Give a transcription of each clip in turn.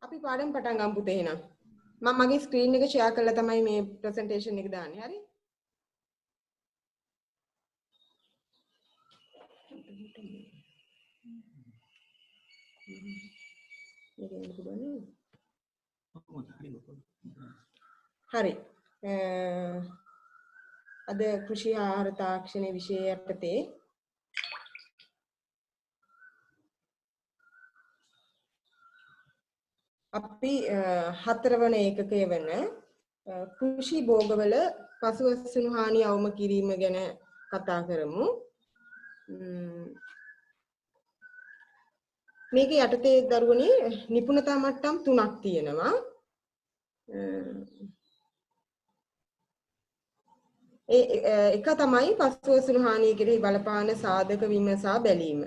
අපි පාඩම් පටන් ගමු පුතේ එහෙනම්. මම මගේ ස්ක්‍රීන් එක ෂෙයා කරලා තමයි මේ ප්‍රසන්ටේෂන් එක දාන්නේ. හරි? හරි. අද කෘෂි ආහාර තාක්ෂණ විෂය යටතේ අපි හතරවන ඒකකය වන කෘෂි භෝගවල පසුවස්සුණු හානිය අවම කිරීම ගැන කතා කරමු. මේක යටතේ දරුවනේ නිපුණතා මට්ටම් 3ක් තියෙනවා. එක තමයි පසුවස්සුණු හානිය කෙරෙහි බලපාන සාධක විමසා බැලීම.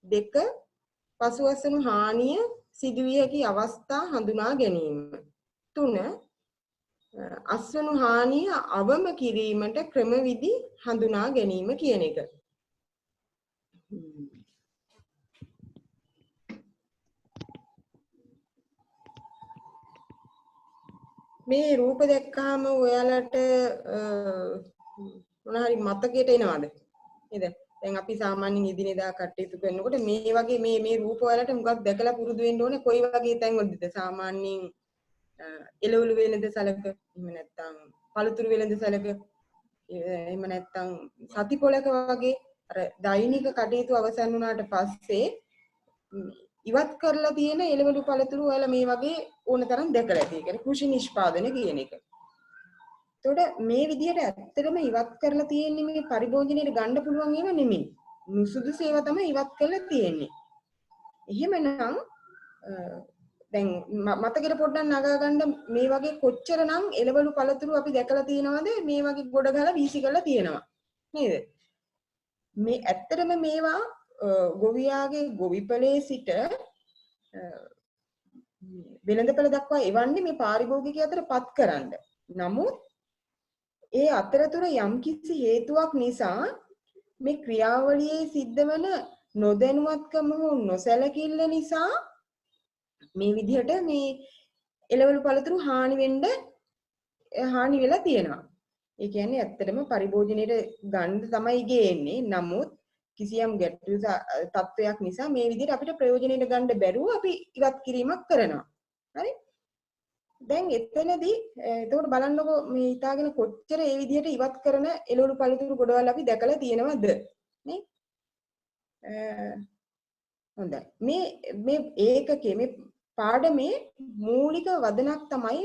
දෙක පසුවස්සුණු හානිය සිදුවිය හැකි අවස්ථා හඳුනා ගැනීම. 3 අස්වනු හානිය අවම කිරීමට ක්‍රමවිධි හඳුනා ගැනීම කියන එක. මේ රූප දැක්කහම ඔයාලට මොන හරි මතකයට එනවද? නේද? දැන් අපි සාමාන්‍යයෙන් ඉදිනදා කටයුතු කරනකොට මේ වගේ මේ රූප වලට මුගක් දැකලා පුරුදු වෙන්න ඕනේ. කොයි වගේ තැන්වලද සාමාන්‍යයෙන් එළවලු වෙලඳ සලක, එහෙම නැත්නම් පළතුරු වෙලඳ සලක, එහෙම නැත්නම් සතිපොලක වගේ අර දෛනික කටයුතු අවසන් වුණාට පස්සේ ඉවත් කරලා තියෙන එළවලු පළතුරු ඔයාලා මේ වගේ ඕන තරම් දැකලා ඇති. ඒ කියන්නේ කෘෂි නිෂ්පාදනය කියන එක. එතකොට මේ විදිහට ඇත්තටම ඉවත් කරලා තියෙන්නේ මේ පරිභෝජනයට ගන්න පුළුවන් ඒවා නෙමෙයි. නුසුදුසු ඒවා තමයි ඉවත් කරලා තියෙන්නේ. එහෙමනම් දැන් මතකෙට පොඩ්ඩක් නගා ගන්න මේ වගේ කොච්චරනම් එළවලු පළතුරු අපි දැකලා තියෙනවද මේ වගේ ගොඩ ගහලා වීසි කරලා තියෙනවා. නේද? මේ ඇත්තටම මේවා ගොවියාගේ ගොවිපලේ සිට වෙළඳපළ දක්වා එවන්නේ මේ පාරිභෝගිකය අතර පත් කරන්න. නමුත් ඒ අතරතුර යම්කිසි හේතුවක් නිසා මේ ක්‍රියාවලියේ සිද්ධ වෙන නොදැනුවත්කම හෝ නොසැලකිල්ල නිසා මේ විදිහට මේ එළවලු පළතුරු හානි වෙලා තියෙනවා. ඒ කියන්නේ ඇත්තටම පරිභෝජනයේ ගන්න තමයි ගේන්නේ. නමුත් කිසියම් ගැටළු තත්වයක් නිසා මේ විදිහට අපිට ප්‍රයෝජනෙට ගන්න බැරුව අපි ඉවත් කිරීමක් කරනවා. හරි? දැන් එතනදී එතකොට බලන්නකෝ මේ හිතාගෙන කොච්චර ඒ විදිහට ඉවත් කරන එළවලු පළතුරු ගොඩවල් අපි දැකලා තියෙනවද නේ? හොඳයි. මේ ඒකකේ මේ පාඩමේ මූලික වදනක් තමයි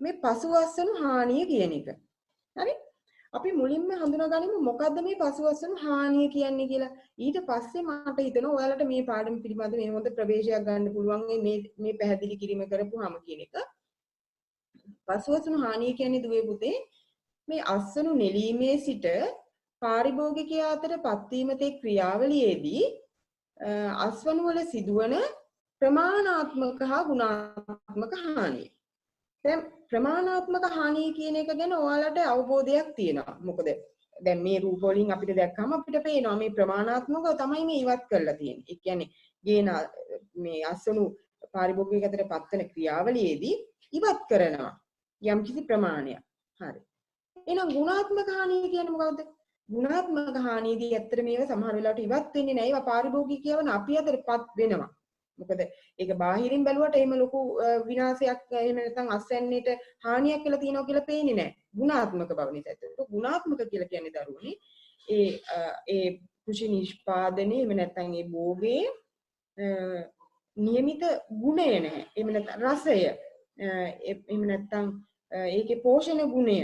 මේ පසුවස්සනු හානිය කියන එක. හරි? අපි මුලින්ම හඳුනාගනිමු මොකද්ද මේ පසුවස්සනු හානිය කියන්නේ කියලා. ඊට පස්සේ මට හිතෙනවා ඔයාලට මේ පාඩම පිළිබඳව මේ හොඳ ප්‍රවේශයක් ගන්න පුළුවන් මේ පැහැදිලි කිරීම කරපුවාම කියන එක. පසුවස්සනු හානිය කියන්නේ දුවේ පුතේ මේ අස්වනු නෙලීමේ සිට පාරිභෝගිකයා අතර පත්වීම තේ ක්‍රියාවලියේදී අස්වනු වල සිදුවන ප්‍රමාණාත්මක හා ගුණාත්මක හානිය. දැන් ප්‍රමාණාත්මක හානිය කියන එක ගැන ඔයාලට අවබෝධයක් තියෙනවා. මොකද දැන් මේ රූප වලින් අපිට දැක්කම අපිට පේනවා මේ ප්‍රමාණාත්මකව තමයි මේ ඉවත් කරලා තියෙන්නේ. ඒ කියන්නේ ගේන මේ අස්වනු පාරිභෝගිකයෙක් අතර පත්වන ක්‍රියාවලියේදී ඉවත් කරනවා යම් කිසි ප්‍රමාණයක්. හරි. එහෙනම් ගුණාත්මක හානිය කියන්නේ මොකද්ද? ගුණාත්මක හානියදී ඇත්තට මේවා සමහර වෙලාවට ඉවත් වෙන්නේ නැහැ. ඒවා පාරිභෝගිකයවන අපි අතරපත් වෙනවා. මොකද ඒක බාහිරින් බැලුවට එහෙම ලොකු විනාශයක් එහෙම නැත්නම් අස්වැන්නේට හානියක් කියලා තියෙනවා කියලා පේන්නේ නැහැ. ගුණාත්මක බව නිසා. ඒක ගුණාත්මක කියලා කියන්නේ දරුවනේ ඒ කෘෂි නිෂ්පාදනයේ එහෙම නැත්නම් ඒ භෝගයේ නියමිත ගුණය නැහැ. එහෙම නැත්නම් රසය එහෙම නැත්නම් ඒකේ පෝෂණ ගුණය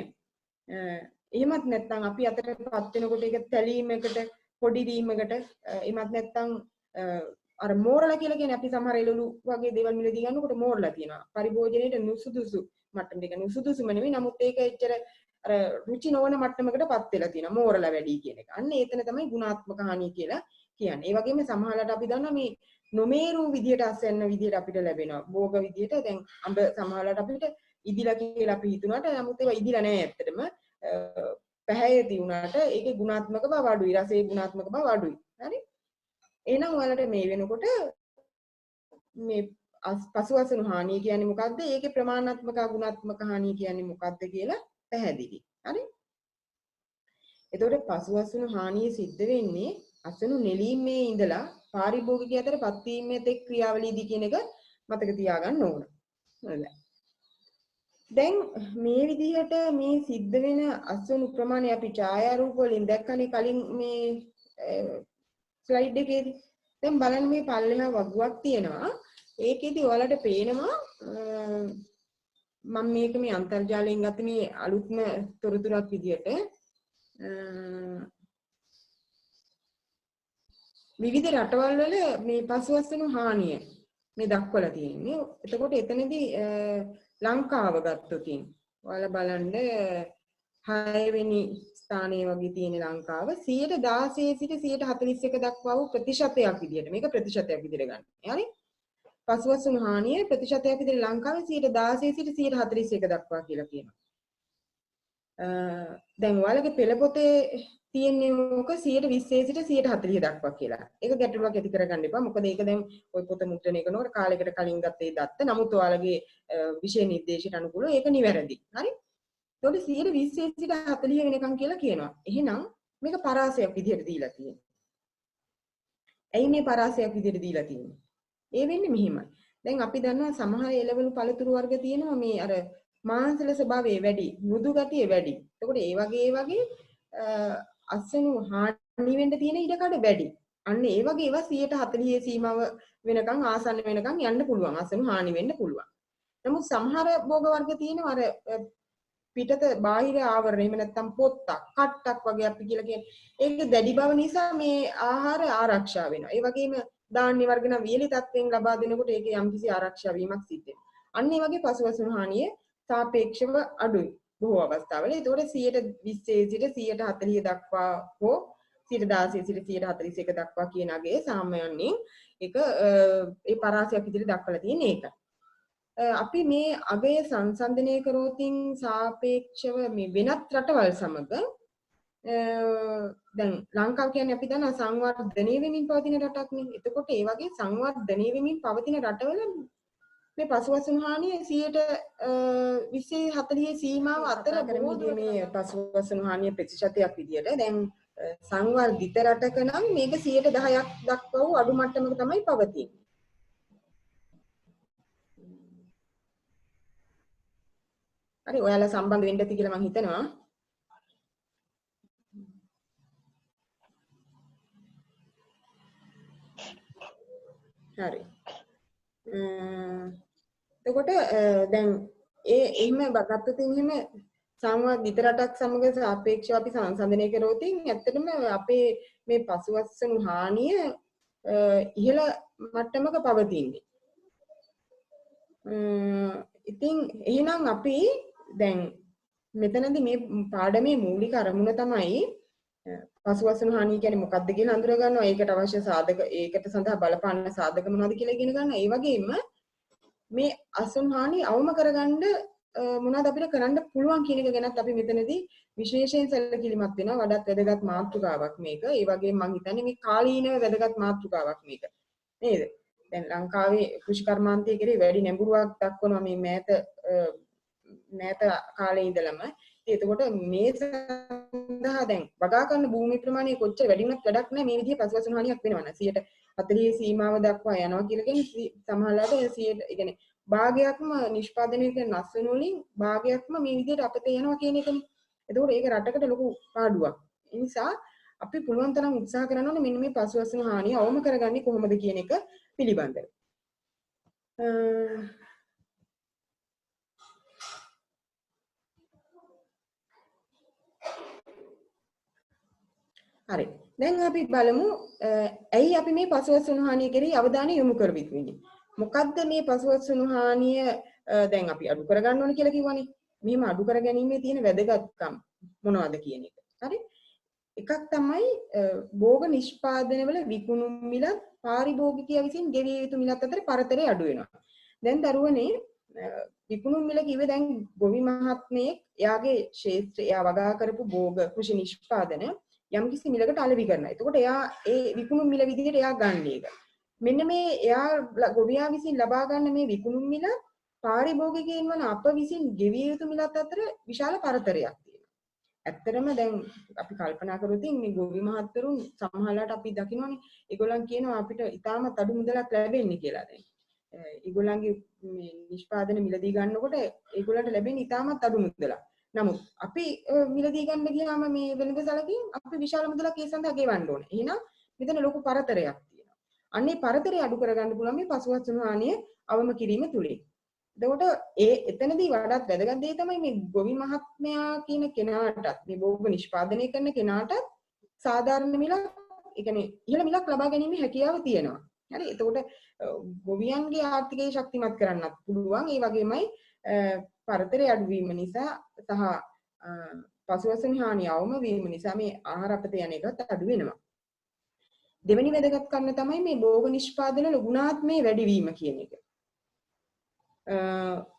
එහෙමත් නැත්නම් අපි අතරපත් වෙනකොට ඒක තැලීමකට පොඩි වීමකට එහෙමත් නැත්නම් අර මෝරලා කියලා කියන්නේ අපි සමහර එළවලු වගේ දේවල් මිලදී ගන්නකොට මෝරලා තියෙනවා. පරිභෝජනයේට නුසුදුසු මට්ටම දෙක නුසුදුසුම නෙවෙයි. නමුත් ඒක එච්චර අර රුචි නොවන මට්ටමකටපත් වෙලා තියෙනවා. මෝරලා වැඩි කියන එක. අන්න එතන තමයි ගුණාත්මක හානිය කියලා කියන්නේ. ඒ වගේම සමහරවිට අපි දන්නවා මේ නොමේරු විදියට අස්වැන්න විදියට අපිට ලැබෙනවා. භෝග විදියට දැන් අඹ සමහරවිට අපිට ඉදිලා කියලා අපි හිතුණාට නමුත් ඒවා ඉදිලා නැහැ ඇත්තටම. පැහැයදී වුණාට ඒකේ ගුණාත්මක බව අඩුයි. රසයේ ගුණාත්මක බව අඩුයි. හරි? එහෙනම් ඔයාලට මේ වෙනකොට මේ පසුවසනු හානිය කියන්නේ මොකක්ද? ඒකේ ප්‍රමාණාත්මක ගුණාත්මක හානිය කියන්නේ මොකක්ද කියලා පැහැදිලි. හරි? එතකොට පසුවසනු හානිය සිද්ධ වෙන්නේ අසනු නෙලීමේ ඉඳලා පාරිභෝගිකය අතර පත්වීමේ තෙක් ක්‍රියාවලියදී කියන එක මතක තියාගන්න ඕන. හරිද? දැන් මේ විදිහට මේ සිද්ධ වෙන අසනු ප්‍රමාණය අපි ඡායාරූප වලින් දැක්කනේ කලින් මේ ස්ලයිඩ් එකේදී. දැන් බලන්න මේ පල්ලෙහා වගුවක් තියෙනවා. ඒකෙදි ඔයාලට පේනවා මම මේක මේ අන්තර්ජාලයෙන් ගත්ත මේ අලුත්ම තොරතුරක් විදියට විවිධ රටවල් වල මේ පසුවස්සනු හානිය මේ දක්වලා තියෙන්නේ. එතකොට එතනදී ලංකාව ගත්තොත් ඔයාලා බලන්න 6 වෙනි ස්ථානයේ වගේ තියෙන ලංකාව 16 සිට 41 දක්වා වූ ප්‍රතිශතයක් විදියට මේක ප්‍රතිශතයක් විදියට ගන්න. හරි? පසුවස්සනු හානිය ප්‍රතිශතයක් විදියට ලංකාවේ 16 සිට 41 දක්වා කියලා කියනවා. දැන් ඔයාලගේ පෙළ පොතේ තියෙන්නේ මොක 120 සිට 140 දක්වා කියලා. ඒක ගැටලුවක් ඇති කරගන්න එපා. මොකද ඒක දැන් ওই පොත මුද්‍රණය කරනකොට කාලයකට කලින් ගත්තේ දත්ත. නමුත් ඔයාලගේ විෂය නිර්දේශයට අනුකූලව ඒක නිවැරදි. හරි? ඒතකොට 120 සිට 40 වෙනකම් කියලා කියනවා. එහෙනම් මේක පරාසයක් විදිහට දීලා තියෙනවා. ඇයි මේ පරාසයක් විදිහට දීලා තියෙන්නේ? ඒ වෙන්නේ මෙහිමයි. දැන් අපි දන්නවා සමහර එළවලු පළතුරු වර්ග තියෙනවා මේ අර මාංශල ස්වභාවය වැඩි, මෘදු ගතිය වැඩි. එතකොට ඒ වගේ අස්වනු හානි වෙන්න තියෙන ඉඩකඩ වැඩි. අන්න ඒ වගේ ඒවා 140 සීමාව වෙනකන් ආසන්න වෙනකන් යන්න පුළුවන්. අස්වනු හානි වෙන්න පුළුවන්. නමුත් සමහර භෝග වර්ග තියෙනවා අර පිටත බාහිර ආවරණ එහෙම නැත්නම් පොත්තක්, කට්ටක් වගේ අපි කියලා කියන්නේ. ඒක දැඩි බව නිසා මේ ආහාර ආරක්ෂා වෙනවා. ඒ වගේම ධාන්‍ය වර්ග නම් වියලි තත්ත්වයෙන් ලබා දෙනකොට ඒකේ යම්කිසි ආරක්ෂා වීමක් සිද්ධ වෙනවා. අන්න ඒ වගේ පසුවසනු හානිය සාපේක්ෂව අඩුයි බොහෝ අවස්ථාවල. ඒතකොට 120 සිට 140 දක්වා හෝ 16 සිට 141 දක්වා කියන අගේ සාමාන්‍යයෙන් ඒක ඒ පරාසයක් විදිහට දක්වලා තියෙන එක. අපි මේ අගය සංසන්දනය කරෝතින් සාපේක්ෂව මේ වෙනත් රටවල් සමග දැන් ලංකාව කියන්නේ අපි දන්නා සංවර්ධනය වෙමින් පවතින රටක්නේ. එතකොට ඒ වගේ සංවර්ධනය වෙමින් පවතින රටවල මේ පසුවසනු හානිය 120-40 සීමාව අතර බොහෝ මේ පසුවසනු හානිය ප්‍රතිශතයක් විදියට දැන් සංවර්ධිත රටක නම් මේක 10%ක් දක්වා වූ අඩු මට්ටමක තමයි පවතින්නේ. හරි ඔයාලා සම්බන්ධ වෙන්න ඇති කියලා මම හිතනවා. හරි. එතකොට දැන් එහෙම ගත්තොත් එහෙම සංවර්ධිත රටක් සමග සාපේක්ෂව අපි සංසන්දනය කරොත් ඇත්තටම අපේ මේ පසුවස්සනු හානිය ඉහළ මට්ටමක පවතින්නේ. ඉතින් එහෙනම් අපි දැන් මෙතනදී මේ පාඩමේ මූලික අරමුණ තමයි පසුවසනු හානිය කියන්නේ මොකක්ද කියලා හඳුනා ගන්නවා. ඒකට අවශ්‍ය සාධක ඒකට සඳහා බලපාන සාධක මොනවද කියලා ඉගෙන ගන්නවා. ඒ වගේම මේ අසුන් හානිය අවම කරගන්න මොනවද අපිට කරන්න පුළුවන් කියන එක ගැනත් අපි මෙතනදී විශේෂයෙන් සැලකිලිමත් වෙනවා. වඩාත් වැදගත් මාතෘකාවක් මේක. ඒ වගේම මම හිතන්නේ මේ කාලීනව වැදගත් මාතෘකාවක් මේක. නේද? දැන් ලංකාවේ කෘෂි කර්මාන්තයේ කෙරේ වැඩි නැඹුරුවක් දක්වනවා මේ මෑත කාලේ ඉඳලම. එතකොට මේ සඳහා දැන් වගා කරන භූමි ප්‍රමාණය කොච්චර වැඩි වුණත් වැඩක් නැහැ මේ විදිහේ පසුවසනු හානියක් වෙනවා නම් 140 සීමාව දක්වා යනවා කියලා කියන්නේ සමහරවිට 100 ඒ කියන්නේ භාගයක්ම නිෂ්පාදනය කරන නස්වන වලින් භාගයක්ම මේ විදිහට අපතේ යනවා කියන එකනේ. එතකොට ඒක රටකට ලොකු පාඩුවක්. ඒ නිසා අපි පුළුවන් තරම් උත්සාහ කරන්න ඕනේ මෙන්න මේ පසුවසනු හානිය අවම කරගන්නේ කොහොමද කියන එක පිළිබඳව. හරි. දැන් අපි බලමු ඇයි අපි මේ පසුවසනු හානිය කෙරෙහි අවධානය යොමු කරවිත් මොකද්ද මේ පසුවසනු හානිය දැන් අපි අඩු කරගන්න ඕනේ කියලා කිව්වනේ. මෙහෙම අඩු කර ගැනීමේ තියෙන වැදගත්කම් මොනවද කියන එක. හරි. එකක් තමයි භෝග නිෂ්පාදනවල විකුණුම් මිලත් පාරිභෝගිකයා විසින් ගෙවිය යුතු මිලත් අතර පරතරය අඩු වෙනවා. දැන් දරුවනේ විකුණුම් මිල කිව්වේ දැන් ගොවි මහත්මයෙක් එයාගේ ක්ෂේත්‍රය එයා වගා කරපු භෝග කෘෂි නිෂ්පාදන යම්කිසි මිලකට අලෙවි කරනවා. එතකොට එයා ඒ විකුණුම් මිල විදිහට එයා ගන්න එක. මෙන්න මේ එයා ගොවියා විසින් ලබා ගන්න මේ විකුණුම් මිල පාරිභෝගිකයන් වන අප විසින් ගෙවිය යුතු මිලත් අතර විශාල පරතරයක් තියෙනවා. ඇත්තටම දැන් අපි කල්පනා කරොත් මේ ගොවි මහත්වරුන් සමහරවිට අපි දකිනවනේ ඒගොල්ලන් කියනවා අපිට ඉතාමත් අඩු මුදලක් ලැබෙන්නේ කියලා දැන්. ඒගොල්ලන්ගේ මේ නිෂ්පාදන මිලදී ගන්නකොට ඒගොල්ලන්ට ලැබෙන්නේ ඉතාමත් අඩු මුදලක්. නමුත් අපි මිලදී ගන්න ගියාම මේ වෙළඳ සැලකින් අපි විශාල මුදලක් ඒ සඳහා ගෙවන්න ඕනේ. එහෙනම් මෙතන ලොකු පරතරයක් තියෙනවා. අන්නේ පරතරය අඩු කරගන්න පුළුවන් මේ පසුවස්තුණු හානිය අවම කිරීම තුලින්. එතකොට එතනදී වඩාත් වැදගත් දේ තමයි මේ ගොවි මහත්මයා කියන කෙනාටත් මේ භෝග නිෂ්පාදනය කරන කෙනාටත් සාධාරණ මිලක්, ඒ කියන්නේ ඉහළ මිලක් ලබා ගැනීමේ හැකියාව තියෙනවා. හරි. එතකොට ගොවියන්ගේ ආර්ථිකය ශක්තිමත් කරන්නත් පුළුවන්. ඒ වගේමයි පරතරය අඩු වීම නිසා සහ පසුවසන හානිය අවම වීම නිසා මේ ආහාර අපත යන එකත් අඩු වෙනවා. දෙවෙනි වැදගත් කරුණ තමයි මේ භෝග නිෂ්පාදන වල ගුණාත්මය වැඩි වීම කියන එක.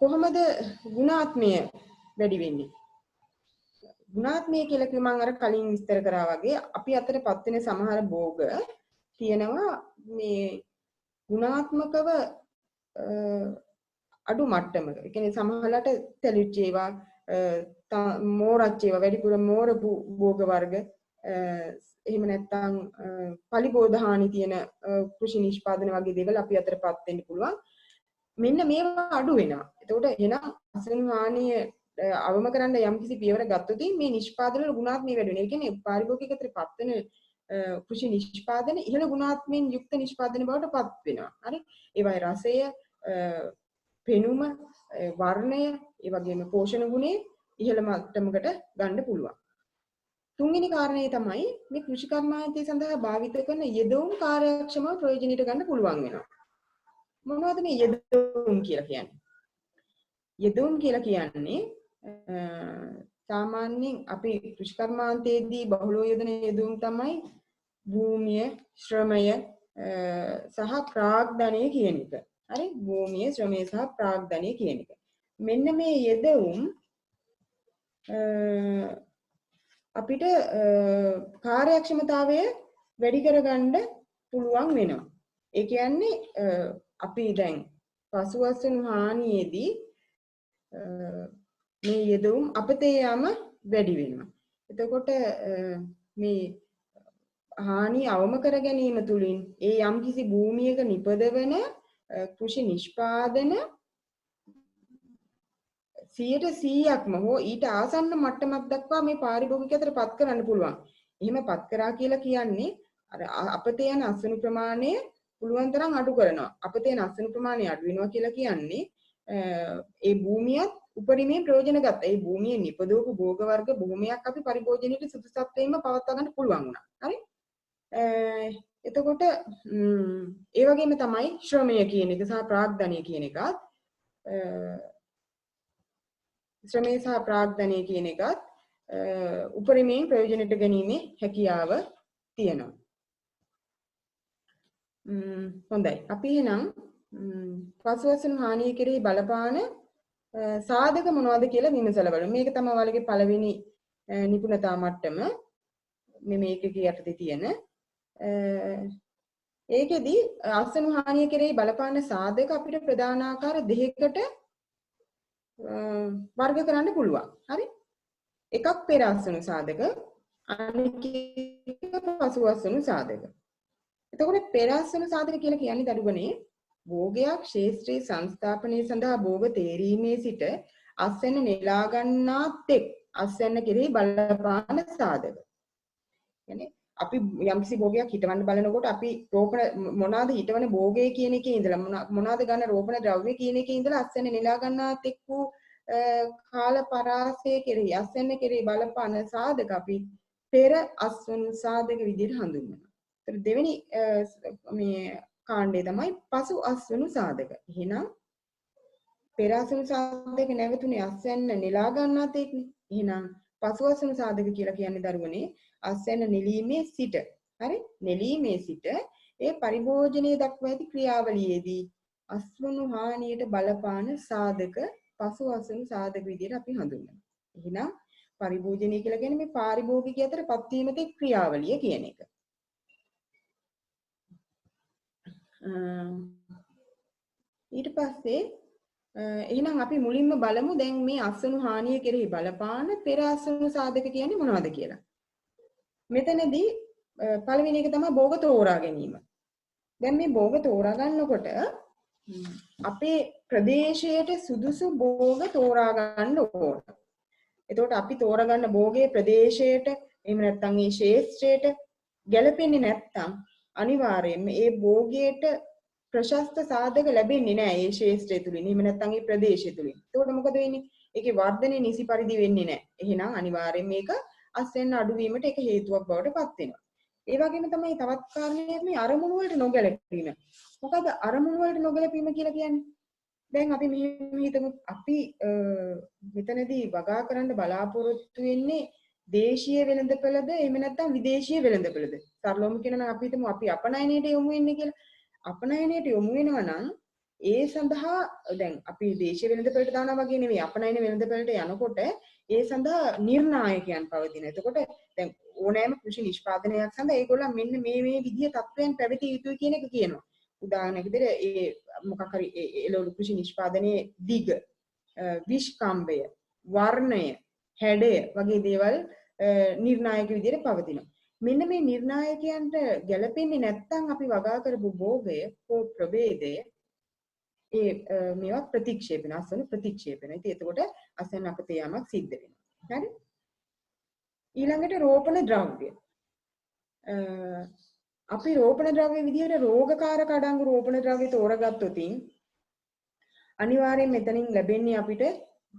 කොහොමද ගුණාත්මය වැඩි වෙන්නේ? ගුණාත්මය කියලා කිව්ව මම අර කලින් විස්තර කරා වගේ අපි අතරපත් වෙන සමහර භෝග තියෙනවා මේ ගුණාත්මකව අඩු මට්ටමක. ඒ කියන්නේ සමහරලාට තැලිච්ච ඒවා, මෝරච්ච ඒවා, වැඩිපුර මෝරපු භෝග වර්ග, එහෙම නැත්නම් පලිබෝධ හානි තියෙන කෘෂි නිෂ්පාදන වගේ දේවල් අපි අතරපත් වෙන්න පුළුවන්. මෙන්න මේවා අඩු වෙනවා. එතකොට එහෙනම් අසුණු හානිය අවම කරන්න යම්කිසි පියවර ගත්තොත් මේ නිෂ්පාදන වල ගුණාත්මය වැඩි වෙනවා. ඒ කියන්නේ පාරිභෝගිකත්වයටපත් වෙන කෘෂි නිෂ්පාදන ඉහළ ගුණාත්මයෙන් යුක්ත නිෂ්පාදන බවට පත් වෙනවා. හරි? ඒවයි රසය, පෙනුම, වර්ණය, ඒ වගේම පෝෂණ ගුණය ඉහළ මට්ටමකට ගන්න පුළුවන්. තුන්වෙනි කාරණේ තමයි මේ කෘෂි කර්මාන්තය සඳහා භාවිත කරන යෙදවුම් කාර්යක්ෂමව ප්‍රයෝජනෙට ගන්න පුළුවන් වෙනවා. මොනවද මේ යෙදවුම් කියලා කියන්නේ? යෙදවුම් කියලා කියන්නේ සාමාන්‍යයෙන් අපි කෘෂි කර්මාන්තයේදී බහුලව යෙදෙන යෙදවුම් තමයි භූමිය, ශ්‍රමය සහ ප්‍රාග්ධනය කියන එක. හරි? භූමිය, ශ්‍රමය සහ ප්‍රාග්ධනය කියන එක. මෙන්න මේ යෙදවුම් අපිට කාර්යක්ෂමතාවය වැඩි කරගන්න පුළුවන් වෙනවා. ඒ කියන්නේ අපි දැන් පසුවස්තුණු හානියේදී මේ යෙදවුම් අපතේ යාම වැඩි වෙනවා. එතකොට මේ හානි අවම කර ගැනීම තුළින් ඒ යම්කිසි භූමියක නිපදවන කෘෂි නිෂ්පාදන 100%ක්ම හෝ ඊට ආසන්න මට්ටමක් දක්වා මේ පාරිභෝගිකයට පත් කරන්න පුළුවන්. එහෙම පත් කරා කියලා කියන්නේ අර අපතේ යන අසුණු ප්‍රමාණය පුළුවන් තරම් අඩු කරනවා. අපතේ යන අසුණු ප්‍රමාණය අඩු වෙනවා කියලා කියන්නේ ඒ භූමියත් උපරිමයෙන් ප්‍රයෝජන ගත්තා. ඒ භූමියේ නිපදවපු භෝග වර්ග බොහොමයක් අපි පරිභෝජනයට සුදුසුත්වයෙන්ම පවත්වා ගන්න පුළුවන් වුණා. හරි? එතකොට ඒ වගේම තමයි ශ්‍රමය කියන එක සහ ප්‍රාග්ධනය කියන එකත් ශ්‍රමය සහ ප්‍රාග්ධනය කියන එකත් උපරිමයෙන් ප්‍රයෝජනයට ගැනීමේ හැකියාව තියෙනවා. හොඳයි. අපි එහෙනම් පසුවසන හානිය කෙරෙහි බලපාන සාධක මොනවද කියලා විමසලා බලමු. මේක තමයි ඔයාලගේ පළවෙනි නිපුණතා මට්ටම. මේකේ යටතේ තියෙන ඒකෙදි අසුණු හානිය කෙරෙහි බලපාන සාධක අපිට ප්‍රධාන ආකාර දෙකකට වර්ග කරන්න පුළුවන්. හරි? එකක් පෙර අසුණු සාධක, අනික පසු අසුණු සාධක. එතකොට පෙර අසුණු සාධක කියලා කියන්නේ දඩුවනේ භෝගයක් ශේෂ්ත්‍රී සංස්ථාපනය සඳහා භෝග තේරීමේ සිට අස්වැන්න නෙලා ගන්නා තෙක් අස්වැන්න කෙරෙහි බලපාන සාධක. يعني අපි යම්කිසි භෝගයක් හිටවන්න බලනකොට අපි රෝපණ මොනවාද හිටවන භෝගය කියන එකේ ඉඳලා මොනවාද ගන්න රෝපණ ද්‍රව්‍ය කියන එකේ ඉඳලා අස්වැන්න නෙලා ගන්නා තෙක් වූ කාල පරාසය කෙරෙහි අස්වැන්න කෙරෙහි බලපාන සාධක අපි පෙර අස්වැන්න සාධක විදිහට හඳුන්වනවා. ඒතර දෙවෙනි මේ කාණ්ඩය තමයි පසු අස්වැන්න සාධක. එහෙනම් පෙර අස්වැන්න සාධක නැවතුනේ අස්වැන්න නෙලා ගන්නා තෙක්නේ. එහෙනම් පසු අස්වැන්න සාධක කියලා කියන්නේ දරුවනේ අස්වැන්න නෙලීමේ සිට. හරි? නෙලීමේ සිට ඒ පරිභෝජනයේ දක්වා ඇති ක්‍රියාවලියේදී අස්වැන්න හානියට බලපාන සාධක පසු අස්වැන්න සාධක විදිහට අපි හඳුන්වනවා. එහෙනම් පරිභෝජනය කියලා කියන්නේ මේ පාරිභෝගිකය අතර පත්වීමේ ක්‍රියාවලිය කියන එක. ඊට පස්සේ එහෙනම් අපි මුලින්ම බලමු දැන් මේ අස්වනු හානිය කෙරෙහි බලපාන පෙර අස්වනු සාධක කියන්නේ මොනවද කියලා. මෙතනදී පළවෙනි එක තමයි භෝග තෝරා ගැනීම. දැන් මේ භෝග තෝරා ගන්නකොට අපේ ප්‍රදේශයට සුදුසු භෝග තෝරා ගන්න ඕන. එතකොට අපි තෝරගන්න භෝගයේ ප්‍රදේශයට එහෙම නැත්නම් මේ ශේෂ්ත්‍රයට ගැලපෙන්නේ නැත්නම් අනිවාර්යයෙන්ම ඒ භෝගයට ප්‍රශස්ත සාධක ලැබෙන්නේ නැහැ ඒ ශේෂ්ත්‍රය තුලින්. එහෙම නැත්නම් ඒ ප්‍රදේශය තුලින්. එතකොට මොකද වෙන්නේ? ඒකේ වර්ධනය නිසි පරිදි වෙන්නේ නැහැ. එහෙනම් අනිවාර්යයෙන් මේක අස්වැන්න අඩුවීමට ඒක හේතුවක් බවට පත් වෙනවා. ඒ වගේම තමයි තවත් කාරණයක් මේ අරමුණු වලට නොගැලපීම. මොකද අරමුණු වලට නොගැලපීම කියලා කියන්නේ? දැන් අපි මෙහෙම හිතමු අපි මෙතනදී වගා කරන්න බලාපොරොත්තු වෙන්නේ දේශීය වෙළඳපළද එහෙම නැත්නම් විදේශීය වෙළඳපළද? සරලවම කියනවා නම් අපි හිතමු අපි අපනයනයට යොමු වෙන්නේ කියලා. අපනයනයට යොමු වෙනවා නම් ඒ සඳහා දැන් අපි දේශීය වෙළඳපළට දානවා වගේ නෙවෙයි අපනයන වෙළඳපළට යනකොට ඒ සඳහා නිර්ණායකයන් පවතින. එතකොට දැන් ඕනෑම කෘෂි නිෂ්පාදනයක් සඳහා ඒගොල්ලන් මෙන්න මේ විදිය තත්ත්වයන් පැවතිය යුතුයි කියන එක කියනවා. උදාහරණයක් විදිහට ඒ මොකක් හරි එළවලු කෘෂි නිෂ්පාදනයේ දිග, විෂ්කම්භය, වර්ණය, හැඩය වගේ දේවල් නිර්ණායක විදිහට පවතිනවා. මෙන්න මේ නිර්ණායකයන්ට ගැලපෙන්නේ නැත්නම් අපි වගා කරපු භෝගය හෝ ප්‍රභේදය මේවා ප්‍රතික්ෂේප වෙනවා. අස්වැන්න ප්‍රතික්ෂේප වෙනවා. ඉතින් එතකොට අස්වැන්න අපතේ යමක් සිද්ධ වෙනවා. හරි? ඊළඟට රෝපණ ද්‍රව්‍ය. අපි රෝපණ ද්‍රව්‍ය විදිහට රෝගකාරක අඩංගු රෝපණ ද්‍රව්‍ය තෝරගත්තොත් අනිවාර්යෙන් මෙතනින් ලැබෙන්නේ අපිට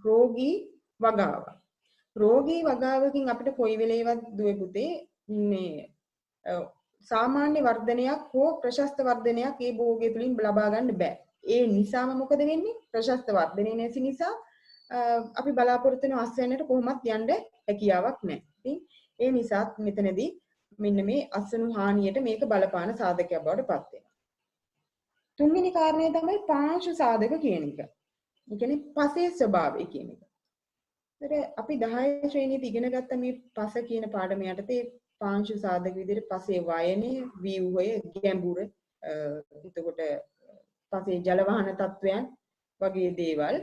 රෝගී වගාව. රෝගී වගාවකින් අපිට කොයි වෙලේවත් දුවේ පුතේ මේ සාමාන්‍ය වර්ධනයක් හෝ ප්‍රශස්ත වර්ධනයක් ඒ භෝගය තුලින් ලබා ගන්න බෑ. ඒ නිසාම මොකද වෙන්නේ? ප්‍රශස්ත වර්ධනය නැති නිසා අපි බලාපොරොත්තු වෙන අස්වැන්නට කොහොමත් යන්න හැකියාවක් නැහැ. ඉතින් ඒ නිසා මෙතනදී මෙන්න මේ අස්වනු හානියට මේක බලපාන සාධකයක් බවට පත් වෙනවා. තුන්වෙනි කාරණය තමයි පාංශු සාධක කියන එක. ඒ කියන්නේ පසේ ස්වභාවය කියන එක. ඒතර අපි 10 ශ්‍රේණියේදී ඉගෙන ගත්ත මේ පස කියන පාඩම යටතේ පාංශු සාධක විදිහට පසේ වයනය, ව්‍යුහය, ගැඹුර, එතකොට පසේ ජල වහන තත්වයන් වගේ දේවල්.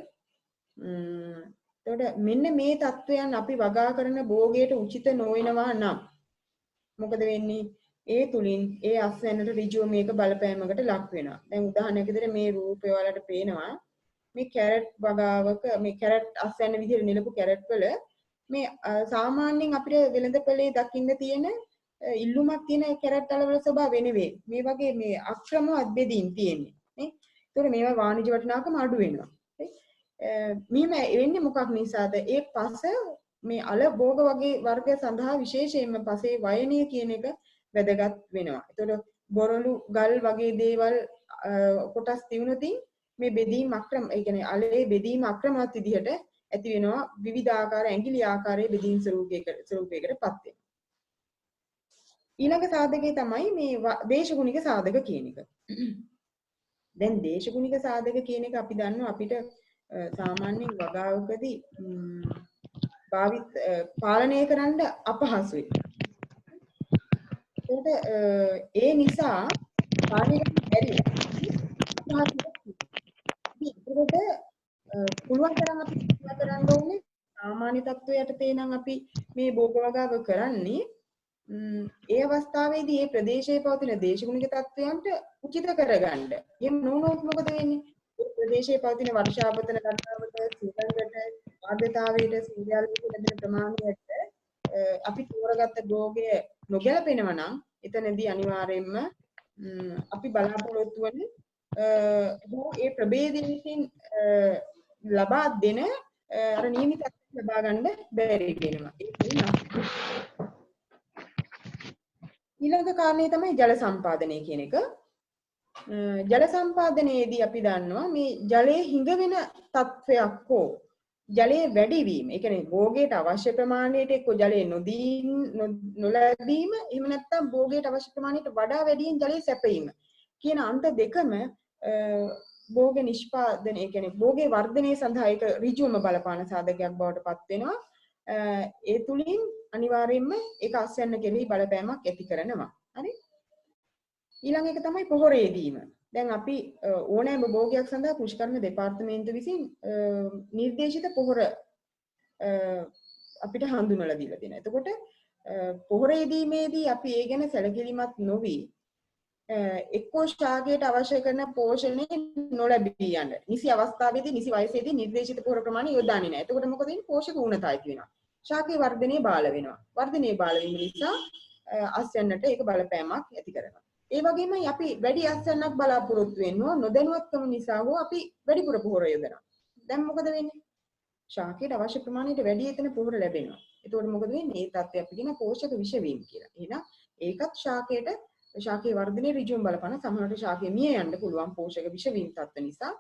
එතකොට මෙන්න මේ තත්වයන් අපි වගා කරන භෝගයට උචිත නොවනවා නම් මොකද වෙන්නේ? ඒ තුලින් ඒ අස්වැන්නට ඍජුව මේක බලපෑමකට ලක් වෙනවා. දැන් උදාහරණයක් විදිහට මේ රූපය වලට පේනවා මේ කැරට් වගාවක මේ කැරට් අස්වැන්න විදිහට නිලපු කැරට් වල මේ සාමාන්‍යයෙන් අපිට වෙළඳපොලේ දකින්න තියෙන ඉල්ලුමක් තියෙන කැරට් වල ස්වභාවය නෙවෙයි. මේ වගේ මේ අක්‍රමවත් බෙදීම් තියෙන්නේ. නේ? ඒතකොට මේවා වාණිජ වටිනාකම අඩු වෙනවා. මෙහෙම වෙන්නේ මොකක් නිසාද? ඒ පස මේ අල භෝග වගේ වර්ග සඳහා විශේෂයෙන්ම පසේ වයනය කියන එක වැදගත් වෙනවා. ඒතකොට බොරළු ගල් වගේ දේවල් කොටස් තියුණොතින් මේ බෙදීම් ඒ කියන්නේ අලේ බෙදීම් අක්‍රමවත් විදිහට ඇති වෙනවා. විවිධ ආකාර ඇඟිලි ආකාරයේ බෙදීම් ස්වරූපයකටපත් වෙනවා. ඊළඟ සාධකය තමයි මේ දේශගුණික සාධක කියන එක. දැන් දේශගුණික සාධක කියන එක අපි දන්නවා අපිට සාමාන්‍යයෙන් වගාවකදී පාලනය කරන්න අපහසුයි. ඒ නිසා පාලනය කරන්න බැරි අපහසුයි. පුළුවන් තරම් අපි කරන්න ඕනේ සාමාන්‍ය තත්ත්වයට තේනම් අපි මේ භෝග වගාව කරන්නේ ඒ අවස්ථාවේදී මේ ප්‍රදේශයේ පවතින දේශගුණික තත්ත්වයන්ට උචිත කරගන්න. එහෙම නොවුනොත් මොකද වෙන්නේ? ඒ ප්‍රදේශයේ පවතින වර්ෂාපතන ගණනාවට, සීතලකට, ආර්ද්‍රතාවයට, සූර්යාලෝකයට ලැබෙන ප්‍රමාණයට අපි තෝරගත්ත භෝගය නොගැලපෙනවා නම් එතනදී අනිවාර්යයෙන්ම අපි බලාපොරොත්තු වෙන ඒ ප්‍රභේදයෙන් ලබා දෙන අර නියමිත ලබා ගන්න බැරි වෙනවා. ඊළඟ කාරණේ තමයි ජල සම්පාදනය කියන එක. ජල සම්පාදනයේදී අපි දන්නවා මේ ජලයේ හිඟ වෙන තත්වයක් හෝ ජලයේ වැඩිවීම. ඒ කියන්නේ භෝගයට අවශ්‍ය ප්‍රමාණයට එක්ක ජලය නොලැබීම එහෙම නැත්නම් භෝගයට අවශ්‍ය ප්‍රමාණයට වඩා වැඩියෙන් ජලය සැපීම කියන අන්ත දෙකම භෝග නිෂ්පාදනය ඒ කියන්නේ භෝගයේ වර්ධනය සඳහා ඒක ඍජුවම බලපාන සාධකයක් බවට පත් වෙනවා. ඒ තුලින් අනිවාර්යයෙන්ම ඒක අස්වැන්න කෙරෙහි බලපෑමක් ඇති කරනවා. හරි? ඊළඟ එක තමයි පොහොරේ දීම. දැන් අපි ඕනෑම භෝගයක් සඳහා කෘෂිකර්ම දෙපාර්තමේන්තුව විසින් නිර්දේශිත පොහොර අපිට හඳුන්වලා දීලා තියෙනවා. එතකොට පොහොර යෙදීමේදී අපි ඒ ගැන සැලකිලිමත් නොවි එක්කෝ ශාකයට අවශ්‍ය කරන පෝෂණය නොලැබී යන නිසි අවස්ථාවේදී නිසි වයසේදී නිර්දේශිත පොහොර ප්‍රමාණය යොදාන්නේ නැහැ. එතකොට මොකද වෙන්නේ? පෝෂක ඌනතා ඇති වෙනවා. ශාකයේ වර්ධනයේ බාල වෙනවා. වර්ධනයේ බාල වීම නිසා අස්වැන්නට ඒක බලපෑමක් ඇති කරනවා. ඒ වගේමයි අපි වැඩි අස්වැන්නක් බලාපොරොත්තු වෙනවා නොදැනුවත්කම නිසා හෝ අපි වැඩිපුර පොහොර යොදනවා. දැන් මොකද වෙන්නේ? ශාකයට අවශ්‍ය ප්‍රමාණයට වැඩි එතන පොහොර ලැබෙනවා. එතකොට මොකද වෙන්නේ? මේ තත්ත්වය අපි කියන පෝෂක විෂ වීම කියලා. එහෙනම් ඒකත් ශාකයේ වර්ධනයේ ඍජුවම බලපාන සමහරවිට ශාකයේ මිය යන්න පුළුවන් පෝෂක විෂ වීම තත්ත්ව නිසා.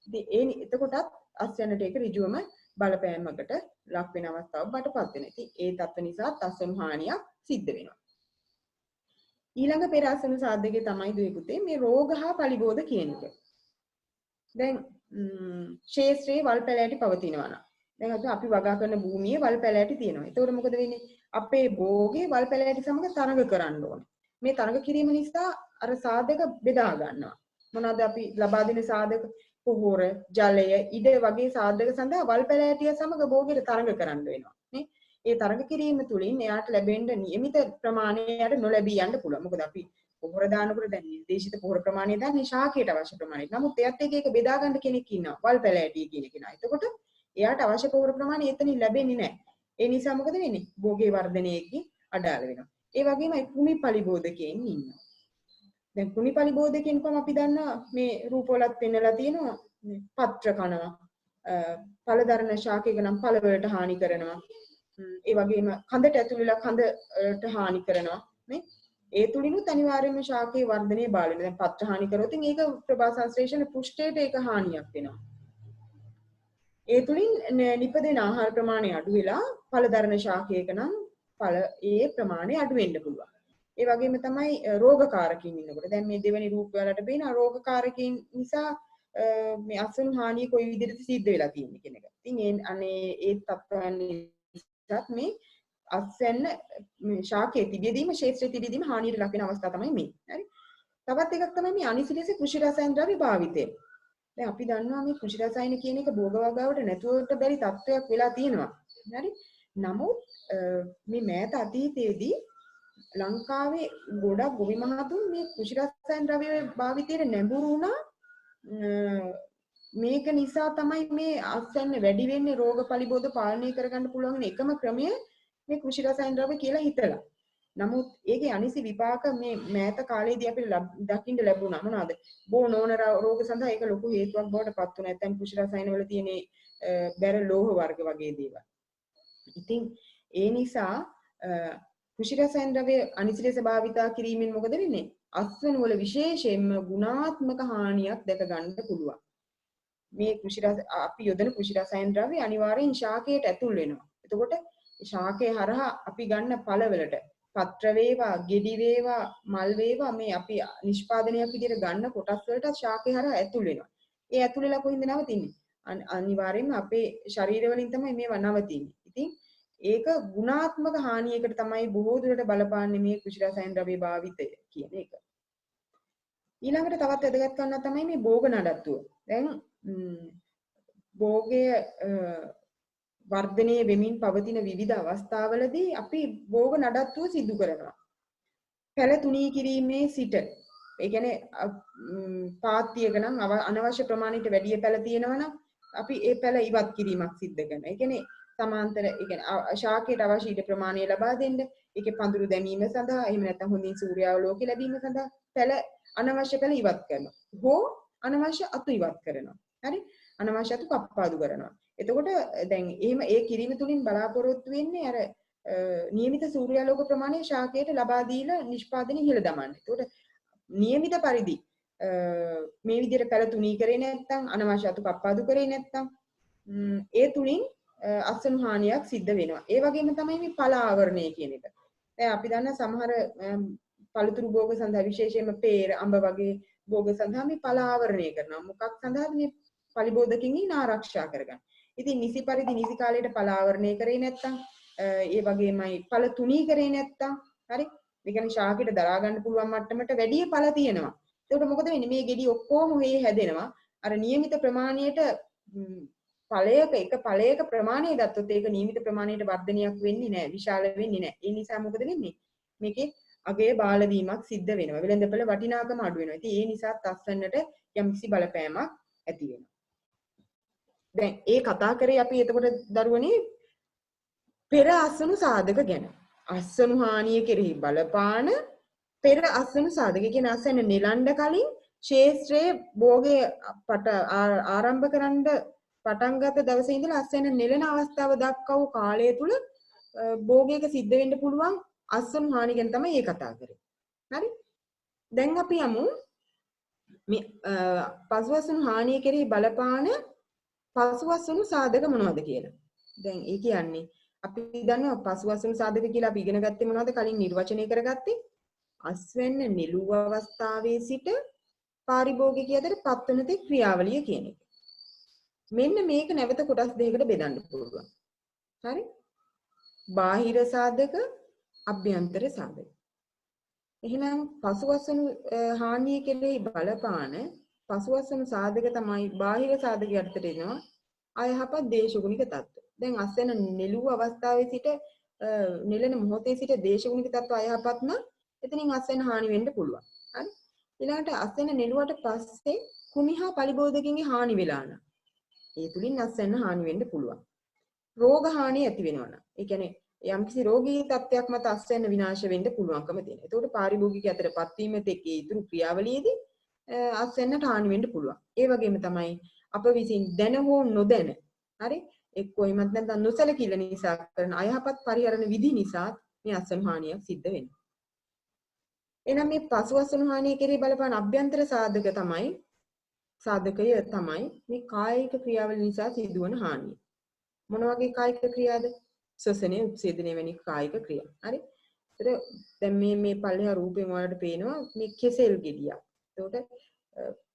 ඉතින් එතකොටත් අස්වැන්නට ඒක ඍජුවම බලපෑමකට ලක් වෙන අවස්ථාවක් බටපත් වෙනවා. ඉතින් ඒ තත්ත්ව නිසා අස්වැන්නු හානියක් සිද්ධ වෙනවා. ඊළඟ පෙර අස්වැන්නු සාධකයේ තමයි දුවේ පුතේ මේ රෝග හා පලිබෝධ කියන එක. දැන් ශේෂ්ත්‍රයේ වල් පැලෑටි පවතිනවා නම් දැන් අපි වගා කරන භූමියේ වල් පැලෑටි තියෙනවා. ඒතකොට මොකද වෙන්නේ? අපේ භෝගේ වල් පැලෑටි සමග තරඟ කරන්න ඕනේ. මේ තරඟ කිරීම නිසා අර සාධක බෙදා ගන්නවා. මොනවාද අපි ලබා දෙන සාධක? පොහොර, ජලය, ඉඩ වගේ සාධක සඳහා වල් පැලෑටිය සමග භෝගයට තරඟ කරන්න වෙනවා. නේ? ඒ තරඟ කිරීම තුළින් එයාට ලැබෙන්න නියමිත ප්‍රමාණයට නොලැබී යන්න පුළුවන්. මොකද අපි පොහොර දානකොට දැන් නිර්දේශිත පොහොර ප්‍රමාණය දාන්නේ ශාකයට අවශ්‍ය ප්‍රමාණයට. නමුත් එයත් එක බෙදා ගන්න කෙනෙක් ඉන්නවා. වල් පැලෑටිය කියන කෙනා. එතකොට එයාට අවශ්‍ය පොහොර ප්‍රමාණය එතනින් ලැබෙන්නේ නැහැ. ඒ නිසා මොකද වෙන්නේ? භෝගේ වර්ධනයේදී අඩාල වෙනවා. ඒ වගේමයි කුමි පලිබෝධකයන් ඉන්නවා. දැන් කුමි පලිබෝධකයන් කොහොම අපි දන්නා මේ රූපවලත් පෙන්නලා තියෙනවා. පත්‍ර කනවා. පළදරන ශාකයක නම් පළ වලට හානි කරනවා. ඒ වගේම කඳට ඇතුළේලා කඳට හානි කරනවා. නේ? ඒ තුලිනුත් අනිවාර්යයෙන්ම ශාකයේ වර්ධනයේ බාල වෙනවා. දැන් පත්‍ර හානි කරොත් ඒක ප්‍රභා සංශ්ලේෂණ පුෂ්ඨයට ඒක හානියක් වෙනවා. ඒ තුලින් නිපදෙන ආහාර ප්‍රමාණය අඩු වෙලා පළදරන ශාකයක නම් ඒ ප්‍රමාණය අඩු වෙන්න පුළුවන්. ඒ වගේම තමයි රෝගකාරකීන් ඉන්නකොට. දැන් මේ දෙවෙනි රූප වලට පේන රෝගකාරකීන් නිසා මේ අස්වැන්නු හානිය කොයි විදිහටද සිද්ධ වෙලා තියෙන්නේ කියන එක. ඉතින් ඒ තත්ත්වයන් නිසාත් මේ අස්වැන්න ශාකයේ තිබෙදීම ශේෂ්ත්‍රයේ තිබෙදීම හානියට ලක් වෙන අවස්ථාව තමයි මේ. හරි. තවත් එකක් තමයි මේ අනිසිලස කෘෂි රසායන ද්‍රව්‍ය භාවිතය. දැන් අපි දන්නවා මේ කෘෂි රසායන කියන එක භෝග වගාවට නැතුවට බැරි තත්ත්වයක් වෙලා තියෙනවා. හරි. නමුත් මේ මෑත අතීතයේදී ලංකාවේ ගොඩක් ගොවි මහතුන් මේ කෘෂි රසායන ද්‍රව්‍ය භාවිතයට නැඹුරු වුණා. මේක නිසා තමයි මේ අස්වැන්න වැඩි වෙන්නේ රෝග පලිබෝධ පාලනය කරගන්න පුළුවන් එකම ක්‍රමය මේ කෘෂි රසායන ද්‍රව්‍ය කියලා හිතලා. නමුත් ඒකේ අනිසි විපාක මේ මෑත කාලේදී අපිට දකින්න ලැබුණා. මොනවාද? බෝ නෝන රෝග සඳහා ඒක ලොකු හේතුවක් බවට පත් වුණා. නැත්නම් කෘෂි රසායන වල තියෙන බැර ලෝහ වර්ග වගේ දේවල්. ඉතින් ඒ නිසා කෘෂි රසායන ද්‍රව්‍ය අනිසි ලෙස භාවිතා කිරීමෙන් මොකද වෙන්නේ? අස්වැන්න වල විශේෂයෙන්ම ගුණාත්මක හානියක් දැක ගන්න පුළුවන්. මේ අපි යොදන කෘෂි රසායන ද්‍රව්‍ය අනිවාර්යෙන් ශාකයට ඇතුල් වෙනවා. එතකොට ශාකයේ හරහා අපි ගන්න පළවලට පත්‍ර වේවා, ගෙඩි වේවා, මල් වේවා මේ අපි නිෂ්පාදනයක් විදිහට ගන්න කොටස් වලට ශාකයේ හරහා ඇතුල් වෙනවා. ඒ ඇතුල් වෙලා කොහින්ද නවතින්නේ? අනිවාර්යෙන්ම අපේ ශරීර වලින් තමයි මේවා නවතින්නේ. ඉතින් ඒක ගුණාත්මක හානියකට තමයි බොහෝ දුරට බලපාන්නේ මේ කෘෂි රසායන ද්‍රව්‍ය භාවිතය කියන එක. ඊළඟට තවත් වැදගත් කරනවා තමයි මේ භෝග නඩත්තුව. දැන් භෝගය වර්ධනයේ වෙමින් පවතින විවිධ අවස්ථාවලදී අපි භෝග නඩත්තුව සිදු කරනවා. පැල තුනී කිරීමේ සිට ඒ කියන්නේ පාත්තියක නම් අනවශ්‍ය ප්‍රමාණයට වැඩි පැල තියෙනවා නම් අපි ඒ පැල ඉවත් කිරීමක් සිද්ධ කරනවා. ඒ කියන්නේ සමාන්තර ඒ කියන්නේ ශාකයට අවශ්‍ය ඊට ප්‍රමාණය ලබා දෙන්න, ඒකේ පඳුරු දැමීම සඳහා එහෙම නැත්නම් හොඳින් සූර්යාවලෝකය ලැබීම සඳහා පැල අනවශ්‍ය පැල ඉවත් කරනවා. හෝ අනවශ්‍ය අතු ඉවත් කරනවා. හරි? අනවශ්‍ය අතු කප්පාදු කරනවා. එතකොට දැන් එහෙම ඒ කිරීම තුලින් බලාපොරොත්තු වෙන්නේ අර නියමිත සූර්යාලෝක ප්‍රමාණය ශාකයට ලබා දීලා නිෂ්පාදනය ඉහළ දමන්න. එතකොට නියමිත පරිදි මේ විදිහට පැල තුනී කරේ නැත්නම් අනවශ්‍ය අතු කප්පාදු කරේ නැත්නම් ඒ තුලින් අස්වැන්නු හානියක් සිද්ධ වෙනවා. ඒ වගේම තමයි මේ පල ආවරණය කියන එක. දැන් අපි දන්න සමහර පළතුරු භෝග සඳහා විශේෂයෙන්ම peer අඹ වගේ භෝග සඳහා මේ පල ආවරණය කරනවා. මොකක් සඳහාද? මේ පලිබෝධකින් ආරක්ෂා කරගන්න. ඉතින් නිසි පරිදි නිසි කාලයට පල ආවරණය කරේ නැත්නම් ඒ වගේමයි පල තුනී කරේ නැත්නම් හරි? ඒ කියන්නේ ශාකයට දරා ගන්න පුළුවන් මට්ටමට වැඩි පල තියෙනවා. එතකොට මොකද වෙන්නේ? මේ ගෙඩි ඔක්කොම මේ හැදෙනවා. අර નિયમિત ප්‍රමාණයට ඵලයක ප්‍රමාණය ගත්තොත් ඒක નિયમિત ප්‍රමාණයට වර්ධනයක් වෙන්නේ නැහැ. විශාල වෙන්නේ නැහැ. ඒ නිසා මොකද වෙන්නේ? මේකේ අගේ බාල වීමක් සිද්ධ වෙනවා. වෙළඳපොළ වටිනාකම අඩු වෙනවා. ඉතින් ඒ නිසා තස්සන්නට යම්කිසි බලපෑමක් ඇති වෙනවා. දැන් ඒ කතා කරේ අපි එතකොට දරුවනේ පෙර අස්වනු සාධක ගැන. අස්වනු හානිය කෙරෙහි බලපාන පෙර අස්වනු සාධක කියන අස්වැන්න නෙලන්න කලින් ශේෂ්ත්‍රයේ භෝගයේ ආරම්භ කරන්න පටන් ගත්ත දවසේ ඉඳලා අස්වැන්න නෙලන අවස්ථාව දක්වා වූ කාලය තුල භෝගයක සිද්ධ වෙන්න පුළුවන් අස්වනු හානිය ගැන තමයි මේ කතා කරේ. හරි? දැන් අපි යමු මේ පසුවස්වනු හානිය කෙරෙහි බලපාන පසුවස්වනු සාධක මොනවද කියලා. දැන් ඒ කියන්නේ අපි දන්නවා පසුවස්වනු සාධක කියලා අපි ඉගෙන ගත්තේ මොනවද කලින් නිර්වචනය කරගත්තේ? අස්වැන්න නිලුව අවස්ථාවේ සිට පාරිභෝගිකය අතර පත්වන තේ ක්‍රියාවලිය කියන එක. මෙන්න මේක නැවත කොටස් දෙකකට බෙදන්න පුළුවන්. හරි? බාහිර සාධක, අභ්‍යන්තර සාධක. එහෙනම් පසුවස්වනු හානිය කෙරෙහි බලපාන පසුවස්වනු සාධක තමයි බාහිර සාධක යටතට එනවා අයහපත් දේශගුණික තත්ත්ව. දැන් අස්වැන්න නිලුව අවස්ථාවේ සිට නිලන මොහොතේ සිට දේශගුණික තත්ත්ව අයහපත් නම් එතනින් අස්වැන්න හානි වෙන්න පුළුවන්. හරි? ඊළඟට අස්වැන්න නිලුවට පස්සේ කුමිහා පලිබෝධකින්ගේ හානි වෙලා නම් ඒ තුලින් අස්වැන්න හානි වෙන්න පුළුවන්. රෝග හානි ඇති වෙනවා නම් ඒ කියන්නේ යම්කිසි රෝගී තත්ත්වයක් මත අස්වැන්න විනාශ වෙන්න පුළුවන්කම තියෙනවා. ඒතකොට පාරිභෝගිකය අතරපත් වීම තෙක්ේ ඉතුරු ක්‍රියාවලියේදී අස්වැන්නට හානි වෙන්න පුළුවන්. ඒ වගේම තමයි අප විසින් දැන හෝ නොදැන හරි එක්කෝ එමත් නැත්නම් නොසලකිල්ල නිසා කරන අයහපත් පරිහරණ විධි නිසා මේ අස්වැන්න හානියක් සිද්ධ වෙනවා. එහෙනම් මේ පසුවස්වනු හානිය කෙරෙහි බලපාන අභ්‍යන්තර සාධකය තමයි මේ කායික ක්‍රියාවල නිසා සිදුවන හානිය. මොන වගේ කායික ක්‍රියාද? ශ්වසනය, උත්සේදනය වැනි කායික ක්‍රියා. හරි? ඒතර දැන් මේ පල්ලෙහා රූපෙන් ඔයාලට පේනවා මේ කෙසෙල් ගෙඩියක්. එතකොට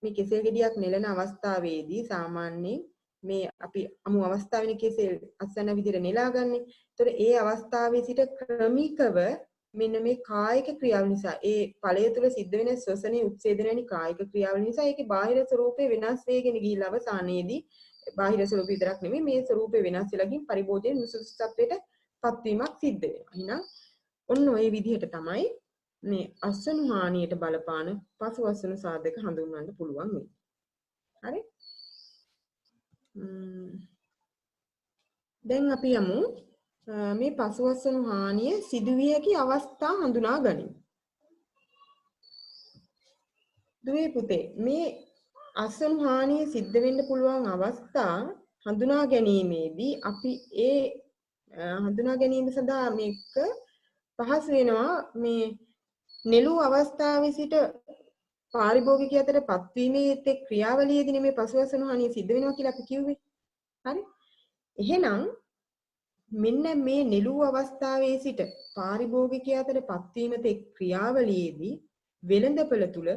මේ කෙසෙල් ගෙඩියක් නෙලන අවස්ථාවේදී සාමාන්‍යයෙන් මේ අපි අමු අවස්ථාවෙනේ කෙසෙල් අස්වැන්න විදිහට නෙලාගන්නේ. ඒතර ඒ අවස්ථාවේ සිට ක්‍රමිකව මෙන්න මේ කායික ක්‍රියාවල නිසා ඒ ඵලය තුළ සිද්ධ වෙන ශ්වසනයේ උත්සේදනය වැනි කායික ක්‍රියාවල නිසා ඒකේ බාහිර ස්වરૂපේ වෙනස් වෙගෙන ගිහිල්ලා අවසානයේදී බාහිර ස්වરૂපය විතරක් නෙමෙයි මේ ස්වરૂපේ වෙනස් වෙලා ගින් පරිභෝජනයේ නුසුසු තත්වයට පත්වීමක් සිද්ධ වෙනවා. එහෙනම් ඔන්න ඔය විදිහට තමයි මේ අස්වනු හානියට බලපාන පසුවස්වනු සාධක හඳුන්වන්න පුළුවන් වෙන්නේ. හරි? දැන් අපි යමු මේ පසුවස්වනු හානිය සිදුවිය හැකි අවස්ථා හඳුනා ගනිමු. දුවේ පුතේ මේ අස්වනු හානිය සිද්ධ වෙන්න පුළුවන් අවස්ථා හඳුනා ගැනීමේදී අපි ඒ හඳුනා ගැනීම සඳහා මේක පහසු වෙනවා මේ නෙළුව අවස්ථාවේ සිට පාරිභෝගිකය අතර පත්වීමේ තේ ක්‍රියාවලියේදී මේ පසුවස්වනු හානිය සිද්ධ වෙනවා කියලා අපි කිව්වේ. හරි? එහෙනම් මෙන්න මේ නෙළුව අවස්ථාවේ සිට පාරිභෝගිකය අතර පත්වීම තේ ක්‍රියාවලියේදී වෙළඳපොළ තුල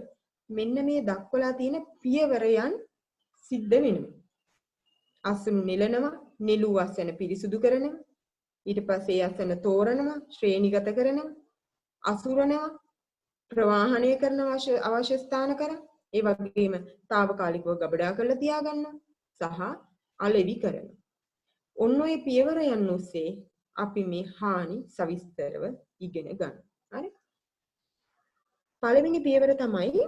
මෙන්න මේ දක්වලා තියෙන පියවරයන් සිද්ධ වෙනවා. අස්වැන්න නෙලනවා, නෙළුව අස්වැන්න පිරිසුදු කරනවා, ඊට පස්සේ අස්වැන්න තෝරනවා, ශ්‍රේණිගත කරනවා, අසුරනවා, ප්‍රවාහණය කරනවා අවශ්‍ය ස්ථාන කරා, ඒ වගේම తాවකාලිකව ගබඩා කරලා තියාගන්නවා සහ අලෙවි කරනවා. ඔන්න ඔය පියවරයන් ඔස්සේ අපි මේ හානි සවිස්තරව ඉගෙන ගන්නවා. හරි? පළවෙනි පියවර තමයි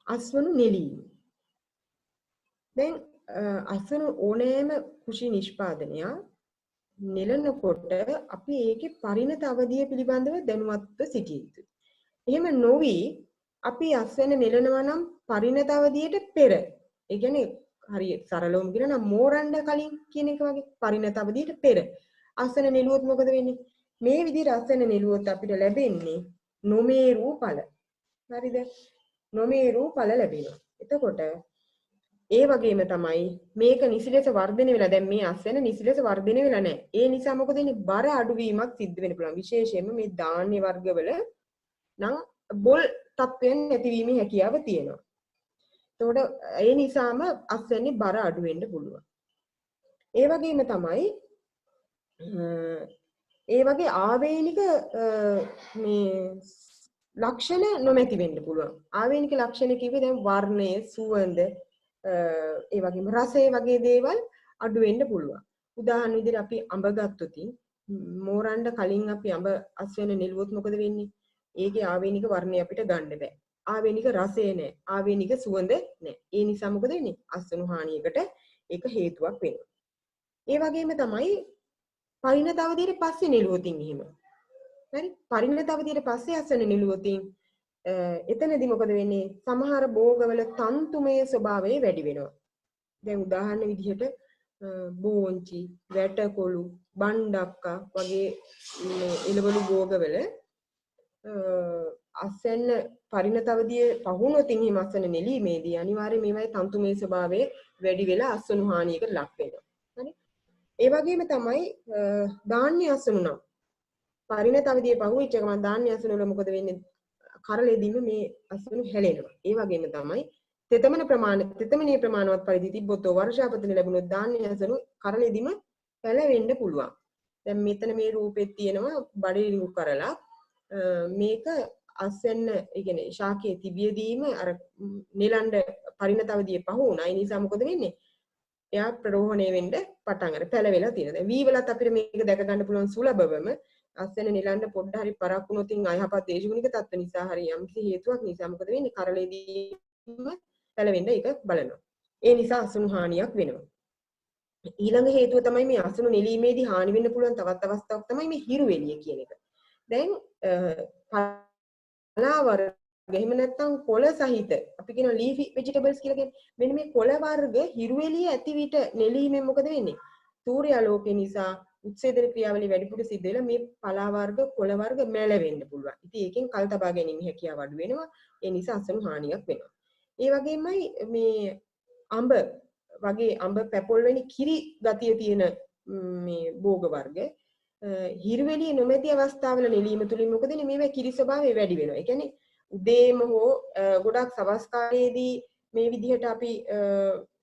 අස්වනු නෙලීම. දැන් අස්වනු ඕනෑම කෘෂි නිෂ්පාදනය නෙලනකොට අපි ඒකේ පරිණත අවධිය පිළිබඳව දැනුවත්ව සිටිය යුතුයි. එහෙම නොවි අපි අස්වැන්න නෙලනවා නම් පරිණත අවධියට පෙර. ඒ කියන්නේ හරියට සරලවම කියනවා නම් මෝරන්න කලින් කියන එක වගේ පරිණත අවධියට පෙර. අස්වැන්න නෙලුවොත් මොකද වෙන්නේ? මේ විදිහට අස්වැන්න නෙලුවොත් අපිට ලැබෙන්නේ නොමේරූ ඵල. හරිද? නොමේරූ ඵල ලැබෙනවා. එතකොට ඒ වගේම තමයි මේක නිසිලෙස වර්ධනය වෙලා දැන් මේ අස්වැන්න නිසිලෙස වර්ධනය වෙලා නැහැ. ඒ නිසා මොකද වෙන්නේ? බර අඩුවීමක් සිද්ධ වෙන්න පුළුවන්. විශේෂයෙන්ම මේ ධාන්‍ය වර්ගවල නම් බොල් තත්වයන් නැතිවීමේ හැකියාව තියෙනවා. එතකොට ඒ නිසාම අස්වැන්නේ බර අඩු වෙන්න පුළුවන්. ඒ වගේම තමයි ඒ වගේ ආවේනික මේ ලක්ෂණ නොමැති වෙන්න පුළුවන්. ආවේනික ලක්ෂණ කිව්වේ දැන් වර්ණය, සුවඳ, ඒ වගේම රසය වගේ දේවල් අඩු වෙන්න පුළුවන්. උදාහරණ විදිහට අපි අඹ ගත්තොත් මෝරන්න කලින් අපි අඹ අස්වැන්න නෙළුවොත් මොකද වෙන්නේ? ඒකේ ආවේනික වර්ණය අපිට ගන්න බෑ. ආවේනික රසය නැහැ. ආවේනික සුවඳ නැහැ. ඒ නිසා මොකද වෙන්නේ? අස්වැනු හානියකට ඒක හේතුවක් වෙනවා. ඒ වගේම තමයි පරිණත අවධියට පස්සේ නෙළුවොතින් එහෙම. හරි? පරිණත අවධියට පස්සේ අස්වැන්න නෙළුවොතින් එතනදී මොකද වෙන්නේ? සමහර භෝගවල තන්තුමය ස්වභාවය වැඩි වෙනවා. දැන් උදාහරණ විදිහට බෝංචි, වැටකොළු, බණ්ඩක්කා වගේ එළවලු භෝගවල අස්වැන්න පරිණත අවධිය පහුනොතින් හිම අස්වැන්න නෙලීමේදී අනිවාර්යයෙන් මේවායේ තන්තුමය ස්වභාවය වැඩි වෙලා අස්වැනු හානියකට ලක් වෙනවා. හරි? ඒ වගේම තමයි ධාන්‍ය අස්වැනු නම් පරිණත අවධිය පහුවෙච්ච ගමන් ධාන්‍ය අස්වැනු වල මොකද වෙන්නේ? කරලෙදීම මේ අස්වැනු හැලෙනවා. ඒ වගේම තමයි තෙතමනීය ප්‍රමාණවත් පරිදි තිබ්බොත් වර්ෂාපතන ලැබුණොත් ධාන්‍ය අස්වැනු කරලෙදීම පැලවෙන්න පුළුවන්. දැන් මෙතන මේ රූපෙත් තියෙනවා බඩිරිඟු කරලා මේක අස්වැන්න ඒ කියන්නේ ශාකයේ තිබියදීම අර නෙලඬ පරිණත අවධිය පහු වුණා. ඒ නිසා මොකද වෙන්නේ? එයා ප්‍රරෝහණය වෙන්න පටන් අර පැලවෙලා තියෙනවා. දැන් වී වලත් අපිට මේක දැක ගන්න පුළුවන් සුලභවම අස්වැන්න නෙලඬ පොඩ්ඩ හරි පරක් වුණොත් අයහපත් දේශගුණික තත්ත්ව නිසා හරි යම්කිසි හේතුවක් නිසා මොකද වෙන්නේ? කරලෙදීම පැලවෙන්න ඒක බලනවා. ඒ නිසා අස්වැනු හානියක් වෙනවා. ඊළඟ හේතුව තමයි මේ අස්වැනු නෙලීමේදී හානි වෙන්න පුළුවන් තවත් අවස්ථාවක් තමයි මේ හිරු එළිය කියන එක. දැන් පලා වර්ග එහෙම නැත්නම් කොළ සහිත අපි කියන ලීෆි ভেජිටබල්ස් කියලා කියන්නේ මෙන්න මේ කොළ වර්ග හිරු එළිය ඇති විට නෙලීමෙන් මොකද වෙන්නේ? සූර්යාලෝකය නිසා උත්සේදන ක්‍රියාවලිය වැඩිපුර සිද්ධ වෙලා මේ පලා වර්ග කොළ වර්ග මැලවෙන්න පුළුවන්. ඉතින් ඒකෙන් කල් තබා ගැනීම හැකියාව අඩු වෙනවා. ඒ නිසා අස්වැනු හානියක් වෙනවා. ඒ වගේමයි මේ අඹ වගේ අඹ පැපොල් වැනි කිරි ගතිය තියෙන මේ භෝග වර්ග හිරුවෙලිය නොමැති අවස්ථාවල නෙලීම තුලින් මොකද වෙන්නේ? මේවා කිරි ස්වභාවය වැඩි වෙනවා. ඒ කියන්නේ උදේම හෝ ගොඩක් සවස් කාලයේදී මේ විදිහට අපි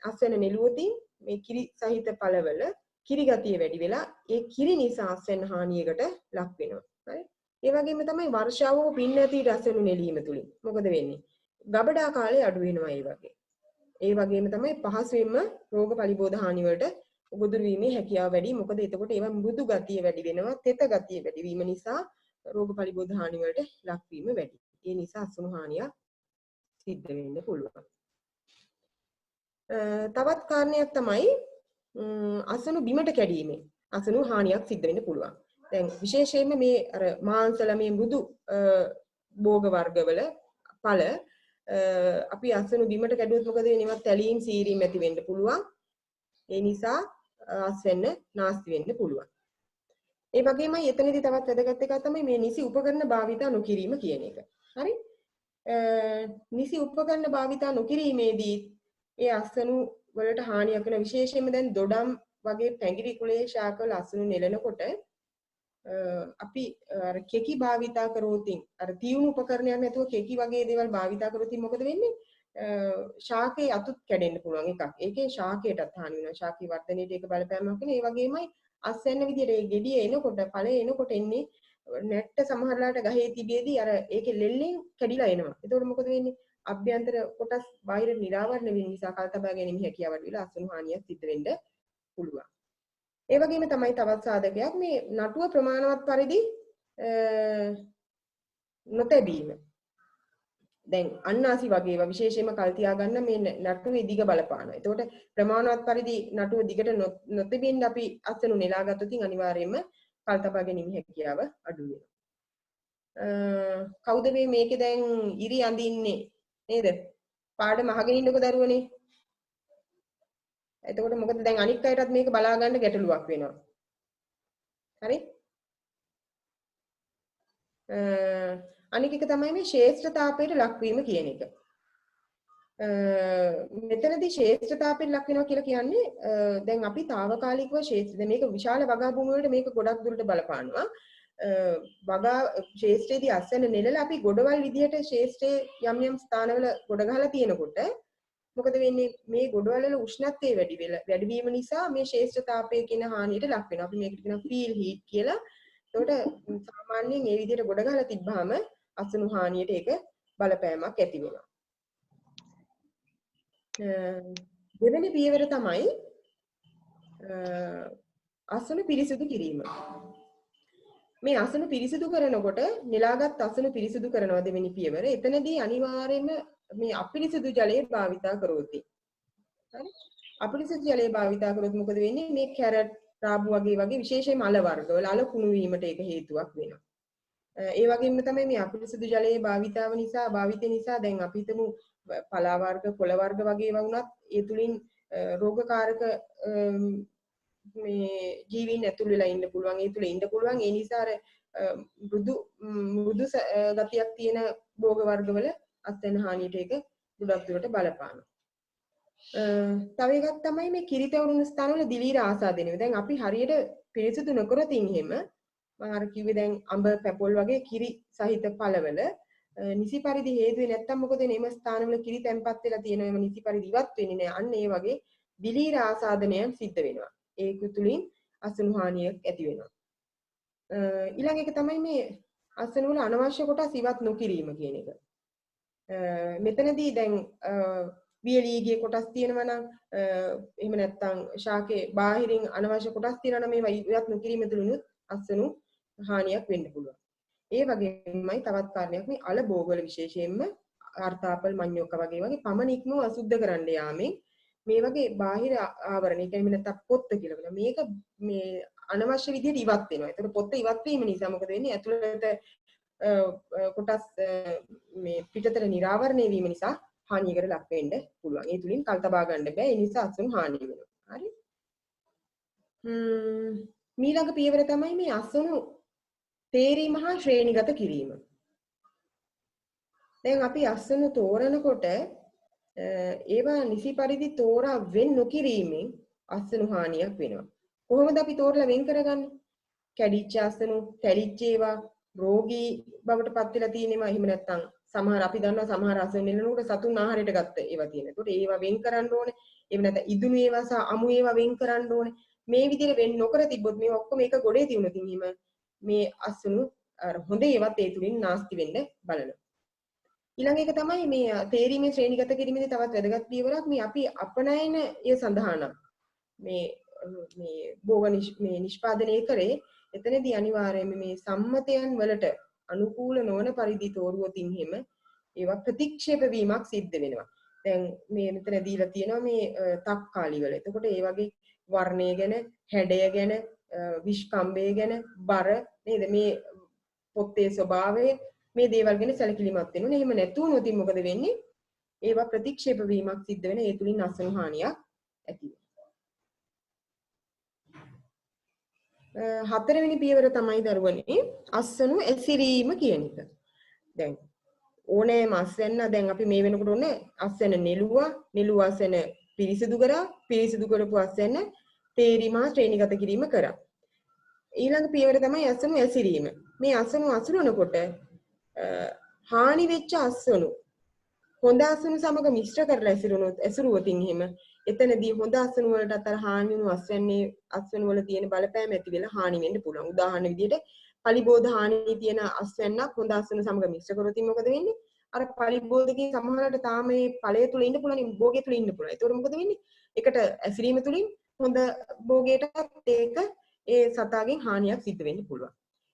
අස්වැන්න නෙළුවොතින් මේ කිරි සහිත පළවල කිරි ගතිය වැඩි වෙලා ඒ කිරි නිසා අස්වැන්න හානියකට ලක් වෙනවා. හරි? ඒ වගේම තමයි වර්ෂාව හෝ පින්න ඇති අස්වැන්නු නෙලීම තුලින් මොකද වෙන්නේ? ගබඩා කාලය අඩු වෙනවා ඒ වගේ. ඒ වගේම තමයි පහසුවෙන්ම රෝග පලිබෝධ හානි වලට උගුදුරු වීමේ හැකියාව වැඩි. මොකද එතකොට ඒවා මෘදු ගතිය වැඩි වෙනවා. තෙත ගතිය වැඩි වීම නිසා රෝග පලිබෝධ හානි වලට ලක් වීම වැඩි. ඒ නිසා අස්වැනු හානියක් සිද්ධ වෙන්න පුළුවන්. තවත් කාරණයක් තමයි අස්වැනු බිමට කැඩීමෙන් අස්වැනු හානියක් සිද්ධ වෙන්න පුළුවන්. දැන් විශේෂයෙන්ම මේ අර මාංශල මේ මෘදු භෝග වර්ගවල ඵල අපි අස්වැනු බිමට කැඩුවොත් මොකද වෙන්නේ? ඒවත් තැලීම් සීරීම් ඇති වෙන්න පුළුවන්. ඒ නිසා අස්වැන්න නාස්ති වෙන්න පුළුවන්. ඒ වගේමයි එතනදී තවත් වැදගත් එකක් තමයි මේ නිසි උපකරණ භාවිතා නොකිරීම කියන එක. හරි? නිසි උපකරණ භාවිතා නොකිරීමේදී ඒ අස්වැනු වලට හානියක් වෙන විශේෂයෙන්ම දැන් දොඩම් වගේ පැංගිරි කුලයේ ශාකවල අස්වැනු නෙලනකොට අපි අර කෙකි භාවිතා කරෝතින් අර තියුණු උපකරණයක් නැතුව කෙකි වගේ දේවල් භාවිතා කරෝතින් මොකද වෙන්නේ? ශාකයේ අතුත් කැඩෙන්න පුළුවන් එකක්. ඒකේ ශාකයටත් හානි වෙනවා. ශාකී වර්ධනයේට ඒක බලපෑමක් වෙනවා. ඒ වගේමයි අස්වැන්න විදියට ඒ ගෙඩිය එනකොට ඵලය එනකොට එන්නේ නැට්ට සමහරලාට ගහේ තිබියදී අර ඒකේ ලෙල්ලෙන් කැඩිලා එනවා. එතකොට මොකද වෙන්නේ? අභ්‍යන්තර කොටස් බාහිර නිරාවරණය වීම නිසා කල් තබා ගැනීම හැකියාව අඩු වෙලා අස්වැනු හානියක් සිද්ධ වෙන්න පුළුවන්. ඒ වගේම තමයි තවත් සාධකයක් මේ නටුව ප්‍රමාණවත් පරිදි නොතැබීම. දැන් අන්නාසි වගේ ඒවා විශේෂයෙන්ම කල් තියා ගන්න මේ නටුවේ දිග බලපානවා. එතකොට ප්‍රමාණවත් පරිදි නටුව දිගට නොතැබෙන්න අපි අස්වැනු නෙලා ගත්තොත් අනිවාර්යයෙන්ම කල් තබා ගැනීම හැකියාව අඩු වෙනවා. කවුද මේ මේකේ දැන් ඉරි අඳින්නේ නේද? පාඩම අහගෙන ඉන්නකො දරුවනේ. එතකොට මොකද දැන් අනික් අයටත් මේක බලා ගන්න ගැටලුවක් වෙනවා. හරි? අනික එක තමයි මේ ශේෂ්ඨ තාපයට ලක්වීම කියන එක. මෙතනදී ශේෂ්ඨ තාපයට ලක් වෙනවා කියලා කියන්නේ දැන් අපි తాවකාලිකව ශේෂ්ඨ මේක විශාල වගා භූමි වලට මේක ගොඩක් දුරට බලපානවා. වගා ශේෂ්ඨයේදී අස්වැන්න නෙලලා අපි ගොඩවල් විදියට ශේෂ්ඨයේ යම් යම් ස්ථානවල ගොඩ ගහලා තියෙනකොට මොකද වෙන්නේ මේ ගොඩවල වල උෂ්ණත්වය වැඩි වීම නිසා මේ ශේෂ්ඨ තාපය කියන හානියට ලක් වෙනවා. අපි මේකට කියනවා ෆීල් හීට් කියලා. ඒකට සාමාන්‍යයෙන් මේ විදිහට ගොඩ ගහලා තිබ්බාම අසුණු හානියට ඒක බලපෑමක් ඇති වෙනවා. දෙවෙනි පියවර තමයි අසුණු පිරිසිදු කිරීම. මේ අසුණු පිරිසිදු කරනකොට නෙලාගත් අසුණු පිරිසිදු කරනවා දෙවෙනි පියවර. එතනදී අනිවාර්යයෙන්ම මේ අපිරිසිදු ජලය භාවිතා කරොත්. හරි? අපිරිසිදු ජලය භාවිතා කරොත් මොකද වෙන්නේ? මේ කැරට්, රාබු වගේ විශේෂයෙන්ම අල වර්ගවල අල කුණු වීමට ඒක හේතුවක් වෙනවා. ඒ වගේම තමයි මේ අපිරිසිදු ජලයේ භාවිතය නිසා දැන් අපි හිතමු පලා වර්ග, කොළ වර්ග වගේ ඒවා වුණත් ඒ තුලින් රෝගකාරක මේ ජීවීන් ඇතුල් වෙලා ඉන්න පුළුවන්. ඒ තුල ඉන්න පුළුවන්. ඒ නිසා අර මෘදු ගතියක් තියෙන භෝග වර්ගවල අස්වැන්න හානියට ඒක ගොඩක් දුරට බලපානවා. තව එකක් තමයි මේ කිරිතවුරුණු ස්ථානවල දිලීර ආසාදනය. දැන් අපි හරියට පිරිසිදු නොකරොත් එහෙම මම අර කිව්වේ දැන් අඹ පැපොල් වගේ කිරි සහිත පළවල නිසි පරිදි හේතුවේ නැත්තම් මොකද වෙන්නේ? මේ ස්ථානවල කිරි තැම්පත් වෙලා තියෙනවා. ඒව නිසි පරිදි ඉවත් වෙන්නේ නැහැ. අන්න ඒ වගේ දිලීර ආසාදනයන් සිද්ධ වෙනවා. ඒක තුලින් අසුණු හානියක් ඇති වෙනවා. ඊළඟ එක තමයි මේ අසුණු වල අනවශ්‍ය කොටස් ඉවත් නොකිරීම කියන එක. මෙතනදී දැන් වියලීගේ කොටස් තියෙනවා නම් එහෙම නැත්නම් ශාකේ බාහිරින් අනවශ්‍ය කොටස් තියෙනවා නම් මේවා ඉවත් නොකිරීම තුලිනුත් අසුණු හානියක් වෙන්න පුළුවන්. ඒ වගේමයි තවත් කාරණයක් මේ අල භෝගවල විශේෂයෙන්ම ආර්තාපල් මඤ්ඤොක්ක වගේ පමණික්ම අසුද්ධ කරන්න යාමෙන් මේ වගේ බාහිර ආවරණ, ඒ කියන්නේ නැත්නම් පොත්ත කියලා වෙනවා. මේක මේ අනවශ්‍ය විදිහට ඉවත් වෙනවා. ඒතකොට පොත්ත ඉවත් වීම නිසා මොකද වෙන්නේ? ඇතුළත කොටස් මේ පිටතට නිරාවරණය වීම නිසා හානියකට ලක් වෙන්න පුළුවන්. ඒ තුලින් කල් තබා ගන්න බෑ. ඒ නිසා අසුණු හානිය වෙනවා. හරි? ඊළඟ පියවර තමයි මේ අසුණු තේරීම හා ශ්‍රේණිගත කිරීම. දැන් අපි අසුණු තෝරනකොට ඒවා නිසි පරිදි තෝරා වෙන් නොකිරීමෙන් අසුණු හානියක් වෙනවා. කොහොමද අපි තෝරලා වෙන් කරගන්නේ? කැඩිච්ච අසුණු, තැලිච්ච ඒවා, රෝගී බවට පත් වෙලා තියෙනවා. එහෙම නැත්නම් සමහර අපි දන්නවා සමහර අසුණු නෙලනකොට සතුන් ආහාරයට ගත්ත ඒවා තියෙනවා. ඒකට ඒවා වෙන් කරන්න ඕනේ. එහෙම නැත්නම් ඉදුණු ඒවා සහ අමු ඒවා වෙන් කරන්න ඕනේ. මේ විදිහට වෙන් නොකර තිබ්බොත් මේ ඔක්කොම එක ගොඩේ තියුණොත් එහෙම මේ අසුණු හොඳ ඒවත් ඒ තුලින් නාස්ති වෙන්න බලනවා. ඊළඟ එක තමයි මේ තේරීමේ ශ්‍රේණිගත කිරීමේදී තවත් වැදගත් පියවරක් මේ අපි අපනයන ඒ සඳහා නම් මේ භෝග මේ නිෂ්පාදනය කරේ එතනදී අනිවාර්යයෙන්ම මේ සම්මතයන් වලට අනුකූල නොවන පරිදි තෝරුවොත් එහෙම ඒවා ප්‍රතික්ෂේප වීමක් සිද්ධ වෙනවා. දැන් මේ මෙතන දීලා තියෙනවා මේ තක්කාලි වල. එතකොට ඒ වගේ වර්ණය ගැන, හැඩය ගැන, විෂ්කම්භය ගැන, බර නේද මේ පොත්තේ ස්වභාවය මේ දේවල් ගැන සැලකිලිමත් වෙන්න ඕනේ. එහෙම නැතුනොත් මොකද වෙන්නේ? ඒවා ප්‍රතික්ෂේප වීමක් සිද්ධ වෙන. ඒ තුලින් අසුණු හානියක් ඇති වෙනවා. හතරවෙනි පියවර තමයි දරුවනේ අසුණු ඇසිරීම කියන එක. දැන් ඕනෑම අස්වැන්න දැන් අපි මේ වෙනකොට ඕනේ අස්වැන්න නෙළුව අස්වැන්න පිරිසිදු කරපු අස්වැන්න තේරීම ශ්‍රේණිගත කිරීම කරා. ඊළඟ පියවර තමයි අසුණු ඇසිරීම. මේ අසුණු අසුරනකොට හානි වෙච්ච අස්වැන්නු හොඳ අස්වැන්නු සමග මිශ්‍ර කරලා ඇසුරුවොත් එහෙම එතනදී හොඳ අස්වැන්නු වලට අතර හානි වුණු අස්වැන්නු වල තියෙන බලපෑම ඇති වෙලා හානි වෙන්න පුළුවන්. උදාහරණ විදිහට පලිබෝධ හානි තියෙන අස්වැන්නක් හොඳ අස්වැන්නු සමග මිශ්‍ර කරොත් මොකද වෙන්නේ? අර පලිබෝධකේ සමහරකට තාම මේ ඵලය තුල ඉන්න පුළුවන්, භෝගය තුල ඉන්න පුළුවන්. ඒතකොට මොකද වෙන්නේ? එකට ඇසිරීම තුලින් හොඳ භෝගයටත් ඒක ඒ සතාගෙන් හානියක් සිද්ධ වෙන්න පුළුවන්.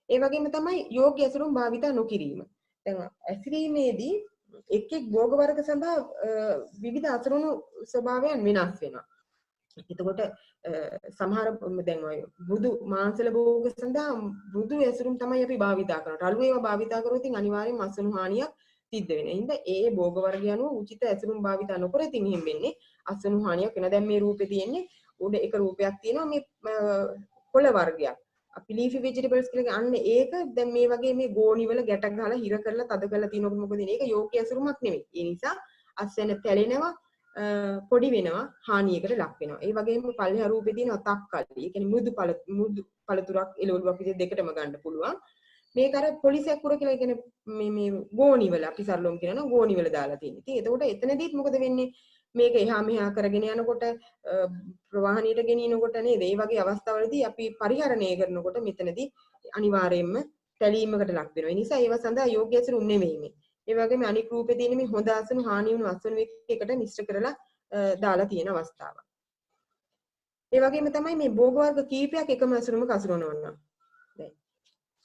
ඒ වගේම තමයි යෝග්‍ය ඇසුරුම් භාවිතා නොකිරීම. දැන් ඇසිරීමේදී එක් භෝග වර්ග සඳහා විවිධ අසුරුණු ස්වභාවයන් වෙනස් වෙනවා. එතකොට සමහර දැන් ඔය මෘදු මාංශල භෝග සඳහා මෘදු ඇසුරුම් තමයි අපි භාවිතා කරන්නේ. රළු ඒවා භාවිතා කරොත් අනිවාර්යෙන්ම අසුණු හානියක් සිද්ධ වෙනවා. එහෙනම් ඒ භෝග වර්ග යනුව උචිත ඇසුරුම් භාවිතා නොකර ඉතින් එහෙම වෙන්නේ අසුණු හානියක් වෙනවා. දැන් මේ රූපේ තියෙන්නේ උඩ එක රූපයක් තියෙනවා මේ කොළ වර්ගයක්. අපි leafy vegetables කියලා අන්න ඒක දැන් මේ වගේ මේ ගෝණි වල ගැට ගහලා හිර කරලා තද කරලා තියෙනකොට මොකද වෙන්නේ? ඒක යෝග්‍ය ඇසුරුමක් නෙමෙයි. ඒ නිසා අස්වැන්න තැලෙනවා, පොඩි වෙනවා, හානියකට ලක් වෙනවා. ඒ වගේම පල්ලෙහා රූපේ තියෙන තක්කල්ලි. ඒ කියන්නේ මෘදු පළතුරක් එළවලුවක් විදිහට දෙකටම ගන්න පුළුවන්. මේක අර පොලිසැකුර කියලා කියන්නේ මේ ගෝණි වල අපි සරලවම කියනවා ගෝණි වල දාලා තියෙන්නේ. ඉතින් එතකොට එතනදීත් මොකද වෙන්නේ? මේක එහා මෙහා කරගෙන යනකොට ප්‍රවාහණයට ගෙනියනකොට නේද? මේ වගේ අවස්ථාවලදී අපි පරිහරණය කරනකොට මෙතනදී අනිවාර්යයෙන්ම තැලීමකට ලක් වෙනවා. ඒ නිසා ඒව සඳහා යෝග්‍ය ඇසුරුම් නෙමෙයි මේ. ඒ වගේම අනික් රූපේ තියෙන මේ හොඳ අසුණු හානි වුණු අසුණු එකට මිශ්‍ර කරලා දාලා තියෙන අවස්ථාවක්. ඒ වගේම තමයි මේ භෝග වර්ග කීපයක් එකම අසුරුමක අසුරනවා. දැන්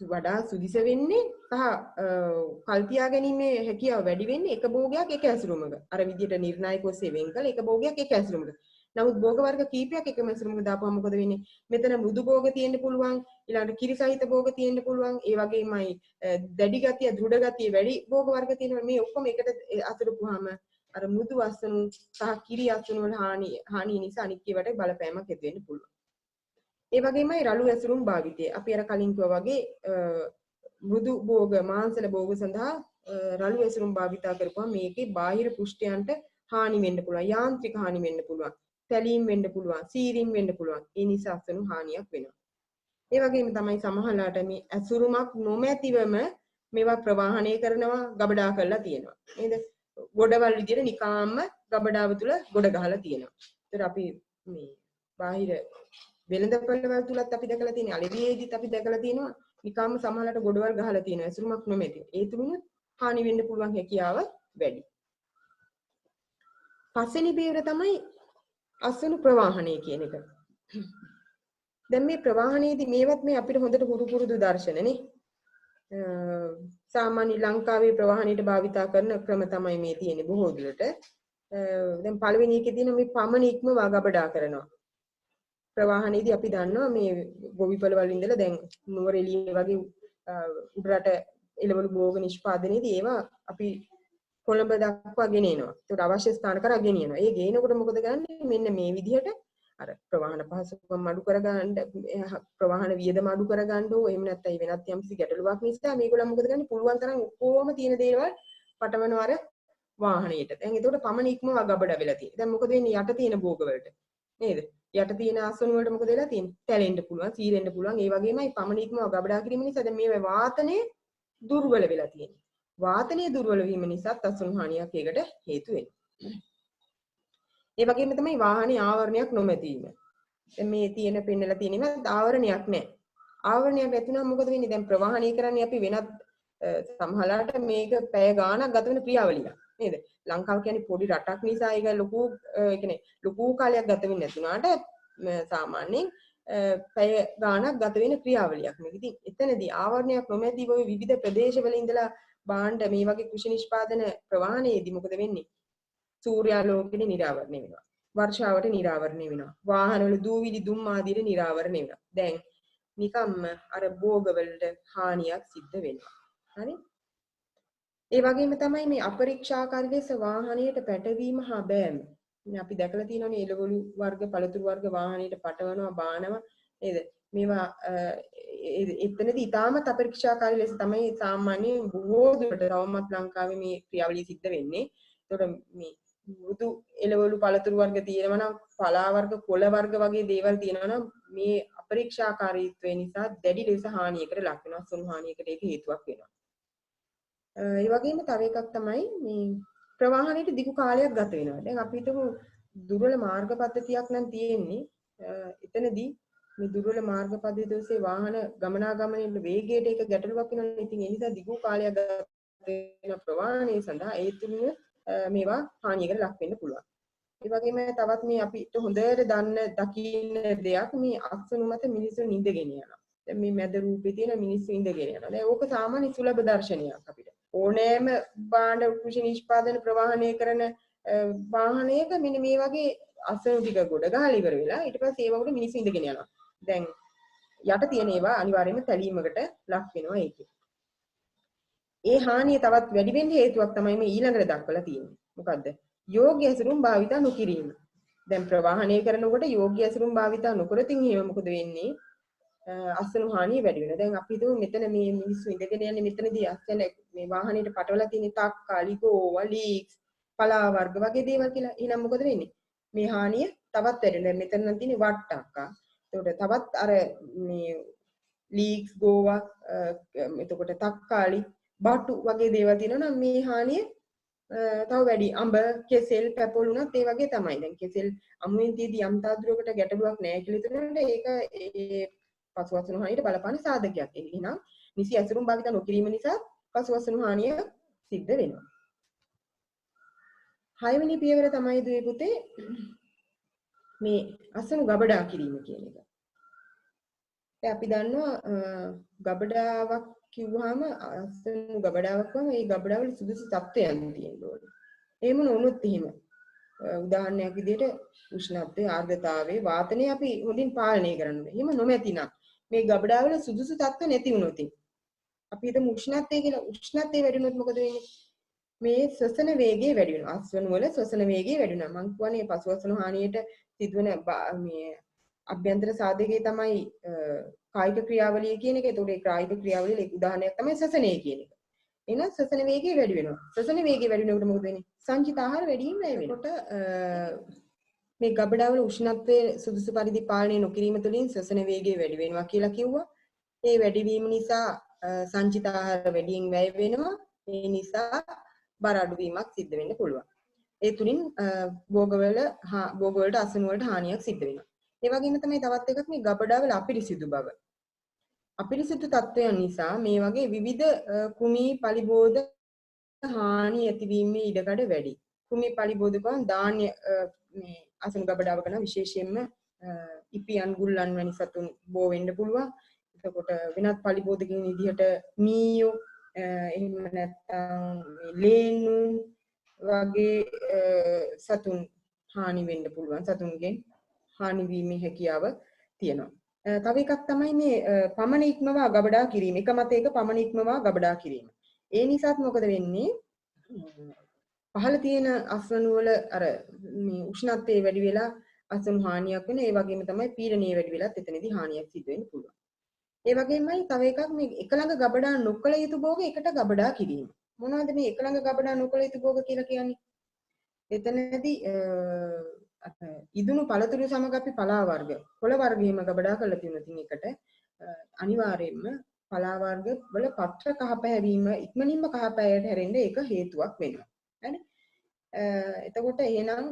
වඩා සුදිස වෙන්නේ සහ කල්පියා ගැනීමේ හැකියාව වැඩි වෙන්නේ එක භෝගයක් එක ඇසුරුමක. අර විදිහට නිර්ණායක ඔස්සේ වෙන් කළ එක භෝගයක් එක ඇසුරුමක. නමුත් භෝග වර්ග කීපයක් එකම ඇසුරුමක දාපුවම මොකද වෙන්නේ? මෙතන මෘදු භෝග තියෙන්න පුළුවන්, ඊළඟට කිරි සහිත භෝග තියෙන්න පුළුවන්, ඒ වගේමයි දැඩි ගතිය, දෘಢ ගතිය වැඩි භෝග වර්ග තියෙනවා. මේ ඔක්කොම එකට අසුරුපුවාම අර මෘදු අසුණු සහ කිරි අසුණු වල හානිය නිසා අනික් ඒවාට බලපෑමක් ඇති වෙන්න පුළුවන්. ඒ වගේමයි රළු ඇසුරුම් භාවිතය. අපි අර කලින් කිව්වා වගේ මෘදු භෝග මාංශල භෝග සඳහා රළු ඇසුරුම් භාවිතා කරපුවා මේකේ බාහිර පුෂ්ඨයන්ට හානි වෙන්න පුළුවන්. යාන්ත්‍රික හානි වෙන්න පුළුවන්. තැලීම් වෙන්න පුළුවන්. සීරීම් වෙන්න පුළුවන්. ඒ නිසා අසුණු හානියක් වෙනවා. ඒ වගේම තමයි සමහරලාට මේ ඇසුරුමක් නොමැතිවම මේවා ප්‍රවාහණය කරනවා, ගබඩා කරලා තියෙනවා. නේද? ගොඩවල් විදිහට නිකාම්ම ගබඩාව තුල ගොඩ ගහලා තියෙනවා. ඒතර අපි මේ බාහිර වෙළඳපළවල් තුලත් අපි දැකලා තියෙනවා. අලෙවියේදීත් අපි දැකලා තියෙනවා. නිකාම්ම සමහරලාට ගොඩවල් ගහලා තියෙනවා. ඇසුරුමක් නොමැතිව. ඒ තුලිනුත් හානි වෙන්න පුළුවන් හැකියාව වැඩි. පස්වෙනි පියවර තමයි අසුණු ප්‍රවාහණය කියන එක. දැන් මේ ප්‍රවාහණයේදී මේවත් මේ අපිට හොඳට හුරු පුරුදු දර්ශනනේ. සාමාන්‍ය ලංකාවේ ප්‍රවාහණයට භාවිතා කරන ක්‍රම තමයි මේ තියෙන්නේ බොහෝ දුරට. දැන් පළවෙනි එකේ තියෙන මේ පමණ ඉක්මවා ගබඩා කරනවා. ප්‍රවාහණයේදී අපි දන්නවා මේ ගොවිපළ වල ඉඳලා දැන් නුවරඑළිය වගේ උඩරට එළවලු භෝග නිෂ්පාදනයේදී ඒවා අපි කොළඹ දක්වා ගෙනියනවා. ඒකට අවශ්‍ය ස්ථාන කරා ගෙනියනවා. ඒ ගේනකොට මොකද කරන්නේ? මෙන්න මේ විදිහට අර ප්‍රවාහන පහසුකම් අඩු කරගන්න ප්‍රවාහන වියදම අඩු කරගන්න ඕ එහෙම නැත්නම් වෙනත් යම්කිසි ගැටලුවක් නිසා මේගොල්ලෝ මොකද කරන්නේ? පුළුවන් තරම් ඔක්කොම තියෙන දේවල් පටවනවා අර වාහනේට. දැන් ඒකට පමණ ඉක්මව ගබඩ වෙලා තියෙනවා. දැන් මොකද වෙන්නේ? යට තියෙන භෝග වලට. නේද? යට තියෙන ආසන වලට මොකද වෙලා තියෙන්නේ? තැලෙන්න පුළුවන්, සීරෙන්න පුළුවන්. ඒ වගේමයි පමණ ඉක්මව ගබඩා කිරීම නිසා දැන් මේ වාතනය දුර්වල වෙලා තියෙනවා. වාතනය දුර්වල වීම නිසා අසුණු හානියක් ඒකට හේතු වෙනවා. ඒ වගේම තමයි වාහනේ ආවරණයක් නොමැතිවීම. දැන් මේ තියෙන පෙන්නලා තියෙනවා ආවරණයක් නැහැ. ආවරණයක් නැතුනම මොකද වෙන්නේ? දැන් ප්‍රවාහණය කරන්නේ අපි වෙනත් සමහරලාට මේක පැය ගාණක් ගත වෙන ක්‍රියාවලියක් නේද? ලංකාව කියන්නේ පොඩි රටක් නිසා ඒක ලොකු ඒ කියන්නේ ලොකු කාලයක් ගත වෙන්නේ නැතුණාට සාමාන්‍යයෙන් පැය ගාණක් ගත වෙන ක්‍රියාවලියක් මේක. ඉතින් එතනදී ආවරණයක් නොමැතිව ওই විවිධ ප්‍රදේශවල ඉඳලා භාණ්ඩ මේ වගේ කෘෂි නිෂ්පාදන ප්‍රවාහණයේදී මොකද වෙන්නේ? සූර්යාලෝකෙට නිරාවරණය වෙනවා. වර්ෂාවට නිරාවරණය වෙනවා. වාහනවල දූවිලි දුම් ආදියට නිරාවරණය වෙනවා. දැන් නිකම්ම අර භෝගවලට හානියක් සිද්ධ වෙනවා. හරි? ඒ වගේම තමයි මේ අපරීක්ෂාකාරී ලෙස වාහනයට පැටවීම හා බෑම. අපි දැකලා තියෙනවානේ එළවලු වර්ග, පළතුරු වර්ග වාහනයට පටවනවා, බානවා නේද? මේවා එතනදී ඊටමත් අපරීක්ෂාකාරී ලෙස තමයි සාමාන්‍යයෙන් බොහෝ දුරට තවමත් ලංකාවේ මේ ක්‍රියාවලිය සිද්ධ වෙන්නේ. ඒතකොට මේ මෘදු එළවලු පළතුරු වර්ග තියෙනවා නම් පලා වර්ග කොළ වර්ග වගේ දේවල් තියෙනවා නම් මේ අපරීක්ෂාකාරීත්වය නිසා දැඩි ලෙස හානියකට ලක් වෙනවා. සුණු හානියකට ඒක හේතුවක් වෙනවා. ඒ වගේම තව එකක් තමයි මේ ප්‍රවාහනයේ දිගු කාලයක් ගත වෙනවා. දැන් අපි හිතමු දුර්වල මාර්ග පද්ධතියක් නම් තියෙන්නේ. එතනදී මේ දුර්වල මාර්ග පද්ධතිය ඔස්සේ වාහන ගමනාගමනයේ වේගයට ඒක ගැටලුවක් වෙනවා. ඉතින් ඒ නිසා දිගු කාලයක් ගත වෙන ප්‍රවාහනයේ සඳහා ඒ තුලින් මේවා හානියකට ලක් වෙන්න පුළුවන්. ඒ වගේම තවත් මේ අපිට හොඳට දකින්න දෙයක් මේ අක්ෂණු මත මිනිස්සු නිඳගෙන යනවා. දැන් මේ මැද රූපේ තියෙන මිනිස්සු ඉඳගෙන යනවා. දැන් ඕක සාමාන්‍ය සුලභ දර්ශනයක් අපිට. ඕනෑම භාණ්ඩ කෘෂි නිෂ්පාදන ප්‍රවාහනය කරන වාහනයක මෙන්න මේ වගේ අසනු ටික ගොඩ ගහලා ඉවර වෙලා ඊට පස්සේ ඒවකට මිනිස්සු ඉඳගෙන යනවා. දැන් යට තියෙන ඒවා අනිවාර්යයෙන්ම තැලීමකට ලක් වෙනවා ඒකේ. ඒ හානිය තවත් වැඩි වෙන්න හේතුවක් තමයි මේ ඊළඟට දක්වලා තියෙන්නේ. මොකද්ද? යෝග්‍ය ඇසුරුම් භාවිතා නොකිරීම. දැන් ප්‍රවාහනය කරනකොට යෝග්‍ය ඇසුරුම් භාවිතා නොකරතින් එහෙම මොකද වෙන්නේ? අසනු හානිය වැඩි වෙනවා. දැන් අපි හිතමු මෙතන මේ මිනිස්සු ඉඳගෙන යන්නේ මෙතනදී අස්සන මේ වාහනේට පටවලා තියෙන තක්කාලි ගෝවා ලීක්ස් පලා වර්ග වගේ දේවල් කියලා. එහෙනම් මොකද වෙන්නේ? මේ හානිය තවත් වැඩි වෙනවා. මෙතන නම් තියෙන්නේ වට්ටක්කා. ඒකට තවත් අර මේ ලීක්ස් ගෝවා එතකොට තක්කාලි බටු වගේ දේවල් තියෙනවා නම් මේ හානිය තව වැඩි. අඹ කෙසෙල් පැපොළුණත් ඒ වගේ තමයි. දැන් කෙසෙල් අමුවෙන් තියදී යම් තාදුරකට ගැටලුවක් නැහැ කියලා හිතනකොට ඒක ඒ පසුවසන හානියට බලපාන සාධකයක්. එහෙනම් නිසි ඇසුරුම් භාවිත නොකිරීම නිසා පසුවසනු හානිය සිද්ධ වෙනවා. 6 වෙනි පියවර තමයි දුවේ පුතේ මේ අසනු ගබඩා කිරීම කියන එක. දැන් අපි දන්නවා ගබඩාවක් කිව්වහම අසනු ගබඩාවක් වම ඒ ගබඩාවල සුදුසු තත්ත්වයන් තියෙන්න ඕනේ. එහෙම නොවුනොත් එහෙම උදාහරණයක් විදිහට උෂ්ණත්වය, ආර්ද්‍රතාවය, වාතනය අපි හොඳින් පාලනය කරන්න ඕනේ. එහෙම නොමැතිනම් මේ ගබඩාවල සුදුසු තත්ත්ව නැති වුණොත් අපි හිතමු උෂ්ණත්වය කියලා. උෂ්ණත්වය වැඩි වුණොත් මොකද වෙන්නේ? මේ ශ්වසන වේගය වැඩි වෙනවා. අස්වනු වල ශ්වසන වේගය වැඩි වෙනවා. මම කියන්නේ පසුවසන හානියට සිදුවන මේ අභ්‍යන්තර සාධකයේ තමයි කායික ක්‍රියාවලිය කියන එක. ඒතකොට ඒ කායික ක්‍රියාවලියේ උදාහරණයක් තමයි ශ්වසනය කියන එක. එහෙනම් ශ්වසන වේගය වැඩි වෙනවා. ශ්වසන වේගය වැඩි වෙනකොට මොකද වෙන්නේ? සංචිත ආහාර වැඩි වීම වැය වෙනවා. එතකොට මේ ගබඩාවල උෂ්ණත්වයේ සුදුසු පරිදි පාලනය නොකිරීම තුළින් ශ්වසන වේගය වැඩි වෙනවා කියලා කිව්වා. ඒ වැඩි වීම නිසා සංචිත ආහාර වැඩියෙන් වැය වෙනවා. ඒ නිසා බර අඩුවීමක් සිද්ධ වෙන්න පුළුවන්. ඒ තුලින් භෝගවලට අසනු වලට හානියක් සිද්ධ වෙනවා. ඒ වගේම තමයි තවත් එකක් මේ ගබඩාවල අපිරිසිදු බව. අපිරිසිදු තත්ත්වයන් නිසා මේ වගේ විවිධ කුමී පලිබෝධ හානි ඇතිවීමේ ඉඩකඩ වැඩි. කුමී පලිබෝධ කවන ධාන්‍ය මේ අසනු ගබඩාවක නම් විශේෂයෙන්ම ඉපියන් ගුල්ලන් වැනි සතුන් බෝ වෙන්න පුළුවන්. එතකොට වෙනත් පලිබෝධකින් විදිහට මීයෝ එහෙම නැත්නම් ලේනු වගේ සතුන් හානි වෙන්න පුළුවන්. සතුන්ගෙන් හානි වීමේ හැකියාව තියෙනවා. තව එකක් තමයි මේ පමණ ඉක්මවා ගබඩා කිරීම. එක මත එක පමණ ඉක්මවා ගබඩා කිරීම. ඒ නිසාත් මොකද වෙන්නේ? පහළ තියෙන අස්වනු වල අර මේ උෂ්ණත්වය වැඩි වෙලා අස්වනු හානියක් වෙන. ඒ වගේම තමයි පීඩනය වැඩි වෙලත් එතනදී හානියක් සිදු වෙන්න පුළුවන්. ඒ වගේමයි තව එකක් මේ එක ළඟ ගබඩා නොකළ යුතු භෝග එකට ගබඩා කිරීම. මොනවද මේ එක ළඟ ගබඩා නොකළ යුතු භෝග කියලා කියන්නේ? එතනදී ඉදුණු පළතුරු සමග අපි පලා වර්ග, කොළ වර්ග එහෙම ගබඩා කරලා තියෙන එකට අනිවාර්යයෙන්ම පලා වර්ග වල පත්‍ර කහ පැහැවීම ඉක්මනින්ම කහ පැහැයට හැරෙන්න ඒක හේතුවක් වෙනවා. හරි? එතකොට එහෙනම්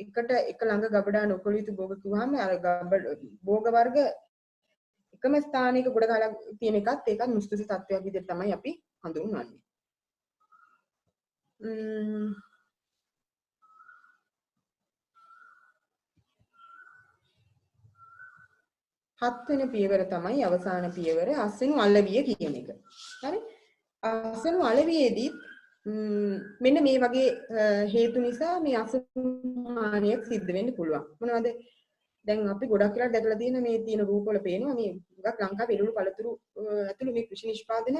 එකට එක ළඟ ගබඩා නොකළ යුතු භෝග කිව්වහම අර භෝග වර්ග එකම ස්ථානයක ගොඩ ගහලා තියෙන එකත් ඒකත් නුසුදුසු තත්ත්වයක් විදිහට තමයි අපි හඳුන්වන්නේ. හත් වෙනි පියවර තමයි අවසාන පියවර අස්වනු අලවිය කියන එක. හරි? අස්වනු අලවියේදී මෙන්න මේ වගේ හේතු නිසා මේ අස්වනු හානියක් සිද්ධ වෙන්න පුළුවන්. මොනවද? දැන් අපි ගොඩක් වෙලා දැකලා තියෙන මේ තියෙන රූප වල පේනවා මේ ගොඩක් ලංකාවේ එළවලු පළතුරු ඇතුළු මේ කෘෂි නිෂ්පාදන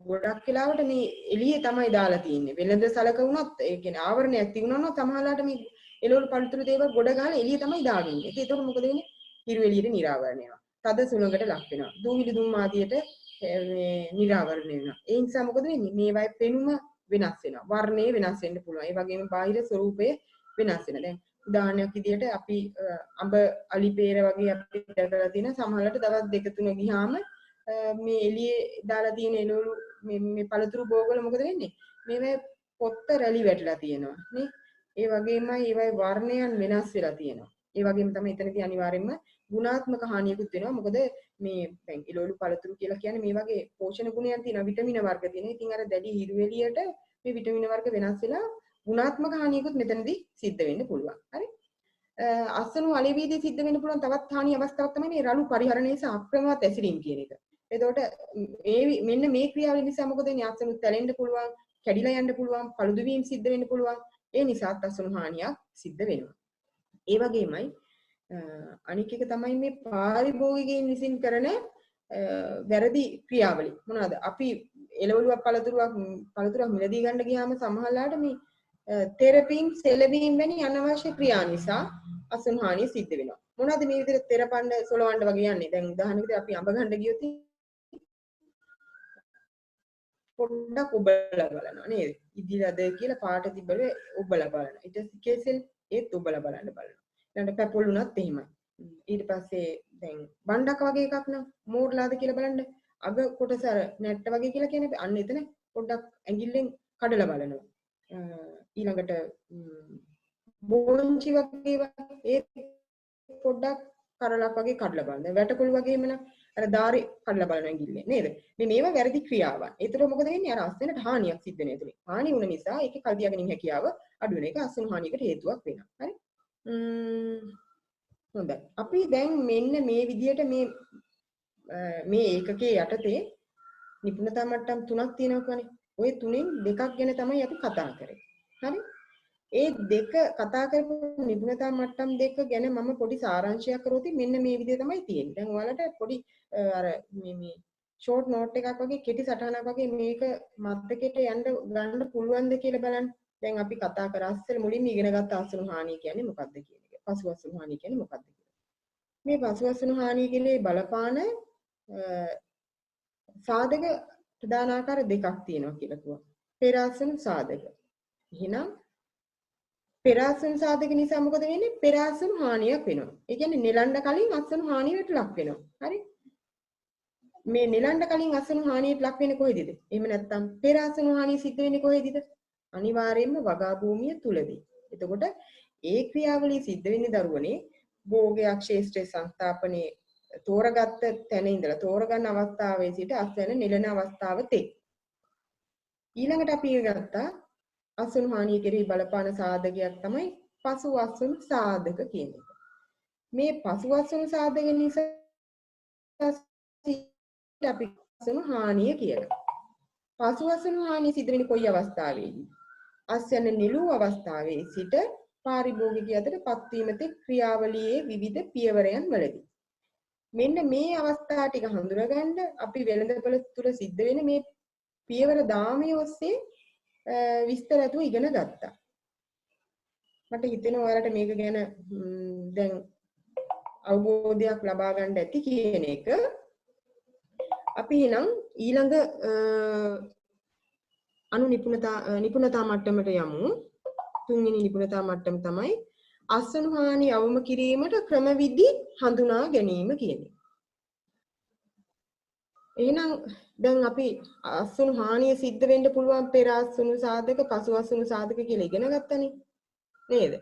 ගොඩක් වෙලාවට මේ එළියේ තමයි දාලා තියෙන්නේ. වෙළඳ සලක වුණත් ඒ කියන්නේ ආවරණයක් තියුණා නම් සමහරලාට මේ එළවලු පළතුරු දේවල් ගොඩ ගහලා එළියේ තමයි දාගෙන ඉන්නේ. ඒක ඒතකොට මොකද වෙන්නේ? හිරු එළියට නිරාවරණය වෙනවා. තද සුළඟට ලක් වෙනවා. දූවිලි දුම් ආදියට මේ නිරාවරණය වෙනවා. ඒ නිසා මොකද වෙන්නේ? මේවායේ පෙනුම වෙනස් වෙනවා. වර්ණය වෙනස් වෙන්න පුළුවන්. ඒ වගේම බාහිර ස්වරූපය වෙනස් වෙනවා. දැන් උදාහරණයක් විදිහට අපි අඹ අලි peer වගේ අපි දැකලා තියෙන සමහරවිට දවස් දෙක තුන ගියාම මේ එළියේ දාලා තියෙන එළවලු මේ පළතුරු භෝගවල මොකද වෙන්නේ? මේවා පොත්ත රැලි වැටලා තියෙනවා නේ. ඒ වගේමයි ඒවයි වර්ණයන් වෙනස් වෙලා තියෙනවා. ඒ වගේම තමයි එතනදී අනිවාර්යයෙන්ම ගුණාත්මක හානියකුත් වෙනවා. මොකද මේ දැන් එළවලු පළතුරු කියලා කියන්නේ මේ වගේ පෝෂණ ගුණයන් තියෙනවා, විටමින වර්ග තියෙනවා. ඉතින් අර දැඩි හිරු එළියට මේ විටමින වර්ග වෙනස් වෙලා ගුණාත්මක හානියකුත් මෙතනදී සිද්ධ වෙන්න පුළුවන්. හරි? අස්වනු අලෙවියේදී සිද්ධ වෙන්න පුළුවන් තවත් හානි අවස්ථාවක් තමයි මේ රළු පරිහරණය සහ අක්‍රමවත් ඇසිරීම කියන එක. එතකොට මෙන්න මේ ක්‍රියාවලිය නිසා මොකද වෙන්නේ? අස්වනු තැලෙන්න පුළුවන්, කැඩිලා යන්න පුළුවන්, පළුදු වීම සිද්ධ වෙන්න පුළුවන්. ඒ නිසාත් අස්වනු හානියක් සිද්ධ වෙනවා. ඒ වගේමයි අනික් එක තමයි මේ පාරිභෝගිකයන් විසින් කරන වැරදි ක්‍රියාවලිය. මොනවාද? අපි එළවලුවක් පළතුරක් මිලදී ගන්න ගියාම සමහරලාට මේ තෙරපීම්, සෙලවීම් වැනි අනවශ්‍ය ක්‍රියා නිසා අස්වනු හානිය සිද්ධ වෙනවා. මොනවද මේ විදිහට තෙරපන්න, සොලවන්න වගේ යන්නේ? දැන් උදාහරණයකට අපි අඹ ගන්න ගියොත් පොඩ්ඩක් ඔබලා බලනවා නේද? ඉදිරියද කියලා පාට තිබ්බල ඔබලා බලනවා. ඊට පස්සේ කේසෙල් ඒත් ඔබලා බලන්න බලනවා. ඊළඟට පැපොළුණත් එහෙමයි. ඊට පස්සේ දැන් බණ්ඩක් වගේ එකක් නම් මෝරලාද කියලා බලන්න. අග කොටස අර නැට්ට වගේ කියලා කියන්නේ අන්න එතන පොඩ්ඩක් ඇඟිල්ලෙන් කඩලා බලනවා. ඊළඟට බෝංචි වගේ ඒ පොඩ්ඩක් කරලක් වගේ කඩලා බලන. දැන් වැටකුළු වගේම නම් අර ධාරේ කඩලා බලන ඇඟිල්ලේ නේද? මේවා වැරදි ක්‍රියාවන්. ඒතර මොකද වෙන්නේ? අර අස්වැන්නට හානියක් සිද්ධ වෙන ඇතුලේ. හානි වුණ නිසා ඒකේ කල් තියාගැනීමේ හැකියාව අඩු වෙන එක අස්වැන්න හානියකට හේතුවක් වෙනවා. හරි? හොඳයි. අපි දැන් මෙන්න මේ විදිහට මේ ඒකකයේ යටතේ නිපුණතා මට්ටම් 3ක් තියෙනවා කියන්නේ. ওই තුනෙන් දෙකක් ගැන තමයි අපි කතා කරේ. හරි? ඒ දෙක කතා කරපු නිපුණතා මට්ටම් දෙක ගැන මම පොඩි සාරාංශයක් කරොත් මෙන්න මේ විදිහ තමයි තියෙන්නේ. දැන් ඔයාලට පොඩි අර මේ ෂෝට් නෝට් එකක් වගේ කෙටි සටහනක් වගේ මේක මතකෙට යන්න ගන්න පුළුවන්ද කියලා බලන්න. දැන් අපි කතා කරා ඉස්සෙල් මුලින්ම ඉගෙන ගත්ත අසුණු හානිය කියන්නේ මොකක්ද කියන එක. පසු අසුණු හානිය කියන්නේ මොකක්ද කියලා. මේ පසු අසුණු හානිය කියන්නේ බලපාන සාධක ප්‍රධාන ආකාර දෙකක් තියෙනවා කියලා කිව්වා. පෙර අසුණු සාධක. එහෙනම් පෙර අසුණු සාධක නිසා මොකද වෙන්නේ? පෙර අසුණු හානියක් වෙනවා. ඒ කියන්නේ නෙලන්න කලින් අසුණු හානියට ලක් වෙනවා. හරි? මේ නෙලන්න කලින් අසුණු හානියට ලක් වෙන්නේ කොහෙදද? එහෙම නැත්නම් පෙර අසුණු හානිය සිද්ධ වෙන්නේ කොහෙදද? අනිවාර්යයෙන්ම වගා භූමිය තුලදී. එතකොට ඒ ක්‍රියාවලිය සිද්ධ වෙන්නේ දරුවනේ භෝගයක් ශේෂ්ත්‍රයේ සංස්ථාපනයේ තෝරගත්ත තැන ඉඳලා තෝරගන්න අවස්ථාවේ සිට අස්වැන්න නෙලන අවස්ථාව තෙක්. ඊළඟට අපි ගත්තා අසුණු හානිය කෙරෙහි බලපාන සාධකයක් තමයි පසු අසුණු සාධක කියන එක. මේ පසු අසුණු සාධක නිසා අපි අසුණු හානිය කියලා. පසු අසුණු හානිය සිදු වෙන්නේ කොයි අවස්ථාවේදී? අස්වැන්න නිලූ අවස්ථාවේ සිට පාරිභෝගිකය අතර පත්වීම තෙක් ක්‍රියාවලියේ විවිධ පියවරයන් වලදී. මෙන්න මේ අවස්ථා ටික හඳුනගන්න අපි වෙළඳපොළ තුල සිද්ධ වෙන මේ පියවර 10 ඔස්සේ විස්තර ඇතුව ඉගෙන ගත්තා. මට හිතෙනවා ඔයාලට මේක ගැන දැන් අවබෝධයක් ලබා ගන්න ඇති කියන එක. අපි එහෙනම් ඊළඟ නිපුණතා මට්ටමට යමු. තුන්වෙනි නිපුණතා මට්ටම තමයි අසුණු හානි අවම කිරීමට ක්‍රමවිධි හඳුනා ගැනීම කියන්නේ. එහෙනම් දැන් අපි අසුණු හානිය සිද්ධ වෙන්න පුළුවන් පෙර අසුණු සාධක පසු අසුණු සාධක කියලා ඉගෙන ගත්තනේ නේද?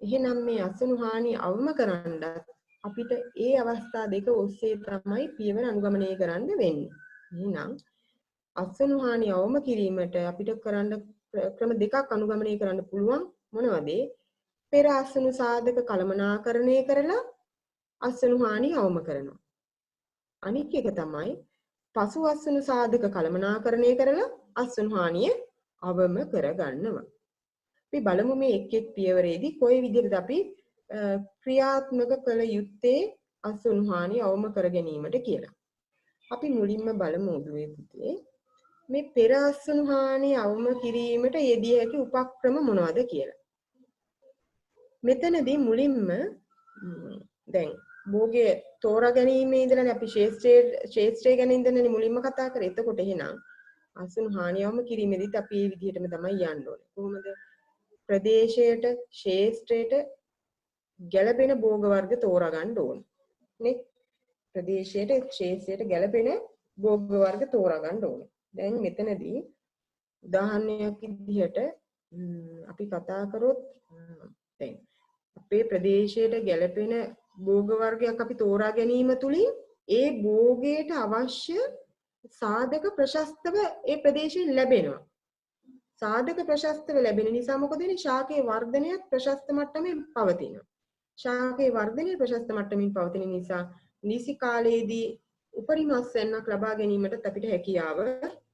එහෙනම් මේ අසුණු හානිය අවම කරන්න අපිට ඒ අවස්ථා දෙක ඔස්සේ තමයි පියවර අනුගමනය කරන්න වෙන්නේ. එහෙනම් අසුණු හානිය අවම කිරීමට අපිට කරන්න ක්‍රම දෙකක් අනුගමනය කරන්න පුළුවන්. මොනවද? පෙර අසුණු සාධක කළමනාකරණය කරලා අසුණු හානිය අවම කරනවා. අනිත් එක තමයි පසු අසුණු සාධක කළමනාකරණය කරලා අසුණු හානිය අවම කරගන්නවා. අපි බලමු මේ එක් එක් පියවරේදී කොයි විදිහටද අපි ක්‍රියාත්මක කළ යුත්තේ අසුණු හානිය අවම කර ගැනීමට කියලා. අපි මුලින්ම බලමු උදේ පුතේ මේ පෙර අසුණු හානිය අවම කිරීමට යෙදිය හැකි උපක්‍රම මොනවද කියලා. මෙතනදී මුලින්ම දැන් භෝගයේ තෝරා ගැනීමේ ඉඳලානේ අපි ශේෂ්ත්‍රය ගැන ඉඳලානේ මුලින්ම කතා කරේ. එතකොට එහෙනම් අසුණු හානියවම කිරීමේදීත් අපි මේ විදිහටම තමයි යන්න ඕනේ. කොහොමද? ප්‍රදේශයට ශේෂ්ත්‍රයට ගැළපෙන භෝග වර්ග තෝරා ගන්න ඕනේ. නේ? ප්‍රදේශයට ශේෂ්ත්‍රයට ගැළපෙන භෝග වර්ග තෝරා ගන්න ඕනේ. දැන් මෙතනදී උදාහරණයක් විදිහට අපි කතා කරොත් දැන් අපේ ප්‍රදේශයට ගැළපෙන භෝග වර්ගයක් අපි තෝරා ගැනීම තුලින් ඒ භෝගයට අවශ්‍ය සාධක ප්‍රශස්තව ඒ ප්‍රදේශයෙන් ලැබෙනවා. සාධක ප්‍රශස්තව ලැබෙන නිසා මොකද වෙන්නේ? ශාකයේ වර්ධනයත් ප්‍රශස්ත මට්ටමින් පවතිනවා. ශාකයේ වර්ධනය ප්‍රශස්ත මට්ටමින් පවතින නිසා නිසි කාලයේදී උපරිම අස්වැන්නක් ලබා ගැනීමට අපිට හැකියාව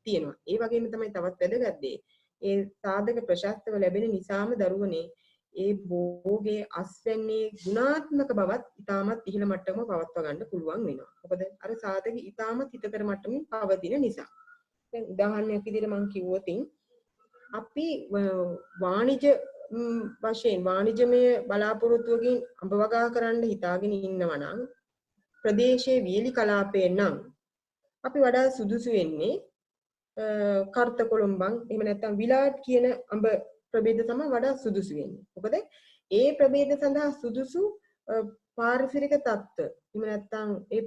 තියෙනවා. ඒ වගේම තමයි තවත් වැදගත් දේ. ඒ සාධක ප්‍රශස්තව ලැබෙන නිසාම දරුවනේ ඒ භෝගයේ අස්වැන්නේ ගුණාත්මක බවත් ඉතාමත් ඉහළ මට්ටමක පවත්වා ගන්න පුළුවන් වෙනවා. මොකද අර සාධක ඉතාමත් හිතකර මට්ටමින් පවතින නිසා. දැන් උදාහරණයක් විදිහට මම කිව්වොත් අපි වාණිජ වශයෙන් වාණිජමය බලාපොරොත්තුවකින් අඹ වගා කරන්න හිතාගෙන ඉන්නවා නම් ප්‍රදේශයේ වියලි කලාපයේ නම් අපි වඩා සුදුසු වෙන්නේ කර්ත කොළඹන් එහෙම නැත්නම් විලාට් කියන අඹ ප්‍රභේද තමයි වඩා සුදුසු වෙන්නේ. මොකද ඒ ප්‍රභේද සඳහා සුදුසු පාරිසරික තත්ත්ව එහෙම නැත්නම් ඒ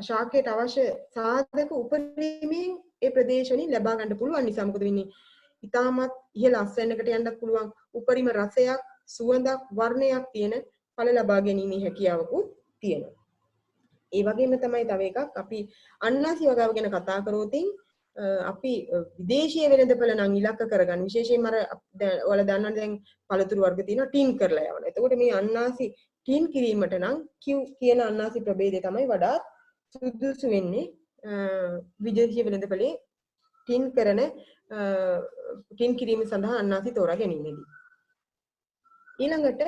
ශාකයට අවශ්‍ය සාධක උපරිමයෙන් ඒ ප්‍රදේශවලින් ලබා ගන්න පුළුවන් නිසා මොකද වෙන්නේ? ඉතාමත් ඉහළ අස්වැන්නකට යන්නත් පුළුවන් උපරිම රසයක්, සුවඳක්, වර්ණයක් තියෙන ඵල ලබා ගැනීමේ හැකියාවකුත් තියෙනවා. ඒ වගේම තමයි තව එකක් අපි අන්නාසි වගාව ගැන කතා කරෝතින් අපි විදේශීය වෙළඳපළ නම් ඉලක්ක කරගන්න විශේෂයෙන්ම අර ඔයාලා දන්නවනේ දැන් පළතුරු වර්ග තියෙනවා ටින් කරලා යවන. එතකොට මේ අන්නාසි ටින් කිරීමට නම් කියන අන්නාසි ප්‍රභේදය තමයි වඩාත් සුදුසු වෙන්නේ විදේශීය වෙළඳපළේ ටින් කිරීම සඳහා අන්නාසි තෝරා ගැනීමේදී. ඊළඟට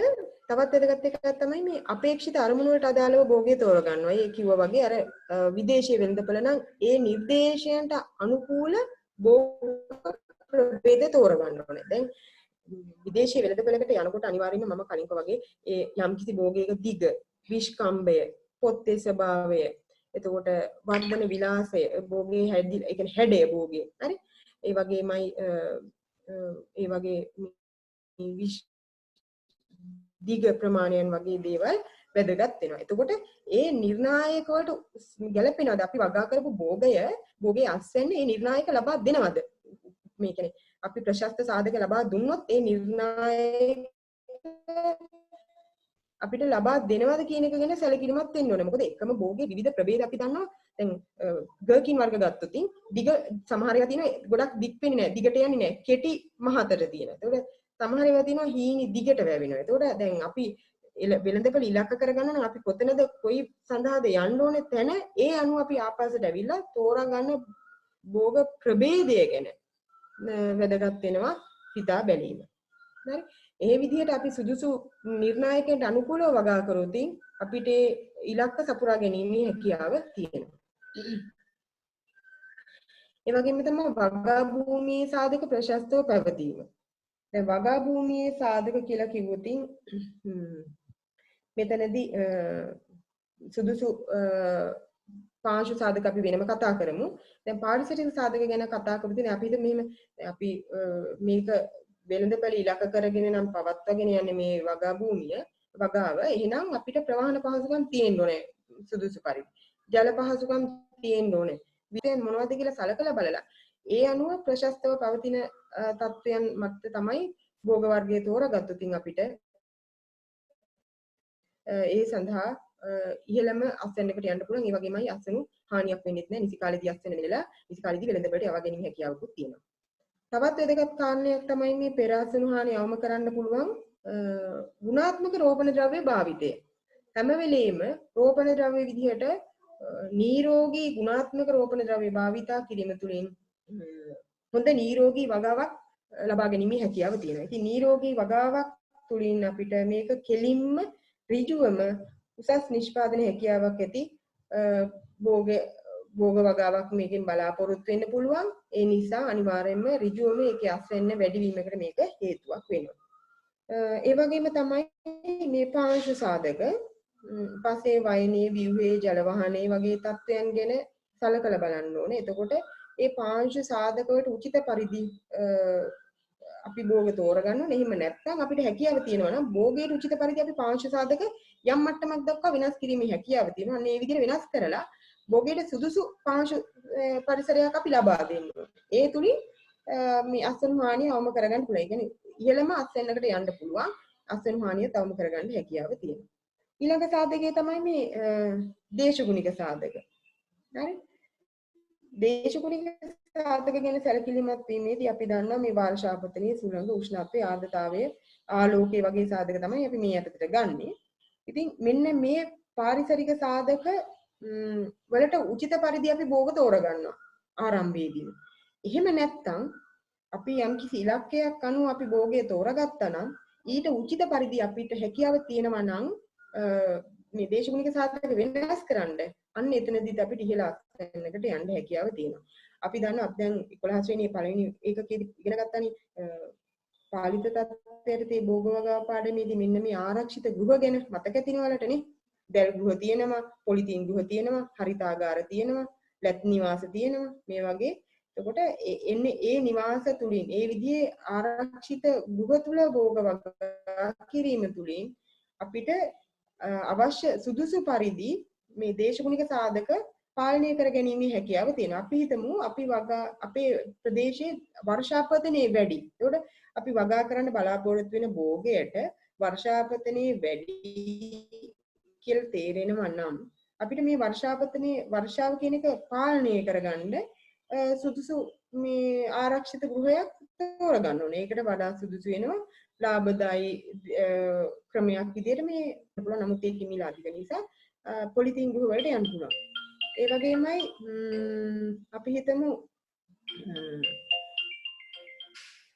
තවත් වැදගත් එකක් තමයි මේ අපේක්ෂිත අරමුණු වලට අදාළව භෝගය තෝරගන්නවා. ඒ කිව්වා වගේ අර විදේශීය වෙළඳපළ නම් ඒ නිර්දේශයන්ට අනුකූල භෝග ප්‍රභේද තෝරගන්න ඕනේ. දැන් විදේශීය වෙළඳපළකට යනකොට අනිවාර්යයෙන්ම මම කලින් වගේ ඒ යම්කිසි භෝගයක දිග, විශ්කම්භය, පොත්තේ ස්වභාවය, එතකොට වර්ධන විලාසය, භෝගයේ ඒ කියන්නේ හැඩය භෝගයේ. හරි? ඒ වගේමයි ඒ වගේ දිග ප්‍රමාණයන් වගේ දේවල් වැදගත් වෙනවා. එතකොට ඒ නිර්ණායක වලට ගැලපෙනවද අපි වගා කරපු භෝගයේ අස්වැන්නේ ඒ නිර්ණායක ලබා දෙනවද? මේ කියන්නේ අපි ප්‍රශස්ත සාධක ලබා දුන්නොත් ඒ නිර්ණායක අපිට ලබා දෙනවද කියන එක ගැන සැලකිලිමත් වෙන්න ඕනේ. මොකද එකම භෝගයේ විවිධ ප්‍රභේද අපි දන්නවා. දැන් ගර්කින් වර්ග ගත්තොත් දිග සමහර ඒවා තියෙනවා ගොඩක් දික් වෙන්නේ නැහැ. දිගට යන්නේ නැහැ. කෙටි මහතට තියෙනවා. ඒතකොට සමහර ඒවා තියෙනවා හීනි දිගට වැවෙනවා. ඒතකොට දැන් අපි වෙළඳපළ ඉලක්ක කරගන්න නම් අපි කොතනද කොයි සඳහාද යන්න ඕනේ තැන ඒ අනුව අපි ආපස්සට ඇවිල්ලා තෝරා ගන්න භෝග ප්‍රභේදය ගැන වැදගත් වෙනවා හිතා බැලීම. හරි? ඒ විදිහට අපි සුදුසු නිර්ණායකයන්ට අනුකූලව වගා කරොත් අපිට ඉලක්ක සපුරා ගැනීමේ හැකියාව තියෙනවා. ඒ වගේම තමයි වගා භූමියේ සාධක ප්‍රශස්තව පැවතීම. දැන් වගා භූමියේ සාධක කියලා කිව්වොත් මෙතනදී සුදුසු පාංශු සාධක අපි වෙනම කතා කරමු. දැන් පාරිසරික සාධක ගැන කතා කරද්දී අපි හිත මෙහෙම අපි මේක වෙළඳපළ ඉලක්ක කරගෙන නම් පවත්වාගෙන යන්නේ මේ වගා භූමිය වගාව. එහෙනම් අපිට ප්‍රවාහන පහසුකම් තියෙන්න ඕනේ සුදුසු පරිදි. ජල පහසුකම් තියෙන්න ඕනේ. විතෙන් මොනවද කියලා සලකලා බලලා ඒ අනුව ප්‍රශස්තව පවතින තත්වයන් මත තමයි භෝග වර්ගයේ තෝරාගත්තොත් අපිට ඒ සඳහා ඉහළම අස්වැන්නකට යන්න පුළුවන්. ඒ වගේමයි අස්වැනු හානියක් වෙන්නේ නැහැ. නිසි කාලෙදී අස්වැන්න නෙලලා නිසි කාලෙදී වෙළඳපළට යවා ගැනීම හැකියාවකුත් තියෙනවා. තවත් වැදගත් කාරණයක් තමයි මේ පෙර අස්වැනු හානිය අවම කරන්න පුළුවන් ගුණාත්මක රෝපණ ද්‍රව්‍ය භාවිතය. හැම වෙලෙම රෝපණ ද්‍රව්‍ය විදිහට නිරෝගී ගුණාත්මක රෝපණ ද්‍රව්‍ය භාවිතා කිරීම තුළින් හොඳ නිරෝගී වගාවක් ලබා ගැනීමේ හැකියාව තියෙනවා. ඉතින් නිරෝගී වගාවක් තුළින් අපිට මේක කෙලින්ම ඍජුවම උසස් නිෂ්පාදන හැකියාවක් ඇති භෝග වගාවක් මේකෙන් බලාපොරොත්තු වෙන්න පුළුවන්. ඒ නිසා අනිවාර්යයෙන්ම ඍජුවම ඒකේ අස්වැන්න වැඩි වීමකට මේක හේතුවක් වෙනවා. ඒ වගේම තමයි මේ පාංශු සාධක පස්සේ වයනේ ව්‍යුහයේ ජල වහනේ වගේ තත්ත්වයන් ගැන සලකලා බලන්න ඕනේ. එතකොට ඒ පාංශු සාධක වලට උචිත පරිදි අපි භෝග තෝරගන්න ඕනේ. එහෙම නැත්නම් අපිට හැකියාව තියෙනවා නම් භෝගයේ උචිත පරිදි අපි පාංශු සාධක යම් මට්ටමක් දක්වා වෙනස් කිරීමේ හැකියාව තියෙනවා. අන්න ඒ විදිහට වෙනස් කරලා භෝගයට සුදුසු පාංශු පරිසරයක් අපි ලබා දෙන්න ඕනේ. ඒ තුලින් මේ අස්වැනු හානිය අවම කරගන්න පුළුවන්. ඒ කියන්නේ ඉහළම අස්වැන්නකට යන්න පුළුවන්. අස්වැනු හානිය තවම කරගන්න හැකියාව තියෙනවා. ඊළඟ සාධකය තමයි මේ දේශගුණික සාධක. හරි? දේශගුණික සාධක ගැන සැලකිලිමත් වීමේදී අපි දන්නවා මේ වර්ෂාපතනයේ සුළඟ උෂ්ණත්වය ආර්ද්‍රතාවය ආලෝකය වගේ සාධක තමයි අපි මේ යටතට ගන්නෙ. ඉතින් මෙන්න මේ පාරිසරික සාධක වලට උචිත පරිදි අපි භෝග තෝරගන්නවා ආරම්භයේදී. එහෙම නැත්නම් අපි යම්කිසි ඉලක්කයක් අනුව අපි භෝගය තෝරගත්තා නම් ඊට උචිත පරිදි අපිට හැකියාව තියෙනවා නම් මේ දේශගුණික සාධක වෙනස් කරන්න අන්න එතනදිත් අපිට ඉහළ අස්වැන්නකට යන්න හැකියාව තියෙනවා. අපි දන්නවා අපි දැන් 11 ශ්‍රේණියේ පළවෙනි ඒකකයේදී ඉගෙන ගත්තානේ පාලිත තත්ත්වයට තේ භෝග වගා පාඩමේදී මෙන්න මේ ආරක්ෂිත ගෘහ ගැන මතක තිනවලටනේ. දැල් ගෘහ තියෙනවා, පොලිතීන් ගෘහ තියෙනවා, හරිතාගාර තියෙනවා, ලැත් නිවාස තියෙනවා මේ වගේ. එතකොට එන්නේ ඒ නිවාස තුලින් ඒ විදිහේ ආරක්ෂිත ගෘහ තුල භෝග වගා කිරීම තුලින් අපිට අවශ්‍ය සුදුසු පරිදි මේ දේශගුණික සාධක පාලනය කර ගැනීමේ හැකියාව තියෙනවා. අපි හිතමු අපි අපේ ප්‍රදේශයේ වර්ෂාපතනය වැඩි. ඒකට අපි වගා කරන්න බලාපොරොත්තු වෙන භෝගයට වර්ෂාපතනේ වැඩි කියලා තේරෙනවා නම් අපිට මේ වර්ෂාව කියන එක පාලනය කරගන්න සුදුසු මේ ආරක්ෂිත ගෘහයක් තෝරගන්න ඕනේ. ඒකට වඩා සුදුසු වෙනවා ලාභදායී ක්‍රමයක් විදිහට මේ පුළුවන්. නමුත් ඒක මිල අධික නිසා පොලිතීන් ගෘහ වලට යන්න පුළුවන්. ඒ වගේමයි අපි හිතමු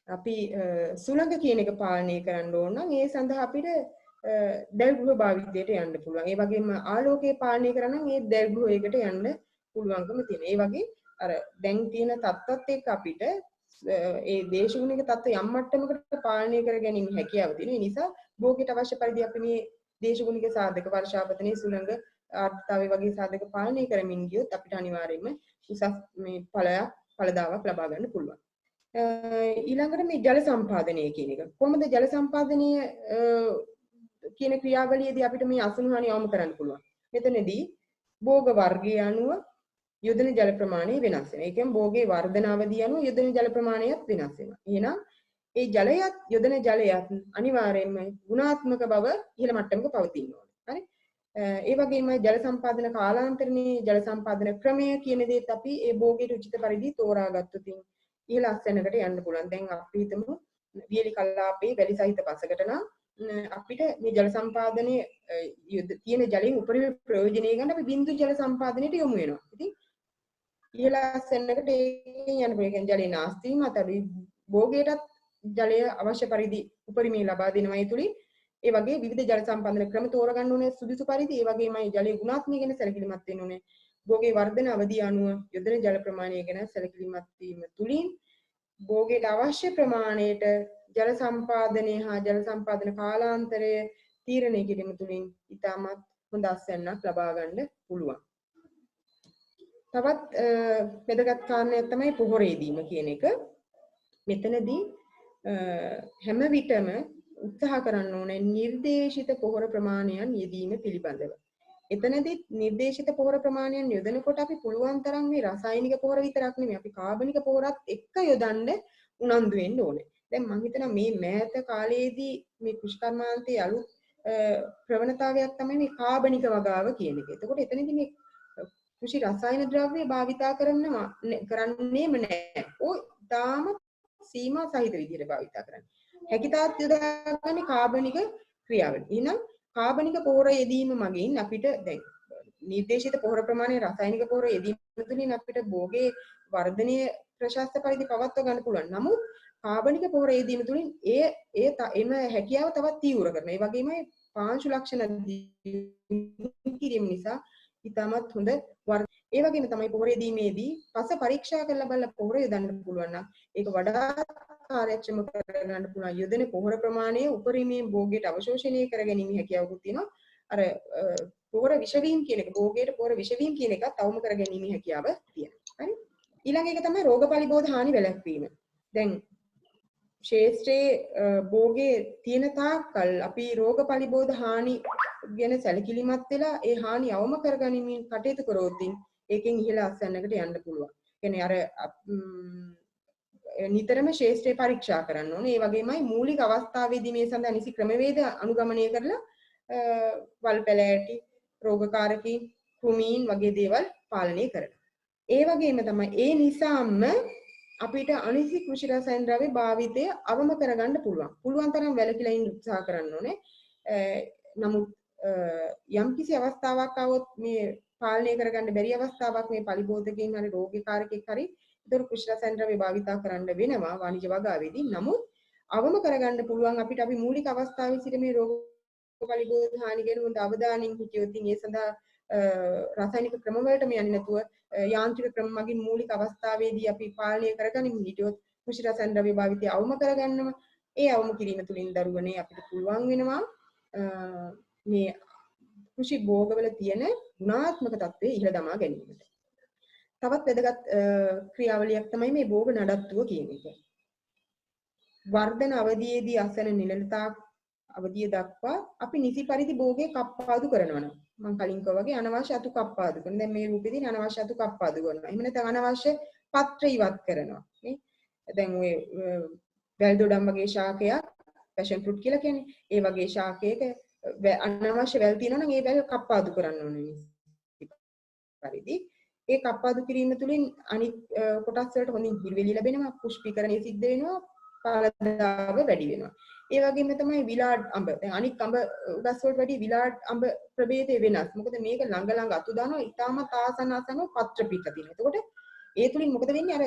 අපි සුළඟ කියන එක පාලනය කරන්න ඕන නම් ඒ සඳහා අපිට දැල් ගෘහ භාවිතයට යන්න පුළුවන්. ඒ වගේම ආලෝකය පාලනය කරන්න නම් ඒ දැල් ගෘහයකට යන්න පුළුවන්කම තියෙනවා. ඒ වගේ අර දැන් තියෙන තත්ත්වත් එක්ක අපිට ඒ දේශගුණික තත්ත්ව යම් මට්ටමකට පාලනය කර ගැනීම හැකියාව තියෙනවා. ඒ නිසා භෝගයට අවශ්‍ය පරිදි අපි මේ දේශගුණික සාධක වර්ෂාපතනේ සුළඟ ආර්ථිකතාවය වගේ සාධක පාලනය කරමින් ගියොත් අපිට අනිවාර්යයෙන්ම උසස් මේ ඵලදාවක් ලබා ගන්න පුළුවන්. ඊළඟට මේ ජල සම්පාදනය කියන එක. කොහොමද ජල සම්පාදනය කියන ක්‍රියාවලියේදී අපිට මේ අසුණු හානි අවම කරන්න පුළුවන්. මෙතනදී භෝග වර්ගය අනුව යොදන ජල ප්‍රමාණය වෙනස් වෙනවා. ඒ කියන්නේ භෝගයේ වර්ධන අවධිය අනුව යොදන ජල ප්‍රමාණයත් වෙනස් වෙනවා. එහෙනම් ඒ ජලයත් යොදන ජලයත් අනිවාර්යයෙන්ම ගුණාත්මක බව ඉහළ මට්ටමක පවතින්න ඕනේ. හරි? ඒ වගේම ජල සම්පාදන කාලාන්තරණයේ ජල සම්පාදන ක්‍රමය කියන දේත් අපි ඒ භෝගයට උචිත පරිදි තෝරාගත්තොත් ඉහළ අස්වැන්නකට යන්න පුළුවන්. දැන් අපි හිතමු වියලි කලාපේ වැලි සහිත පසකට නම් අපිට මේ ජල සම්පාදනයේ තියෙන ජලයෙන් උපරිම ප්‍රයෝජනය ගන්න අපි බිඳු ජල සම්පාදනයට යොමු වෙනවා. ඉතින් ඉහළ අස්වැන්නකට ඒකෙන් යන්න පුළුවන්. කියන්නේ ජලයේ නාස්ති වීම අතර භෝගයටත් ජලය අවශ්‍ය පරිදි උපරිමයෙන් ලබා දෙනවා. ඒ තුලින් ඒ වගේ විවිධ ජල සම්පාදන ක්‍රම තෝරගන්න ඕනේ සුදුසු පරිදි. ඒ වගේමයි ජලයේ ගුණාත්මක ගැන සැලකිලිමත් වෙන්න ඕනේ. භෝගයේ වර්ධන අවධිය අනුව යොදන ජල ප්‍රමාණය ගැන සැලකිලිමත් වීම තුලින් භෝගයට අවශ්‍ය ප්‍රමාණයට ජල සම්පාදනය හා ජල සම්පාදන කාලාන්තරය තීරණය කිරීම තුලින් ඉතාමත් හොඳ අස්වැන්නක් ලබා ගන්න පුළුවන්. තවත් වැදගත් කාරණයක් තමයි පොහොර යෙදීම කියන එක. මෙතනදී හැම විටම උත්සාහ කරන්න ඕනේ නිර්දේශිත පොහොර ප්‍රමාණයන් යෙදීම පිළිබඳව. එතනදී නිර්දේශිත පොහොර ප්‍රමාණයන් යොදනකොට අපි පුළුවන් තරම් මේ රසායනික පොහොර විතරක් නෙමෙයි අපි කාබනික පොහොරත් එක්ක යොදන්න උනන්දු වෙන්න ඕනේ. දැන් මම හිතනවා මේ මෑත කාලයේදී මේ කෘෂිකර්මාන්තයේ අලුත් ප්‍රවණතාවයක් තමයි මේ කාබනික වගාව කියන එක. එතකොට එතනදී මේ කෘෂි රසායන ද්‍රව්‍ය භාවිතා කරන්නේම නැහැ. ඕ තාම සීමා සහිත විදිහට භාවිතා කරන්නේ. හැකිතාක් යොදාගන්නේ කාබනික ක්‍රියාවලිය. එහෙනම් කාබනික පොහොර යෙදීම මගින් අපිට දැන් නිර්දේශිත පොහොර ප්‍රමාණය රසායනික පොහොර යෙදීම තුළින් අපිට භෝගයේ වර්ධනය ප්‍රශස්ත පරිදි පවත්වා ගන්න පුළුවන්. නමුත් කාබනික පොහොර යෙදීම තුළින් එම හැකියාව තවත් තීව්‍ර කරනවා. ඒ වගේමයි පාංශු ලක්ෂණ කිරීම නිසා ඉතාමත් හොඳ ඒ වගේම තමයි පොහොර යෙදීමේදී පස පරීක්ෂා කරලා බලලා පොහොර යොදන්න පුළුවන් නම් ඒක වඩා කාර්යක්ෂම කරගන්න පුළුවන්. යොදන පොහොර ප්‍රමාණය උපරිමයෙන් භෝගයට අවශෝෂණය කරගැනීම හැකියාවකුත් තියෙනවා. අර පොහොර විෂවීම කියන එක භෝගයට පොහොර විෂවීම කියන එකත් අවම කරගැනීම හැකියාව තියෙනවා. හරි? ඊළඟ එක තමයි රෝග පරිබෝධ හානි වැළැක්වීම. දැන් ශේෂ්ත්‍රයේ භෝගයේ තියෙන තාක්කල් අපි රෝග පරිබෝධ හානි ගැන සැලකිලිමත් වෙලා ඒ හානි අවම කරගැනීමෙන් කටයුතු කරොත් ඒකෙන් ඉහළ අස්වැන්නකට යන්න පුළුවන්. කියන්නේ අර නිතරම ශේෂ්ත්‍රය පරීක්ෂා කරන්න ඕනේ. ඒ වගේමයි මූලික අවස්ථාවේදී මේ සඳහා නිසි ක්‍රමවේද අනුගමනය කරලා වල් පැලෑටි, රෝගකාරකීන්, කෘමීන් වගේ දේවල් පාලනය කරනවා. ඒ වගේම තමයි ඒ නිසාම අපිට අනිසි කෘෂි රසායන ද්‍රව්‍ය භාවිතය අවම කරගන්න පුළුවන්. පුළුවන් තරම් වැළකීලා ඉන්න උත්සාහ කරන්න ඕනේ. නමුත් යම්කිසි අවස්ථාවක් આવොත් මේ පාලනය කරගන්න බැරි අවස්ථාවක් මේ පලිබෝධකකින් හරි රෝගීකාරකෙක් හරි ඒතර කෘෂි රසායන ද්‍රව්‍ය භාවිතා කරන්න වෙනවා වාණිජ වගාවේදී. නමුත් අවම කරගන්න පුළුවන් අපිට අපි මූලික අවස්ථාවේ සිට මේ රෝග පලිබෝධ හානි ගැන හොඳ අවධානයෙන් හිටියොත් ඒ සඳහා රසායනික ක්‍රම වලටම යන්නේ නැතුව යාන්ත්‍රික ක්‍රම මගින් මූලික අවස්ථාවේදී අපි පාලනය කරගනිමු හිටියොත් කෘෂි රසායන ද්‍රව්‍ය භාවිතය අවම කරගන්නවා. ඒ අවම කිරීම තුළින් දරුවනේ අපිට පුළුවන් වෙනවා මේ කෘෂි භෝගවල තියෙන ගුණාත්මක තත්ත්වය ඉහළ දමා ගැනීමට. තවත් වැදගත් ක්‍රියාවලියක් තමයි මේ භෝග නඩත්තුව කියන එක. වර්ධන අවධියේදී අසන නිලනතා අවධිය දක්වා අපි නිසි පරිදි භෝගයේ කප්පාදු කරනවා නම් මම කලින් කිව්වා වගේ අනවශ්‍ය අතු කප්පාදු කරනවා. දැන් මේ රූපෙදී අනවශ්‍ය අතු කප්පාදු කරනවා. එහෙම නැත්නම් අනවශ්‍ය පත්‍ර ඉවත් කරනවා. නේ? දැන් ඔය වැල් දොඩම් වගේ ශාකයක් passion fruit කියලා කියන්නේ. ඒ වගේ ශාකයක අනවශ්‍ය වැල් තියෙනවා නම් ඒ වැල් කප්පාදු කරන්න ඕනේ පරිදි. ඒ කප්පාදු කිරීම තුළින් අනිත් කොටස් වලට හොඳින් හිරිවෙලි ලැබෙනවා, පුෂ්පීකරණය සිද්ධ වෙනවා, ඵලදාව වැඩි වෙනවා. ඒ වගේම තමයි විලාඩ් අඹ. දැන් අනිත් අඹ ගස් වලට වැඩි විලාඩ් අඹ ප්‍රභේදය වෙනස්. මොකද මේක ළඟ ළඟ අතු දානවා, ඊටමත් ආසන්නව පත්‍ර පිට තියෙනවා. එතකොට ඒ තුලින් මොකද වෙන්නේ? අර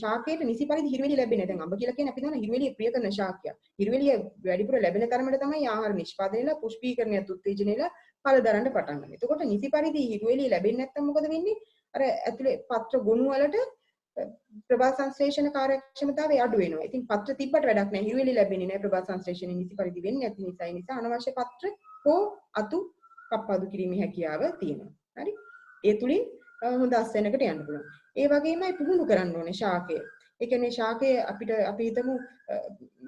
ශාකයට නිසි පරිදි හිරිවෙලි ලැබෙන්නේ නැහැ. දැන් අඹ කියලා කියන්නේ අපි දන්නා හිරිවෙලිය ප්‍රිය කරන ශාකයක්. හිරිවෙලිය වැඩිපුර ලැබෙන තරමට තමයි ආහාර නිෂ්පාදනයලා පුෂ්පීකරණයත් උත්තේජනයලා ඵල දරන්න පටන් ගන්න. එතකොට නිසි පරිදි හිරිවෙලිය ලැබෙන්නේ නැත්නම් මොකද වෙන්නේ? අර ඇතුලේ පත්‍ර ගොනු වලට ප්‍රභා සංශ්ලේෂණ කාර්යක්ෂමතාවය අඩු වෙනවා. ඉතින් පත්‍ර තිබ්බට වැඩක් නැහැ. හිරිවෙලි ලැබෙන්නේ නැහැ. ප්‍රභා සංශ්ලේෂණය නිසි පරිදි වෙන්නේ නැති නිසා. ඒ නිසා අනවශ්‍ය පත්‍ර හෝ අතු කප්පාදු කිරීමේ හැකියාව තියෙනවා. හරි? ඒ තුලින් හොඳ අස්වැන්නකට යන්න පුළුවන්. ඒ වගේමයි පුහුණු කරන්න ඕනේ ශාකය. ඒ කියන්නේ ශාකය අපිට අපි හිතමු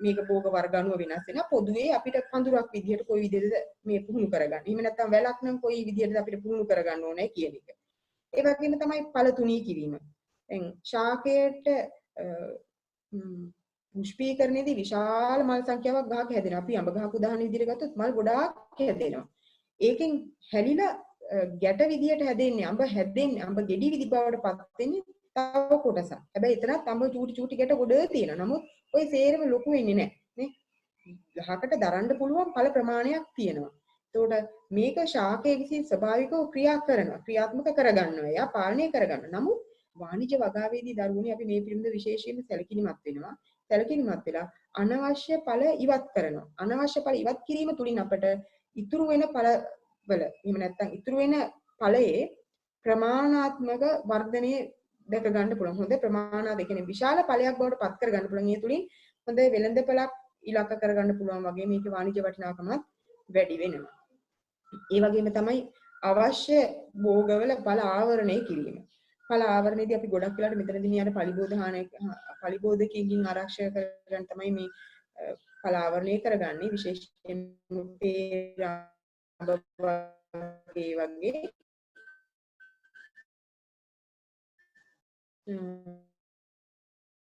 මේක භෝග වර්ග අනුව වෙනස් වෙනවා. පොදුවේ අපිට පඳුරක් විදිහට කොයි විදිහටද මේ පුහුණු කරගන්නේ. එහෙම නැත්නම් වැලක් නම් කොයි විදිහටද අපිට පුහුණු කරගන්න ඕනේ කියන එක. ඒ වගේම තමයි ඵල තුනී කිරීම. දැන් ශාකයට පුෂ්පීකරණයේදී විශාල මල් සංඛ්‍යාවක් ගහක හැදෙනවා. අපි අඹ ගහක උදාහරණ විදිහට ගත්තොත් මල් ගොඩාක් හැදෙනවා. ඒකෙන් හැලිලා ගැට විදියට හැදෙන්නේ අඹ හැදෙන්නේ අඹ ගෙඩි විදි බවට පත් වෙන්නේ තව කොටසක්. හැබැයි එතනත් අඹ චූටි චූටි ගැට ගොඩ තියෙනවා. නමුත් ওই සේරම ලොකු වෙන්නේ නැහැ. නේ? ගහකට දරන්න පුළුවන් ඵල ප්‍රමාණයක් තියෙනවා. එතකොට මේක ශාකයේ විසින් ස්වභාවිකව ක්‍රියා කරනවා. ක්‍රියාත්මක කරගන්නවා. එයා පාලනය කරගන්න. නමුත් වාණිජ වගාවේදී දරුවනේ අපි මේ පිළිබඳ විශේෂයෙන්ම සැලකිලිමත් වෙනවා. සැලකිලිමත් වෙලා අනවශ්‍ය ඵල ඉවත් කරනවා. අනවශ්‍ය ඵල ඉවත් කිරීම තුලින් අපට ඉතුරු වෙන ඵල වල එහෙම නැත්නම් ඉතුරු වෙන ඵලයේ ප්‍රමාණාත්මක වර්ධනය දැක ගන්න පුළුවන්. හොඳ ප්‍රමාණාත්මක කියන්නේ විශාල ඵලයක් බවට පත් කර ගන්න පුළුවන්. ඒ තුලින් හොඳ වෙළඳපළක් ඉලක්ක කර ගන්න පුළුවන් වගේ මේකේ වාණිජ්‍ය වටිනාකමත් වැඩි වෙනවා. ඒ වගේම තමයි අවශ්‍ය භෝගවල ඵල ආවරණය කිරීම. ඵල ආවරණයේදී අපි ගොඩක් වෙලාවට මෙතනදී මේ අර පලිබෝධකකින් ආරක්ෂා කරගන්න තමයි මේ ඵල ආවරණය කරගන්නේ. විශේෂයෙන්ම වගේ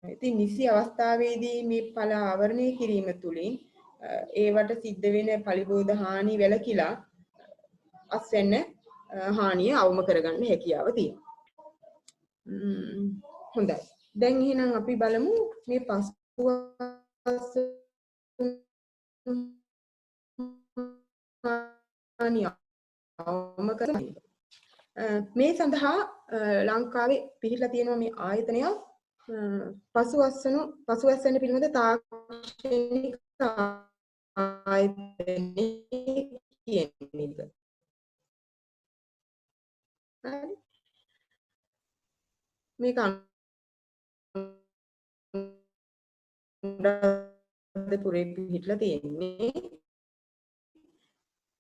ඉතින් නිසි අවස්ථාවේදී මේ ඵල ආවරණය කිරීම තුළින් ඒවට සිද්ධ වෙන පලිබෝධ හානි වැළකීලා අස්වැන්න හානිය අවම කරගන්න හැකියාව තියෙනවා. හොඳයි. දැන් එහෙනම් අපි බලමු මේ පසුවස් හානිය අවම කරගන්න. මේ සඳහා ලංකාවේ පිහිටලා තියෙනවා මේ ආයතනය පසුවස්සන පිළිබඳ තාක්ෂණික ආයතනය කියන එක. හරි. මේක අනුරාධපුරේ පිහිටලා තියෙන්නේ.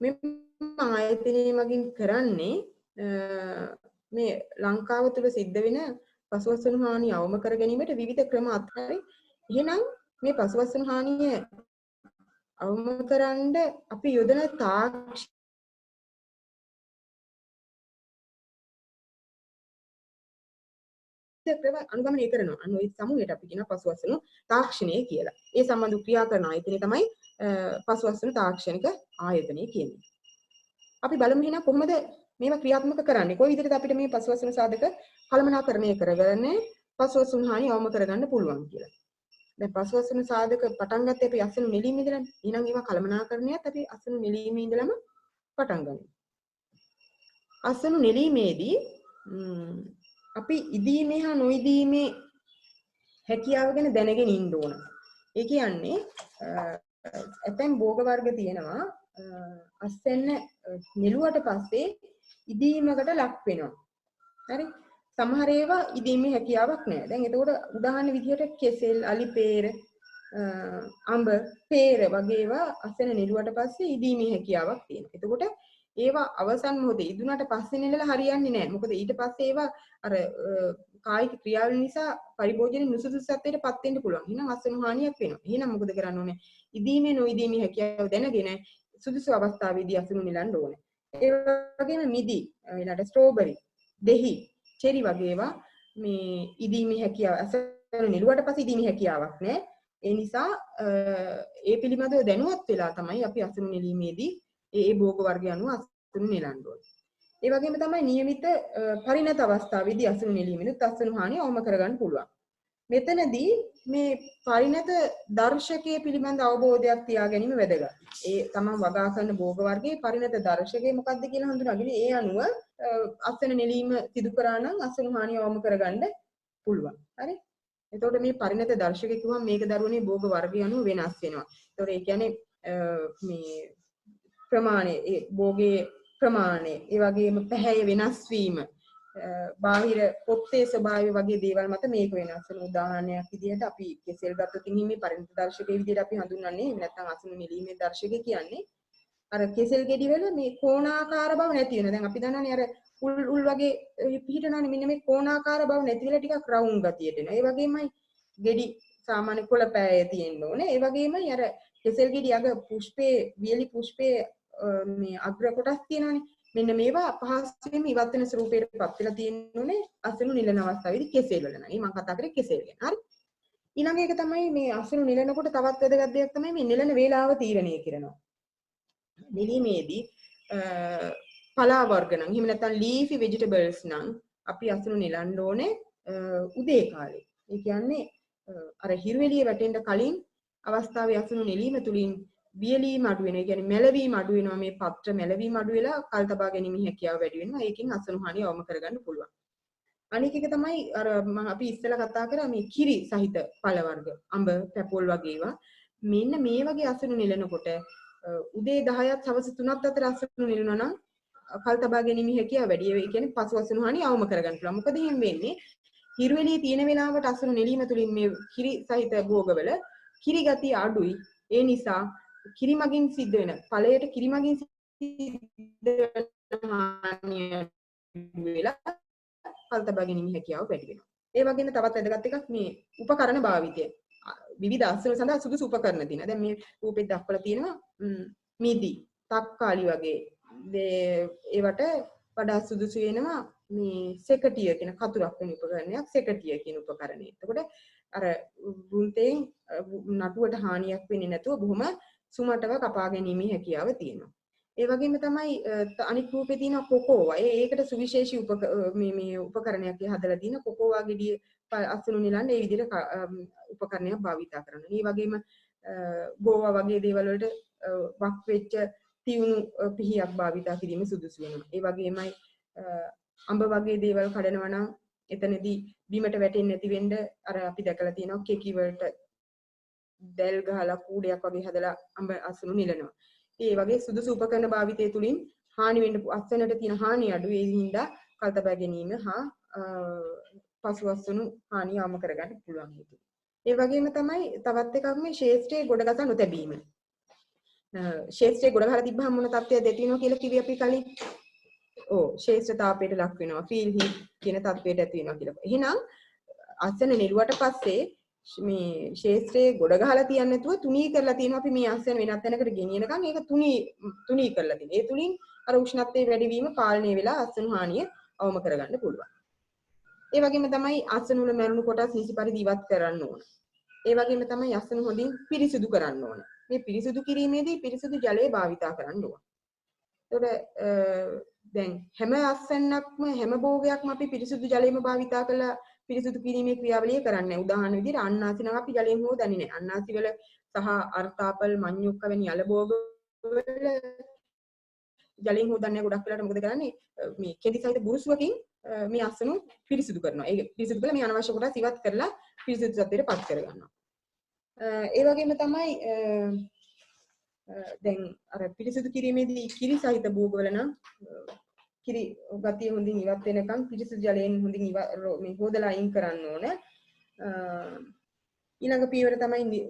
මේ ආයතනය මගින් කරන්නේ මේ ලංකාව තුළ සිද්ධ වෙන පසුවස්සන හානිය අවම කර ගැනීමට විවිධ ක්‍රම අත්හැරි. එහෙනම් මේ පසුවස්සන හානිය අවම කරන්න අපි යොදන තාක්ෂණ ක්‍රම අනුගමනය කරනවා. අන්න ওই සමූහයට අපි කියන පසුවස්සන තාක්ෂණය කියලා. ඒ සම්බන්ධ ක්‍රියා කරන ආයතනය තමයි පසුවස්සන තාක්ෂණික ආයතනය කියන්නේ. අපි බලමු එහෙනම් කොහොමද මේවා ක්‍රියාත්මක කරන්නේ? කොයි විදිහටද අපිට මේ පසුවස්සන සාධක කළමනාකරණය කරගන්නේ පසුවස්සන හානිය අවම කරගන්න පුළුවන් කියලා. දැන් පසුවස්සන සාධක පටන් ගත්තේ අපි අසුණු නෙලීමේ ඉඳලානේ. එහෙනම් ඒවා කළමනාකරණයත් අපි අසුණු නෙලීමේ ඉඳලම පටන් ගන්නවා. අසුණු නෙලීමේදී අපි ඉදීමේ හා නොඉදීමේ හැකියාව ගැන දැනගෙන ඉන්න ඕන. ඒ කියන්නේ ඇතැම් භෝග වර්ග තියෙනවා අස්වැන්න නෙළුවට පස්සේ ඉදීමකට ලක් වෙනවා. හරි? සමහර ඒවා ඉදීමේ හැකියාවක් නැහැ. දැන් එතකොට උදාහරණ විදිහට කෙසෙල්, අලිපේර, අඹ, පේර වගේ ඒවා අස්වැන්න නෙළුවට පස්සේ ඉදීමේ හැකියාවක් තියෙනවා. එතකොට ඒවා අවසන් මොහොතේ ඉදුණාට පස්සේ නෙලලා හරියන්නේ නැහැ. මොකද ඊට පස්සේ ඒවා අර කායික ක්‍රියාවල නිසා පරිභෝජන නුසුදුසුත්වයට පත් වෙන්න පුළුවන්. එහෙනම් අස්වැන්න හානියක් වෙනවා. එහෙනම් මොකද කරන්න ඕනේ? ඉදීමේ නොඉදීමේ හැකියාව දැනගෙන සුදුසු අවස්ථාවේදී අසුණු නෙලන්න ඕනේ. ඒ වගේම මිදි, ඊළඟට ස්ට්‍රෝබරි, දෙහි, චෙරි වගේ ඒවා මේ ඉදීමේ හැකියාව අසුණු නෙලුවට පස්සේ ඉදීමේ හැකියාවක් නැහැ. ඒ නිසා ඒ පිළිබඳව දැනුවත් වෙලා තමයි අපි අසුණු නෙලීමේදී ඒ භෝග වර්ගය අනුව අසුණු නෙලන්න ඕනේ. ඒ වගේම තමයි નિયમિત පරිණත අවස්ථාවේදී අසුණු නෙලීමෙනුත් අසුණු හානිය අවම කරගන්න පුළුවන්. මෙතනදී මේ පරිණත දර්ශකයේ පිළිබඳ අවබෝධයක් තියා ගැනීම වැදගත්. ඒ තමන් වගා කරන භෝග වර්ගයේ පරිණත දර්ශකය මොකක්ද කියලා හඳුනාගෙන ඒ අනුව අසන නෙලීම සිදු කරා නම් අසුණු හානිය අවම කරගන්න පුළුවන්. හරි? එතකොට මේ පරිණත දර්ශකය කිව්වම මේක දරුවනේ භෝග වර්ගය අනුව වෙනස් වෙනවා. එතකොට ඒ කියන්නේ මේ ප්‍රමාණය, ඒ භෝගයේ ප්‍රමාණය, ඒ වගේම පැහැය වෙනස් වීම, බාහිර පොත්තේ ස්වභාවය වගේ දේවල් මත මේක වෙනස් වෙන උදාහරණයක් විදිහට අපි කෙසෙල් ගත්තොත් මේ පරිණත දර්ශකයේ විදිහට අපි හඳුන්වන්නේ නැත්නම් අසුණු නෙලීමේ දර්ශකය කියන්නේ අර කෙසෙල් ගෙඩි වල මේ කෝණාකාර බව නැති වෙනවා. දැන් අපි දන්නවනේ අර උල් වගේ පිහිටනවනේ මෙන්න මේ කෝණාකාර බව නැති වෙලා ටිකක් රවුම් ගතියට එනවා. ඒ වගේමයි ගෙඩි සාමාන්‍ය කොළ පෑය තියෙන්න ඕනේ. ඒ වගේමයි අර කෙසෙල් ගෙඩි අග පුෂ්පේ වියලි පුෂ්පේ මේ අග්‍ර කොටස් තියෙනවනේ. මෙන්න මේවා පහසුවෙන් ඉවත් වෙන ස්වරූපයකටපත් වෙලා තියෙනුනේ අසුණු නිලන අවස්ථාවේදී කෙසෙල් වල නම්. මම කතා කරේ කෙසෙල් ගැන. හරි. ඊළඟ එක තමයි මේ අසුණු නිලනකොට තවත් වැදගත් දෙයක් තමයි මේ නිලන වේලාව තීරණය කරනවා. නිලීමේදී පලා වර්ග නම් එහෙම නැත්නම් leafy vegetables නම් අපි අසුණු නිලන්න ඕනේ උදේ කාලේ. ඒ කියන්නේ අර හිරු එළිය වැටෙන්න කලින් අවස්ථාවේ අසුණු නෙලීම තුලින් වියලීම අඩු වෙනවා. ඒ කියන්නේ මැලවීම අඩු වෙනවා. මේ පත්‍ර මැලවීම අඩු වෙලා කල් තබා ගැනීම හැකියාව වැඩි වෙනවා. ඒකෙන් අසුණු හානිය අවම කරගන්න පුළුවන්. අනික එක තමයි අර අපි ඉස්සෙල්ලා කතා කරා මේ කිරි සහිත පළ වර්ග, අඹ, පැපොල් වගේ ඒවා. මෙන්න මේ වගේ අසුණු නෙලනකොට උදේ 10ත් හවස 3ත් අතර අසුණු නෙලනවා නම් කල් තබා ගැනීම හැකියාව වැඩි. ඒ කියන්නේ පසු අසුණු හානිය අවම කරගන්න පුළුවන්. මොකද එහෙම වෙන්නේ හිරු එළියේ තියෙන වෙලාවට අසුණු නෙලීම තුලින් මේ කිරි සහිත භෝගවල කිරි ගතිය අඩුයි. ඒ නිසා කිරි මගින් සිද්ධ වෙන ඵලයට කිරි මගින් සිද්ධ වෙන හානිය වෙලා කල් තබා ගැනීම හැකියාව වැඩි වෙනවා. ඒ වගේම තවත් වැදගත් එකක් මේ උපකරණ භාවිතය. විවිධ අසුණු සඳහා සුදුසු උපකරණ තියෙනවා. දැන් මේ රූපෙත් දක්වලා තියෙනවා මිදි, තක්කාලි වගේ ඒවට වඩා සුදුසු වෙනවා මේ සෙකටිය කියන කතුරක් වෙන උපකරණයක් සෙකටිය කියන උපකරණය. එතකොට අර වෘන්තයෙන් නටුවට හානියක් වෙන්නේ නැතුව බොහොම සුමටව කපා ගැනීමේ හැකියාව තියෙනවා. ඒ වගේම තමයි අනිත් රූපේ තියෙන කොකෝවා. ඒකට සුවිශේෂී මේ උපකරණයක් හදලා තියෙන කොකෝවා ගෙඩිය අසුණු නිලන්න ඒ විදිහට උපකරණයක් භාවිතා කරනවා. මේ වගේම ගෝවා වගේ දේවල් වලට වක් වෙච්ච තියුණු පිහියක් භාවිතා කිරීම සුදුසු වෙනවා. ඒ වගේමයි අඹ වගේ දේවල් කඩනවා නම් එතනදී බිමට වැටෙන්නේ නැති වෙන්න අර අපි දැකලා තියෙනවා කෙකි වලට දැල් ගහලා කූඩයක් වගේ හදලා අඹ අසුණු නිලනවා. ඒ වගේ සුදුසු උපකරණ භාවිතය තුලින් හානි වෙන්න අස්වැන්නට තියෙන හානිය අඩු ඒ හින්දා කල් තබා ගැනීම හා පසු අස්වැන්නු හානිය අවම කරගන්න පුළුවන් හේතු. ඒ වගේම තමයි තවත් එකක් මේ ශේෂ්ත්‍රයේ ගොඩගසා නොතැබීම. ශේෂ්ත්‍රයේ ගොඩ ගහලා තිබ්බහම මොන තත්ත්වයක්ද ඇති වෙනවා කියලා කිව්වේ අපි කලින්. ශේෂ්ත්‍ර තාපයට ලක් වෙනවා. ෆීල් හීට් කියන තත්ත්වයට ඇති වෙනවා කියලා. එහෙනම් අස්වැන්න නෙළුවට පස්සේ මේ ශේෂ්ත්‍රයේ ගොඩ ගහලා තියන්නේ නැතුව තුනී කරලා තියෙනවා. අපි මේ අස්වැන්න වෙනත් තැනකට ගෙනියනකම් ඒක තුනී කරලා තියෙනවා. ඒ තුලින් අර උෂ්ණත්වයේ වැඩිවීම පාලනය වෙලා අස්වැන්න හානිය අවම කරගන්න පුළුවන්. ඒ වගේම තමයි අස්වැන්න වල මැරුණු කොටස් නිසි පරිදි ඉවත් කරන්න ඕන. ඒ වගේම තමයි අස්වැන්න හොඳින් පිරිසිදු කරන්න ඕන. මේ පිරිසිදු කිරීමේදී පිරිසිදු ජලය භාවිතා කරන්න ඕන. එතකොට දැන් හැම අස්වැන්නක්ම හැම භෝගයක්ම අපි පිරිසිදු ජලයම භාවිතා කරලා පිරිසිදු කිරීමේ ක්‍රියාවලිය කරන්නේ. උදාහරණ විදිහට අන්නාසි නම් අපි ජලයෙන් හොදන්නේ නැහැ. අන්නාසි වල සහ අර්තාපල් මඤ්ඤොක්ක වැනි අල භෝග වල ජලයෙන් හොදන්නේ ගොඩක් වෙලාවට මොකද කරන්නේ? මේ කෙඳි සහිත බුරුසුවකින් මේ අස්වැන්නු පිරිසිදු කරනවා. ඒක පිරිසිදු කළා මේ අනවශ්‍ය කොටස් ඉවත් කරලා පිරිසිදු තත්ත්වයට පත් කරගන්නවා. ඒ වගේම තමයි දැන් අර පිරිසිදු කිරීමේදී කිරි සහිත භෝගවල නම් කිරි ගතිය හොඳින් ඉවත් වෙනකම් පිරිසිදු ජලයෙන් හොඳින් මේ හොදලා අයින් කරන්න ඕන. ඊළඟ පියවර තමයි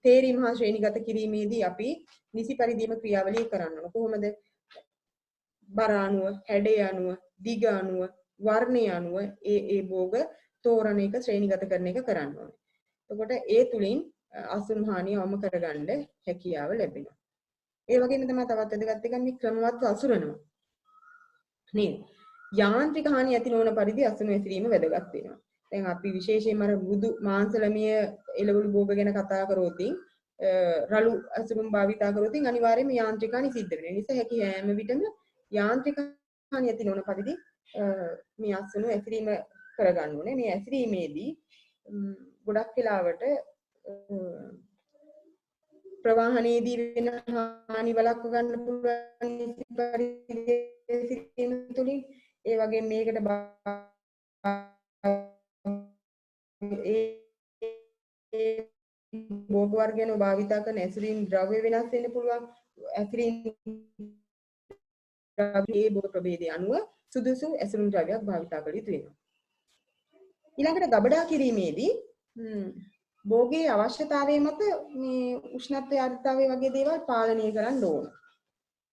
තේරීම හා ශ්‍රේණිගත කිරීමේදී අපි නිසි පරිදිම ක්‍රියාවලිය කරන්න ඕන. කොහොමද? බර අණුව, හැඩය අණුව, දිග අණුව, වර්ණය අණුව ඒ භෝග තෝරන එක ශ්‍රේණිගත කරන එක කරන්න ඕනේ. එතකොට ඒ තුලින් අසුණු හානිය අවම කරගන්න හැකියාව ලැබෙනවා. ඒ වගේම තමයි තවත් වැදගත් එකක් මේ ක්‍රමවත්ව අසුරනවා. නේද? යාන්ත්‍රික හානිය ඇති නොවන පරිදි අසුණු ඇසිරීම වැදගත් වෙනවා. දැන් අපි විශේෂයෙන්ම අර මෘදු මාංශලමීය එළවලු භෝග ගැන කතා කරොත් රළු අසුරුම් භාවිතා කරොත් අනිවාර්යයෙන්ම යාන්ත්‍රික හානි සිද්ධ වෙනවා. ඒ නිසා හැකි හැම විටම යාන්ත්‍රික හානි ඇති නොවන පරිදි මේ අස්වනු ඇසිරීම කරගන්න ඕනේ. මේ ඇසිරීමේදී ගොඩක් වෙලාවට ප්‍රවාහනයේදී වෙන හානි වළක්ව ගන්න පුළුවන් නිසි පරිදි ඇසිරීම තුළින් ඒ වගේ මේකට භෝග වර්ගයන් භාවිතා කරන ඇසිරින් ද්‍රව්‍ය වෙනස් වෙන්න පුළුවන්. ඇසිරින් ද්‍රව්‍යයේ භෝග ප්‍රභේදය අනුව සුදුසු ඇසිරින් ද්‍රව්‍යයක් භාවිතා කළ යුතු වෙනවා. ඊළඟට ගබඩා කිරීමේදී භෝගයේ අවශ්‍යතාවය මත මේ උෂ්ණත්වය ආර්ද්‍රතාවය වගේ දේවල් පාලනය කරන්න ඕන.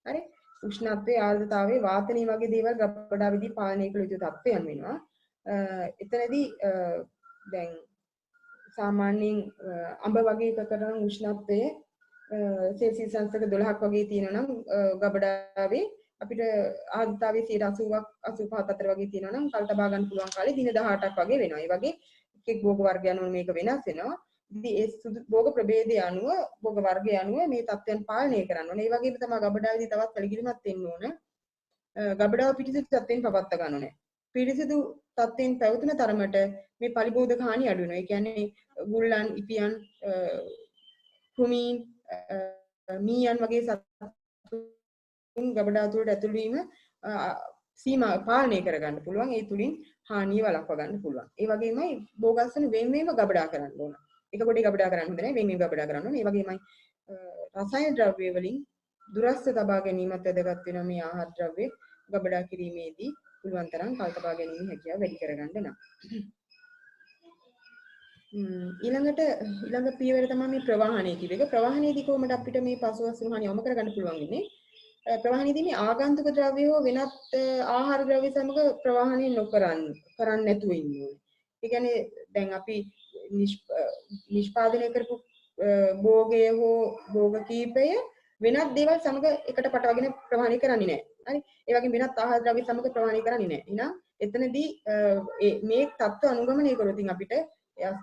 හරි? උෂ්ණත්වය ආර්ද්‍රතාවය වාතනය වගේ දේවල් ගබඩා විදි පාලනය කළ යුතු තත්ත්වයන් වෙනවා. එතනදී දැන් සාමාන්‍යයෙන් අඹ වගේ එකකට නම් උෂ්ණත්වය සෙල්සියස් අංශක 12ක් වගේ තියෙනවා නම් ගබඩාවේ අපිට ආර්ද්‍රතාවය 80ක් 85ක් අතර වගේ තියෙනවා නම් කල් තබා ගන්න පුළුවන් කාලේ දින 18ක් වගේ වෙනවා. ඒ වගේ එක් භෝග වර්ගයන් වල මේක වෙනස් වෙනවා. ඉතින් ඒ භෝග ප්‍රභේදය අනුව භෝග වර්ගය අනුව මේ තත්ත්වයන් පාලනය කරන්න ඕනේ. ඒ වගේම තමයි ගබඩාවේදී තවත් පැලිකිලිමත් වෙන්න ඕන. ගබඩාව පිරිසිදු තත්ත්වයෙන් පවත්වා ගන්න ඕනේ. පිරිසිදු තත්ත්වයෙන් පැවතුන තරමට මේ පරිබෝධක හානි අඩු වෙනවා. ඒ කියන්නේ ගුල්ලන්, ඉපියන්, කෘමීන්, මීයන් වගේ සතුන් ගබඩාව තුළට ඇතුළු වීම සීමා පාලනය කරගන්න පුළුවන්. ඒ තුලින් හානිය වළක්වා ගන්න පුළුවන්. ඒ වගේමයි භෝගස්වන වෙන්වෙන්ව ගබඩා කරන්න ඕන. එක කොටේ ගබඩා කරන්න හොඳ නැහැ. වෙන්වෙන් ගබඩා කරන්න ඕන. ඒ වගේමයි රසායන ද්‍රව්‍ය වලින් දුරස්ත තබා ගැනීමත් වැදගත් වෙනවා මේ ආහාර ද්‍රව්‍ය ගබඩා කිරීමේදී පුළුවන් තරම් කල් තබා ගැනීම හැකියාව වැඩි කරගන්න නම්. ඊළඟ පියවර තමයි මේ ප්‍රවාහනය කියන එක. ප්‍රවාහනයේදී කොහොමද අපිට මේ පසුවස්තු හානි අවම කරගන්න පුළුවන් වෙන්නේ? ප්‍රවාහනයේදී මේ ආගන්තුක ද්‍රව්‍ය හෝ වෙනත් ආහාර ද්‍රව්‍ය සමග ප්‍රවාහනය කරන්නේ නැතුව ඉන්න ඕනේ. ඒ කියන්නේ දැන් අපි නිෂ්පාදනය කරපු භෝගය හෝ භෝග කීපය වෙනත් දේවල් සමග එකට පටවගෙන ප්‍රවාහනය කරන්නේ නැහැ. හරි? ඒ වගේම වෙනත් ආහාර ද්‍රව්‍ය සමග ප්‍රවාහනය කරන්නේ නැහැ. එහෙනම් එතනදී මේ தত্ত্ব අනුගමනය කරොත් අපිට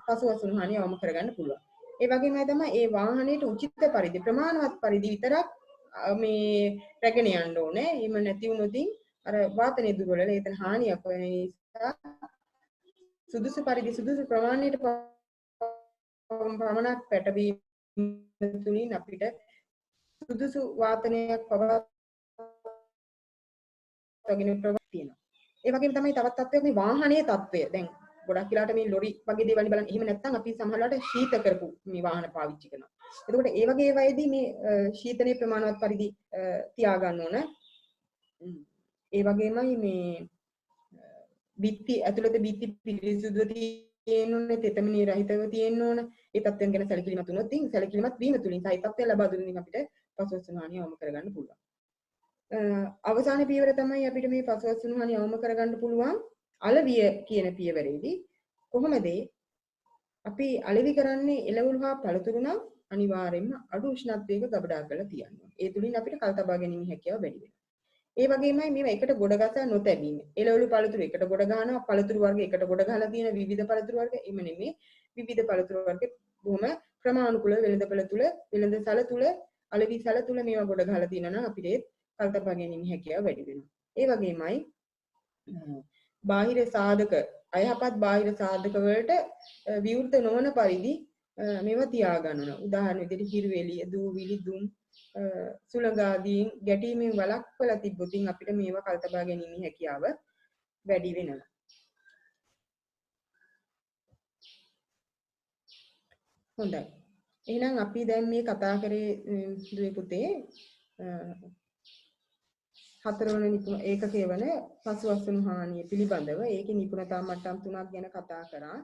පසුවසුණු හානිය අවම කරගන්න පුළුවන්. ඒ වගේමයි තමයි ඒ වාහනයේ උචිත පරිදි ප්‍රමාණවත් පරිදි විතරක් මේ රැගෙන යන්න ඕනේ. එහෙම නැති වුණොත් අර වාතනයේ දුර්වල එතන හානියක් වෙන නිසා සුදුසු පරිදි සුදුසු ප්‍රමාණයට පමණක් පැටවීම තුළින් අපිට සුදුසු වාතනයක් පවත්වාගෙන තියෙනවා. ඒ වගේම තමයි තවත් තත්ත්වයක් මේ වාහනයේ තත්ත්වය. දැන් ගොඩක් වෙලාවට මේ ලොරි වගේ දේවල් බලන්න එහෙම නැත්නම් අපි සමහරවිට ශීත කරපු මේ වාහන පාවිච්චි කරනවා. එතකොට ඒ වගේ වෙයිදී මේ ශීතනයේ ප්‍රමාණවත් පරිදි තියා ගන්න ඕන. ඒ වගේමයි මේ බිත්ති ඇතුළත බිත්ති පිරිසිදුව තියෙන්න ඕනේ, තෙතමනී රහිතව තියෙන්න ඕන. ඒ තත්ත්වයන් ගැන සැලකිලිමත් වුණොත් සැලකිලිමත් වීම තුළින් සහි තත්ත්වය ලබා දුන්නින් අපිට පසුවස්තුණු හානිය අවම කරගන්න පුළුවන්. අවසාන පියවර තමයි අපිට මේ පසුවස්තුණු හානිය අවම කරගන්න පුළුවන් අලවිය කියන පියවරේදී. කොහොමද අපි අලෙවි කරන්නේ? එළවලු හා පළතුරු නම් අනිවාර්යයෙන්ම අඩු උෂ්ණත්වයක ගබඩා කරලා තියන්න ඕනේ. ඒ තුලින් අපිට කල් තබා ගැනීම හැකියාව වැඩි වෙනවා. ඒ වගේමයි මේවා එකට ගොඩ ගසා නොතැබීම. එළවලු පළතුරු එකට ගොඩ ගන්නවා, පළතුරු වර්ග එකට ගොඩ ගහලා තියෙන විවිධ පළතුරු වර්ග එම නෙමෙයි. විවිධ පළතුරු වර්ග බොහොම ක්‍රමානුකූලව වෙළඳපළ තුල, වෙළඳසැල තුල, අලෙවි සැල තුල මේවා ගොඩ ගහලා තියෙනවා නම් අපිට කල් තබා ගැනීම හැකියාව වැඩි වෙනවා. ඒ වගේමයි බාහිර සාධක අයහපත් බාහිර සාධක වලට විවෘත නොවන පරිදි මේවා තියා ගන්න ඕන. උදාහරණ විදිහට හිරු එළිය, දූවිලි, දුම්, සුළඟ ආදීන් ගැටීමෙන් වළක්වලා තිබ්බොත් අපිට මේවා කල් තබා ගැනීම හැකියාව වැඩි වෙනවා. හොඳයි. එහෙනම් අපි දැන් මේ කතා කරේ දුවේ පුතේ හතරවන ඒකකයේ වන පසුවස්තුණු හානිය පිළිබඳව. ඒකේ නිපුණතා මට්ටම් 3ක් ගැන කතා කරා.